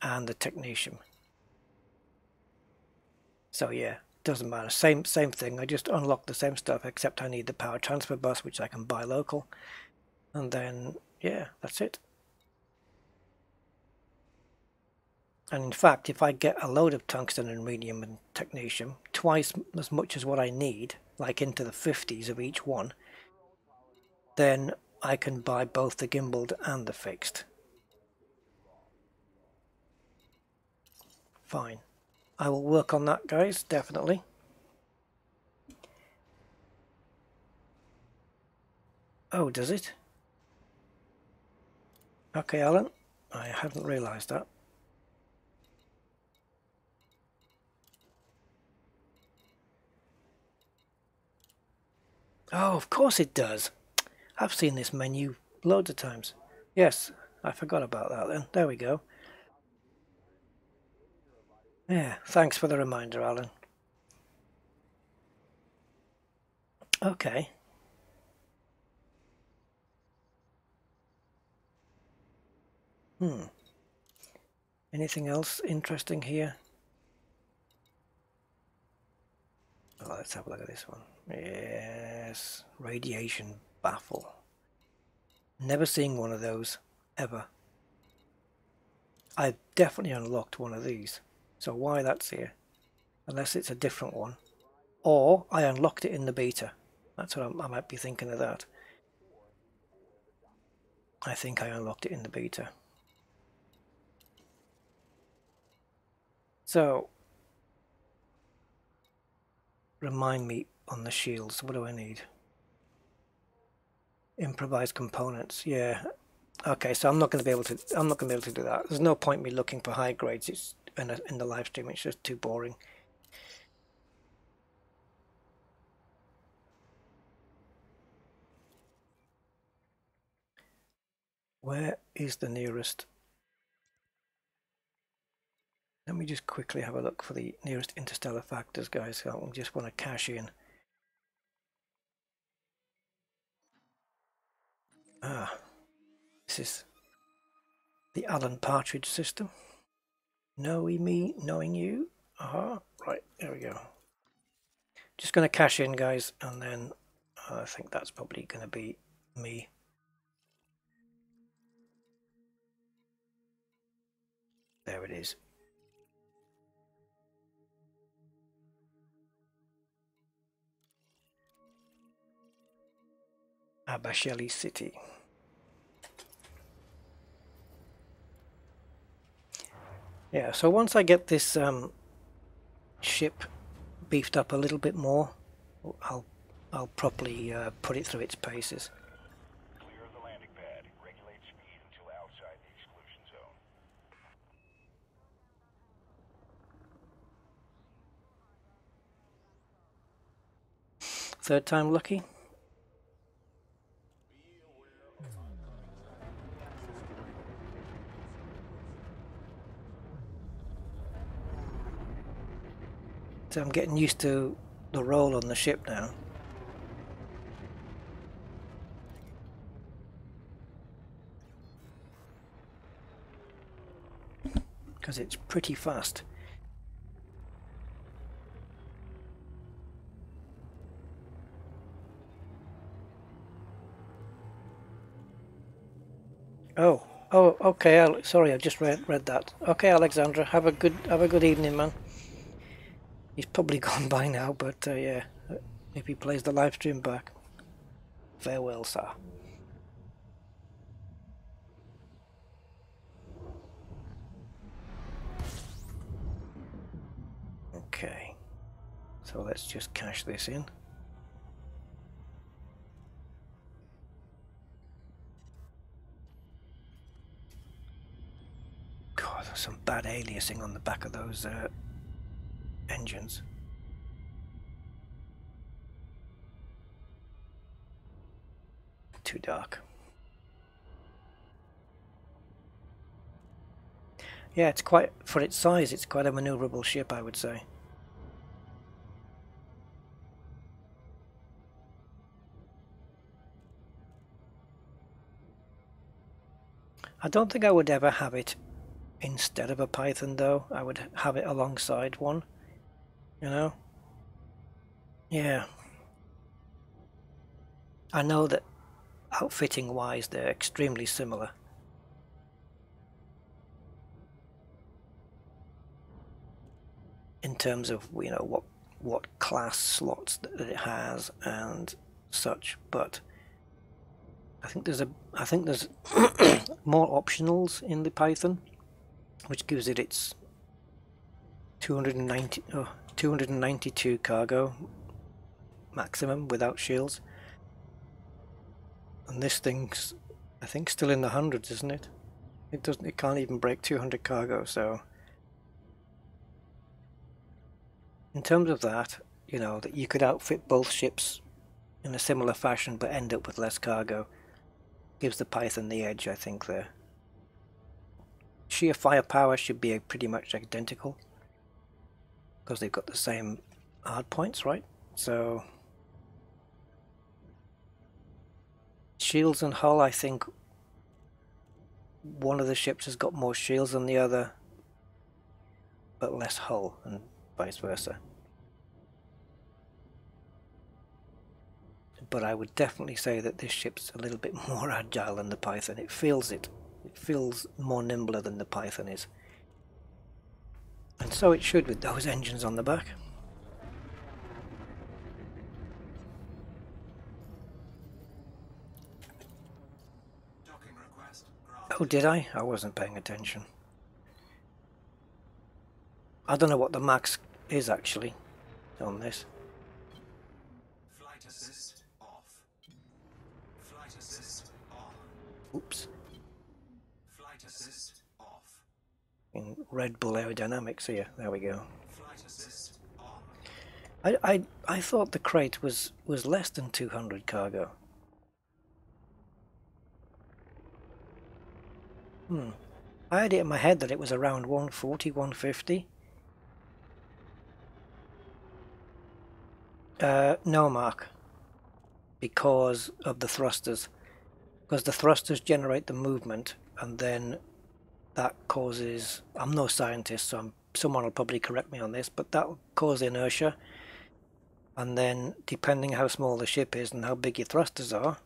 and the technetium. So yeah, doesn't matter. Same thing. I just unlock the same stuff, except I need the power transfer bus, which I can buy local. And then, yeah, that's it. And in fact, if I get a load of tungsten and rhenium and technetium, twice as much as what I need, like into the 50s of each one, then I can buy both the gimbaled and the fixed. Fine. I will work on that, guys, definitely. Oh, does it? Okay, Alan. I hadn't realised that. Oh, of course it does. I've seen this menu loads of times. Yes, I forgot about that then. There we go. Yeah, thanks for the reminder, Alan. Okay. Anything else interesting here? Oh, let's have a look at this one. Yes, radiation baffle. Never seen one of those, ever. I've definitely unlocked one of these. So why that's here? Unless it's a different one. Or I unlocked it in the beta. That's what I might be thinking of that. I think I unlocked it in the beta. So, remind me on the shields. What do I need? Improvised components. Yeah. Okay, so I'm not going to be able to. I'm not going to be able to do that. There's no point me looking for high grades. It's in the live stream. It's just too boring. Where is the nearest? Let me just quickly have a look for the nearest interstellar factors, guys. I just want to cash in. Ah, this is the Alan Partridge system. Knowing me, knowing you. Right, there we go. Just going to cash in, guys, and then I think that's probably going to be me. There it is. Abasheli City. Yeah, so once I get this ship beefed up a little bit more, I'll properly put it through its paces. Clear the landing pad. Regulate speed until outside the exclusion zone. Third time lucky. So I'm getting used to the role on the ship now. Because it's pretty fast. Oh, okay. Sorry, I just read that. Okay, Alexandra, have a good evening, man. He's probably gone by now, but yeah, if he plays the live stream back. Farewell, sir. Okay, so let's just cash this in. there's some bad aliasing on the back of those engines. Too dark. Yeah, it's quite, for its size, it's quite a maneuverable ship, I would say. I don't think I would ever have it instead of a Python, though. I would have it alongside one, you know? Yeah. I know that outfitting wise they're extremely similar. In terms of, you know, what class slots that it has and such, but I think there's more optionals in the Python, which gives it its 292 cargo maximum without shields. And this thing's, I think, still in the hundreds, isn't it? It can't even break 200 cargo, so in terms of that, you know, that you could outfit both ships in a similar fashion but end up with less cargo, gives the Python the edge, I think, there. Sheer firepower should be pretty much identical because they've got the same hard points, right? So shields and hull, I think one of the ships has got more shields than the other but less hull, and vice versa. But I would definitely say that this ship's a little bit more agile than the Python. It feels more nimbler than the Python is. And so it should with those engines on the back. Docking request. Oh, did I? I wasn't paying attention. I don't know what the max is actually on this. Flight assist off. Flight assist on. Oops. Flight assist off. In Red Bull Aerodynamics here. There we go. Flight assist on. I thought the crate was less than 200 cargo. I had it in my head that it was around 140, 150. No, Mark. Because of the thrusters. Because the thrusters generate the movement, and then that causes... I'm no scientist, so someone will probably correct me on this, but that will cause inertia. And then, depending how small the ship is and how big your thrusters are,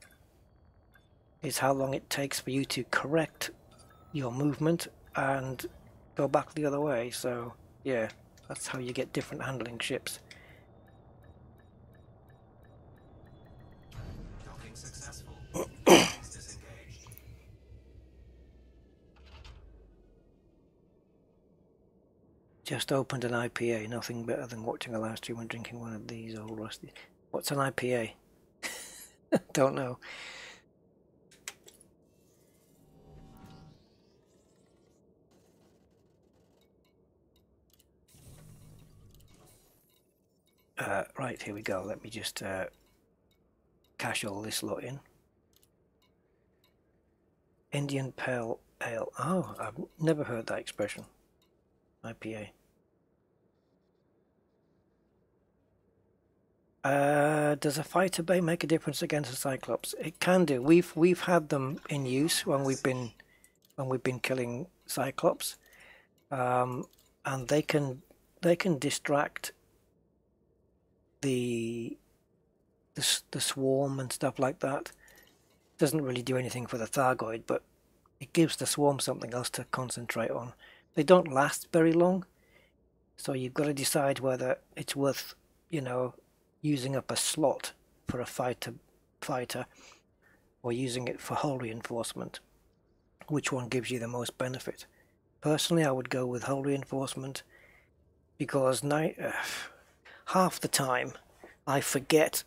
is how long it takes for you to correct your movement and go back the other way. So, yeah, that's how you get different handling ships. Docking successful. Disengaged. Just opened an IPA, nothing better than watching a live stream and drinking one of these old rusty. What's an IPA? Don't know. Right, here we go. Let me just cash all this lot in. Indian Pale Ale. Oh, I've never heard that expression. IPA. Does a fighter bay make a difference against a Cyclops? It can do. We've had them in use when we've been killing Cyclops, and they can distract the swarm and stuff like that. Doesn't really do anything for the Thargoid, but it gives the swarm something else to concentrate on. They don't last very long, so you've got to decide whether it's worth, you know, using up a slot for a fighter or using it for hull reinforcement. Which one gives you the most benefit? Personally, I would go with hull reinforcement because half the time I forget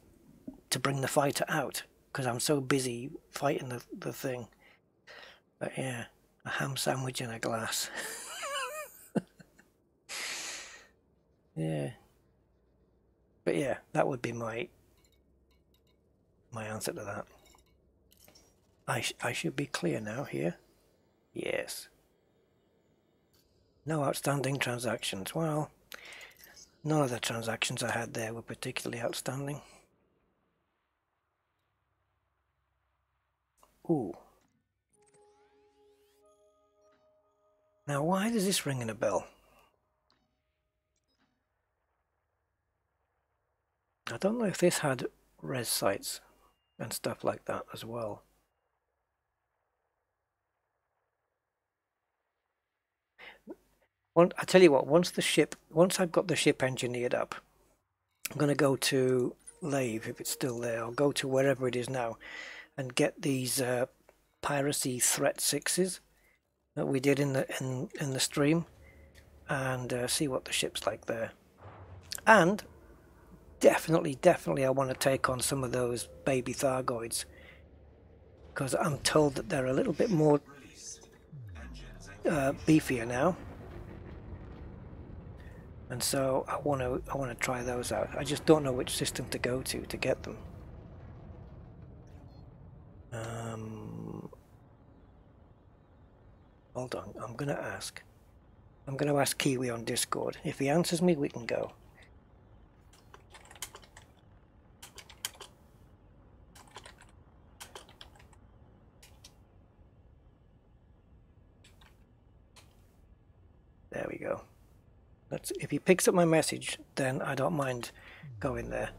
to bring the fighter out because I'm so busy fighting the thing. But yeah, a ham sandwich in a glass. Yeah. But yeah, that would be my answer to that. I should be clear now here. Yes. No outstanding transactions. Well, none of the transactions I had there were particularly outstanding. Ooh. Now, why does this ring in a bell? I don't know if this had res sites and stuff like that as well. I tell you what, once I've got the ship engineered up, I'm going to go to Lave, if it's still there. I'll go to wherever it is now and get these piracy threat 6s that we did in the stream, and see what the ship's like there. And definitely I want to take on some of those baby Thargoids, because I'm told that they're a little bit more beefier now, and so I want to try those out. I just don't know which system to go to get them. Hold on, I'm going to ask Kiwi on Discord. If he answers me, we can go. There we go. If he picks up my message, then I don't mind going there.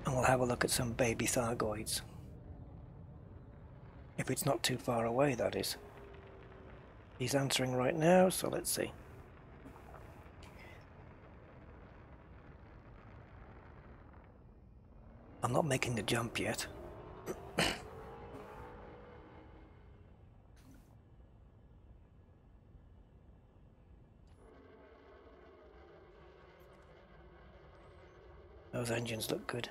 And we'll have a look at some baby Thargoids. If it's not too far away, that is. He's answering right now, so let's see. I'm not making the jump yet. Those engines look good.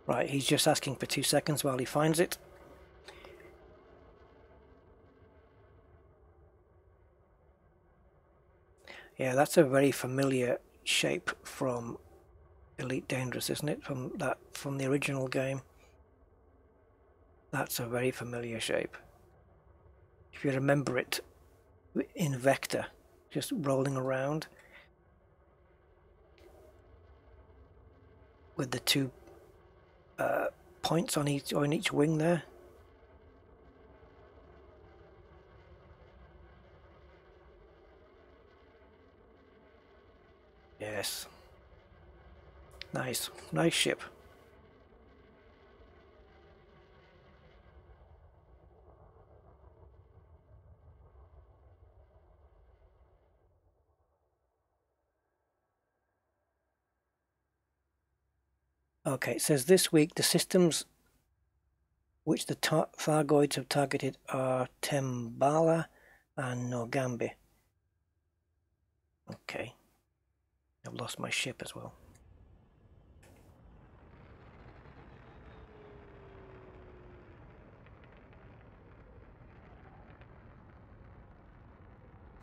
Right, he's just asking for 2 seconds while he finds it. Yeah, that's a very familiar shape from Elite Dangerous, isn't it? From the original game. That's a very familiar shape. If you remember it in Vector, just rolling around with the 2 points on each wing there. Yes. Nice ship. Okay, it says this week the systems which the Thargoids have targeted are Tembala and Nogambi. Okay. I've lost my ship as well.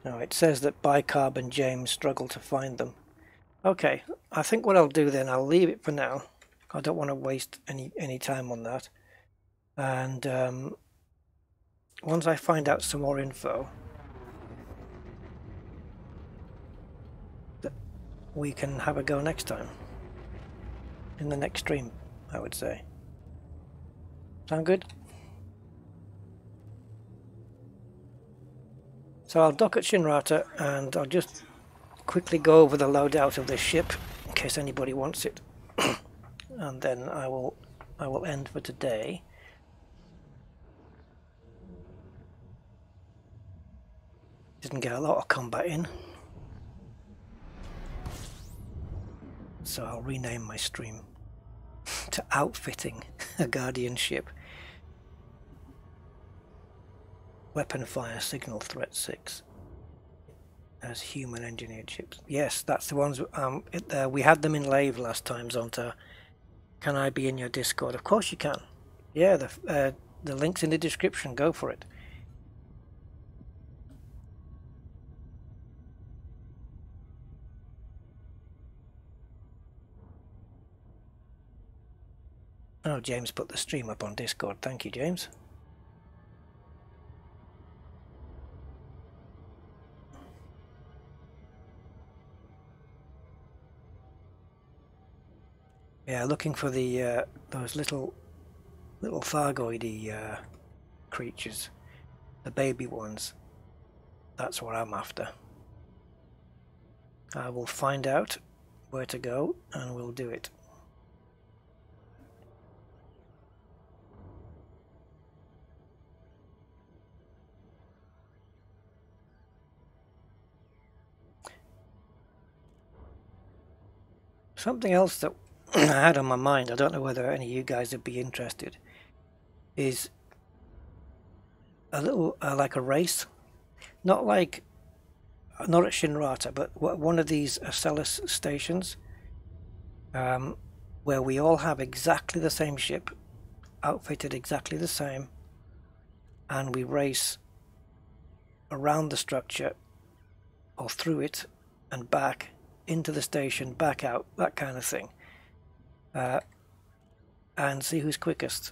No, it says that Bicarb and James struggle to find them. Okay, I think what I'll do then, I'll leave it for now. I don't want to waste any time on that. And once I find out some more info, we can have a go next time. In the next stream, I would say. Sound good? So I'll dock at Shinrata, and I'll just quickly go over the loadout of this ship in case anybody wants it. And then I will end for today. Didn't get a lot of combat in, so I'll rename my stream to Outfitting a Guardian Ship. Weapon Fire Signal Threat 6 as human engineered ships. Yes, that's the ones. We had them in Lave last time, Zonta. Can I be in your Discord? Of course you can. Yeah, the link's in the description. Go for it. Oh, James put the stream up on Discord. Thank you, James. Yeah, looking for the those little Thargoidy creatures, the baby ones. That's what I'm after. I will find out where to go and we'll do it. Something else that I had on my mind, I don't know whether any of you guys would be interested, is a little like a race, not at Shinrata, but one of these Acellus stations, where we all have exactly the same ship, outfitted exactly the same, and we race around the structure or through it and back into the station, back out, that kind of thing, and see who's quickest.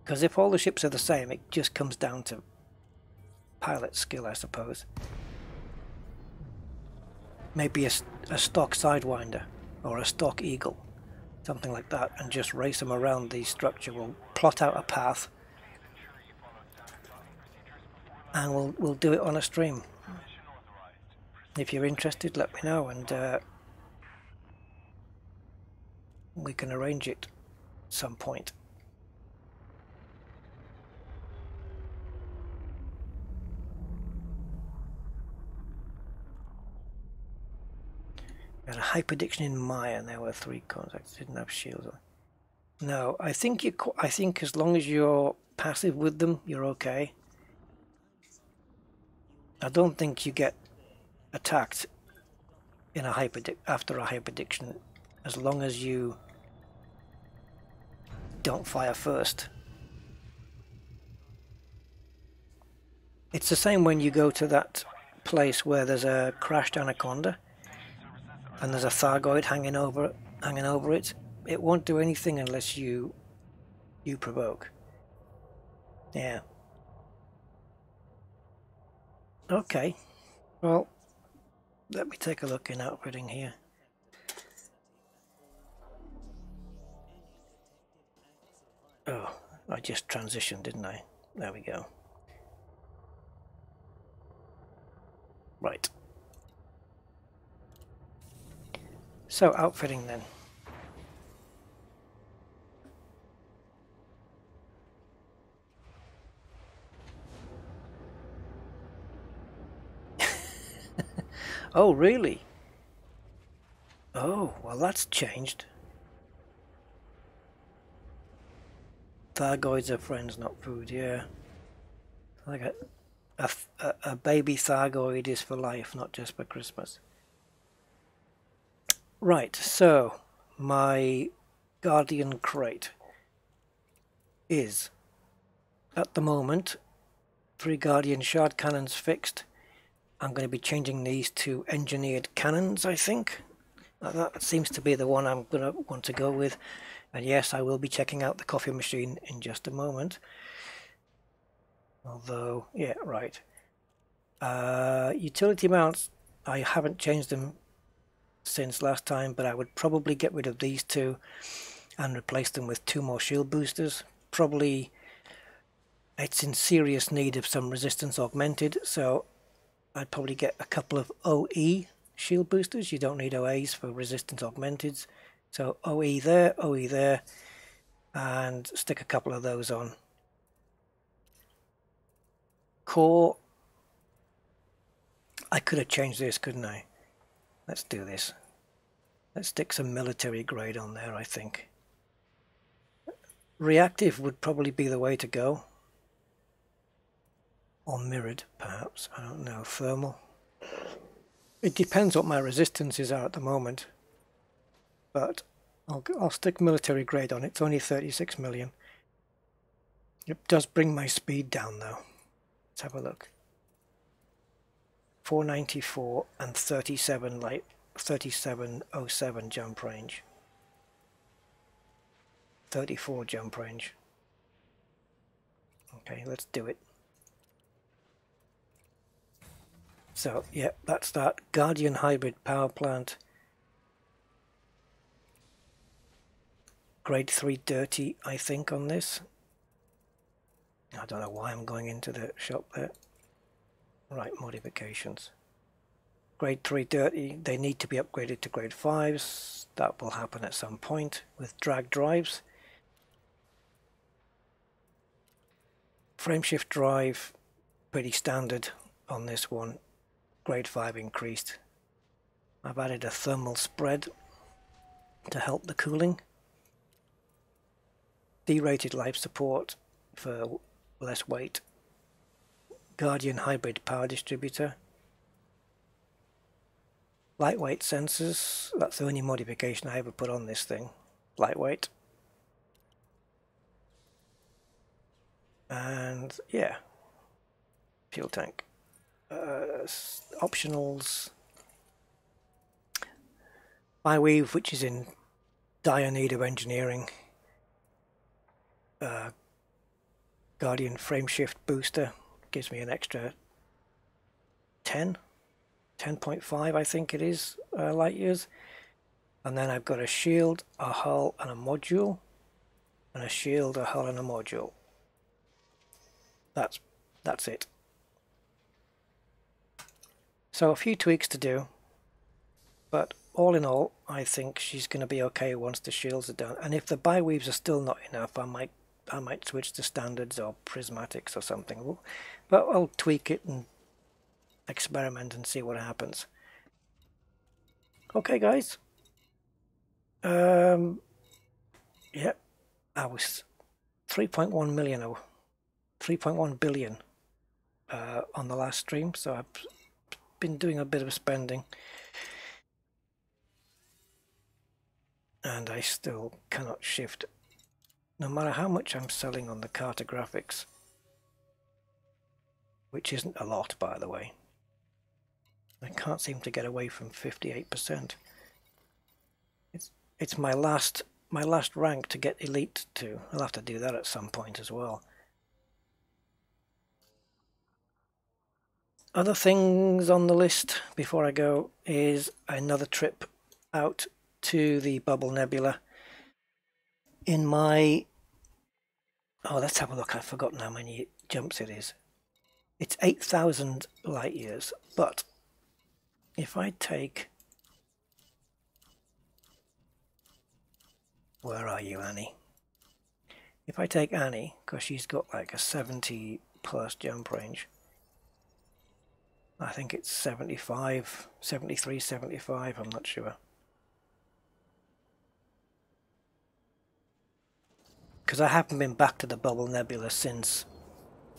Because if all the ships are the same, it just comes down to pilot skill, I suppose. Maybe a stock Sidewinder or a stock Eagle, something like that, and just race them around the structure. We'll plot out a path and we'll do it on a stream. If you're interested, let me know, and we can arrange it at some point. Got a hyperdiction in Maya, and there were 3 contacts. Didn't have shields on. No, I think as long as you're passive with them, you're okay. I don't think you get attacked in a after a hyperdiction, as long as you don't fire first. It's the same when you go to that place where there's a crashed anaconda and there's a Thargoid hanging over it. It won't do anything unless you provoke. Yeah. Okay. Well, let me take a look in outfitting here. Oh, I just transitioned, didn't I? There we go. Right. So, outfitting then. Oh, really? Oh, well, that's changed. Thargoids are friends, not food, yeah. Like a baby Thargoid is for life, not just for Christmas. Right, so my Guardian crate is, at the moment, 3 Guardian shard cannons fixed. I'm going to be changing these to engineered cannons, I think. That seems to be the one I'm going to want to go with. And yes, I will be checking out the coffee machine in just a moment. Although, yeah, right. Utility mounts, I haven't changed them since last time, but I would probably get rid of these 2 and replace them with 2 more shield boosters. Probably it's in serious need of some resistance augmented, so I'd probably get a couple of OE shield boosters. You don't need OAs for resistance augmenteds. So OE there, and stick a couple of those on. Core, I could have changed this, couldn't I? Let's do this. Let's stick some military grade on there, I think. Reactive would probably be the way to go. Or mirrored, perhaps. I don't know. Thermal. It depends what my resistances are at the moment. But I'll stick military grade on. It's only 36 million. It does bring my speed down though. Let's have a look. 494 and 3707 jump range. 34 jump range. Okay, let's do it. So, yeah, that's that. Guardian hybrid power plant. Grade 3 dirty, I think, on this. I don't know why I'm going into the shop there. Right, modifications. Grade 3 dirty, they need to be upgraded to grade 5s. That will happen at some point with drag drives. Frameshift drive, pretty standard on this one. Grade 5 increased. I've added a thermal spread to help the cooling. D-rated life support for less weight. Guardian hybrid power distributor. Lightweight sensors, that's the only modification I ever put on this thing. Lightweight. And yeah, fuel tank. Optionals. Bi-weave, which is in dire need of engineering. Guardian frameshift booster gives me an extra 10.5 I think it is light years. And then I've got a shield, a hull and a module, and a shield, a hull and a module. That's it. So a few tweaks to do, but all in all I think she's going to be okay once the shields are done. And if the bi-weaves are still not enough, I might switch to standards or prismatics or something, but I'll tweak it and experiment and see what happens. Okay guys, yeah, I was 3.1 million or 3.1 billion on the last stream, so I've been doing a bit of spending and I still cannot shift no matter how much I'm selling on the cartographics, which isn't a lot by the way. I can't seem to get away from 58%. It's my last rank to get elite to. I'll have to do that at some point as well. Other things on the list before I go is another trip out to the Bubble Nebula. In my... oh, let's have a look. I've forgotten how many jumps it is. It's 8,000 light years, but if I take... where are you, Annie? If I take Annie, because she's got like a 70 plus jump range, I think it's 75, 73, 75, I'm not sure. Because I haven't been back to the Bubble Nebula since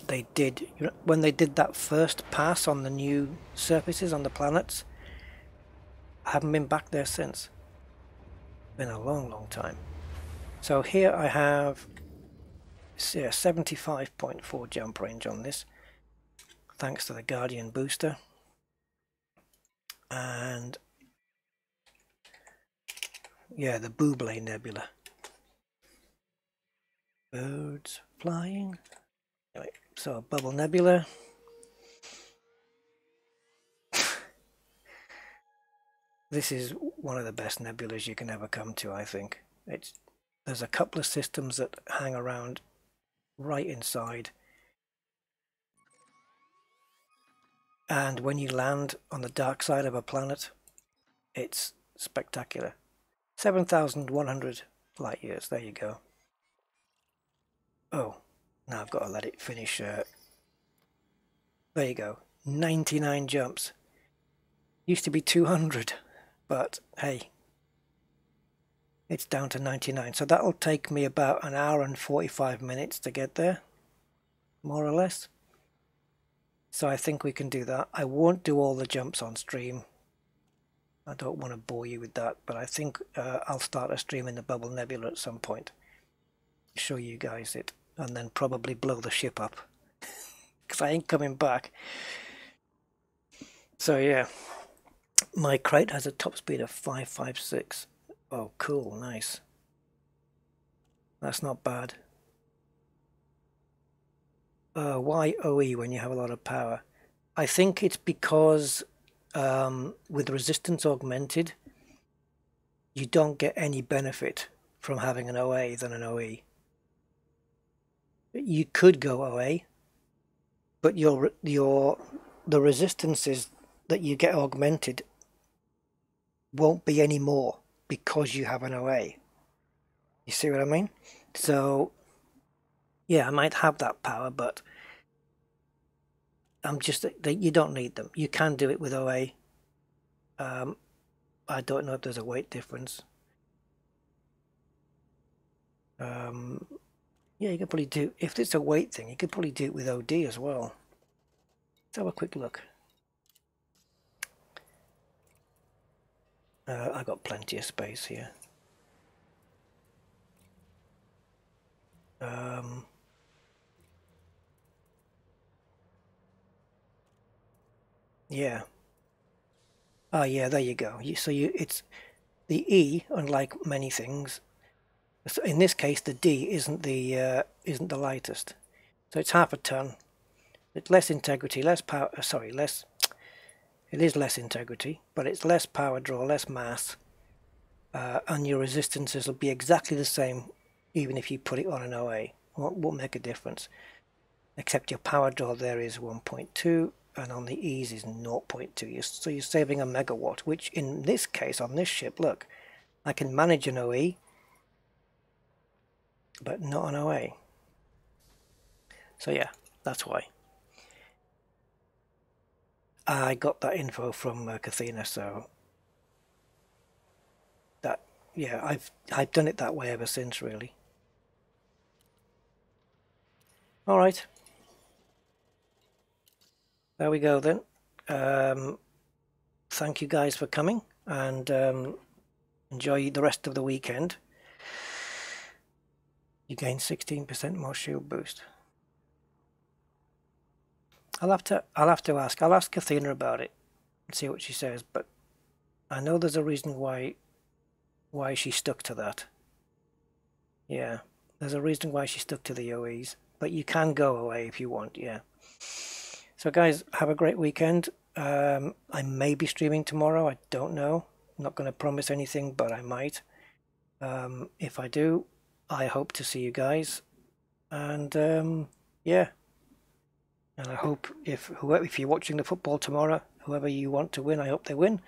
they did, when they did that first pass on the new surfaces on the planets. I haven't been back there since. Been a long time. So here I have 75.4 jump range on this, thanks to the Guardian booster. And yeah, the Buble Nebula. Birds flying. Anyway, so Bubble Nebula. This is one of the best nebulas you can ever come to, I think. There's a couple of systems that hang around right inside. And when you land on the dark side of a planet, it's spectacular. 7,100 light years, there you go. Oh, now I've got to let it finish. There you go, 99 jumps. Used to be 200, but hey, it's down to 99. So that'll take me about an hour and 45 minutes to get there, more or less. So I think we can do that. I won't do all the jumps on stream. I don't want to bore you with that, but I think I'll start a stream in the Bubble Nebula at some point. Show you guys it, and then probably blow the ship up. Because I ain't coming back. So yeah, my crate has a top speed of 556. Oh, cool, nice. That's not bad. Why OE when you have a lot of power? I think it's because with resistance augmented, you don't get any benefit from having an OA than an OE. You could go OA, but the resistances that you get augmented won't be any more because you have an OA. You see what I mean? So yeah, I might have that power, but you don't need them. You can do it with OA. I don't know if there's a weight difference. Yeah, you could probably do, if it's a weight thing, you could probably do it with OD as well. Let's have a quick look. I've got plenty of space here. Yeah. Oh yeah, there you go. It's the E, unlike many things. So in this case, the D isn't the lightest. So it's half a ton. It's less integrity, less power. Sorry, less. It is less integrity, but it's less power draw, less mass, and your resistances will be exactly the same, even if you put it on an OA. Won't make a difference. Except your power draw there is 1.2, and on the E's is 0.2. So you're saving a megawatt, which in this case, on this ship, look, I can manage an OE, but not an OA. So yeah, that's why. I got that info from Kathina, so that, yeah, I've done it that way ever since, really. All right. There we go then. Thank you guys for coming, and enjoy the rest of the weekend. You gain 16% more shield boost. I'll have to ask. I'll ask Athena about it and see what she says. But I know there's a reason why she stuck to that. Yeah, there's a reason why she stuck to the OEs. But you can go away if you want. Yeah. So guys, have a great weekend. I may be streaming tomorrow. I don't know. I'm not going to promise anything, but I might. If I do, I hope to see you guys. And yeah. And I hope if you're watching the football tomorrow, whoever you want to win, I hope they win.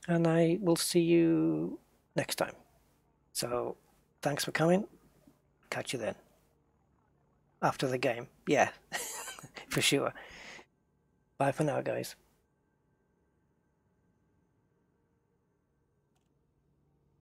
And I will see you next time. So thanks for coming. Catch you then. After the game. Yeah, for sure. Bye for now, guys.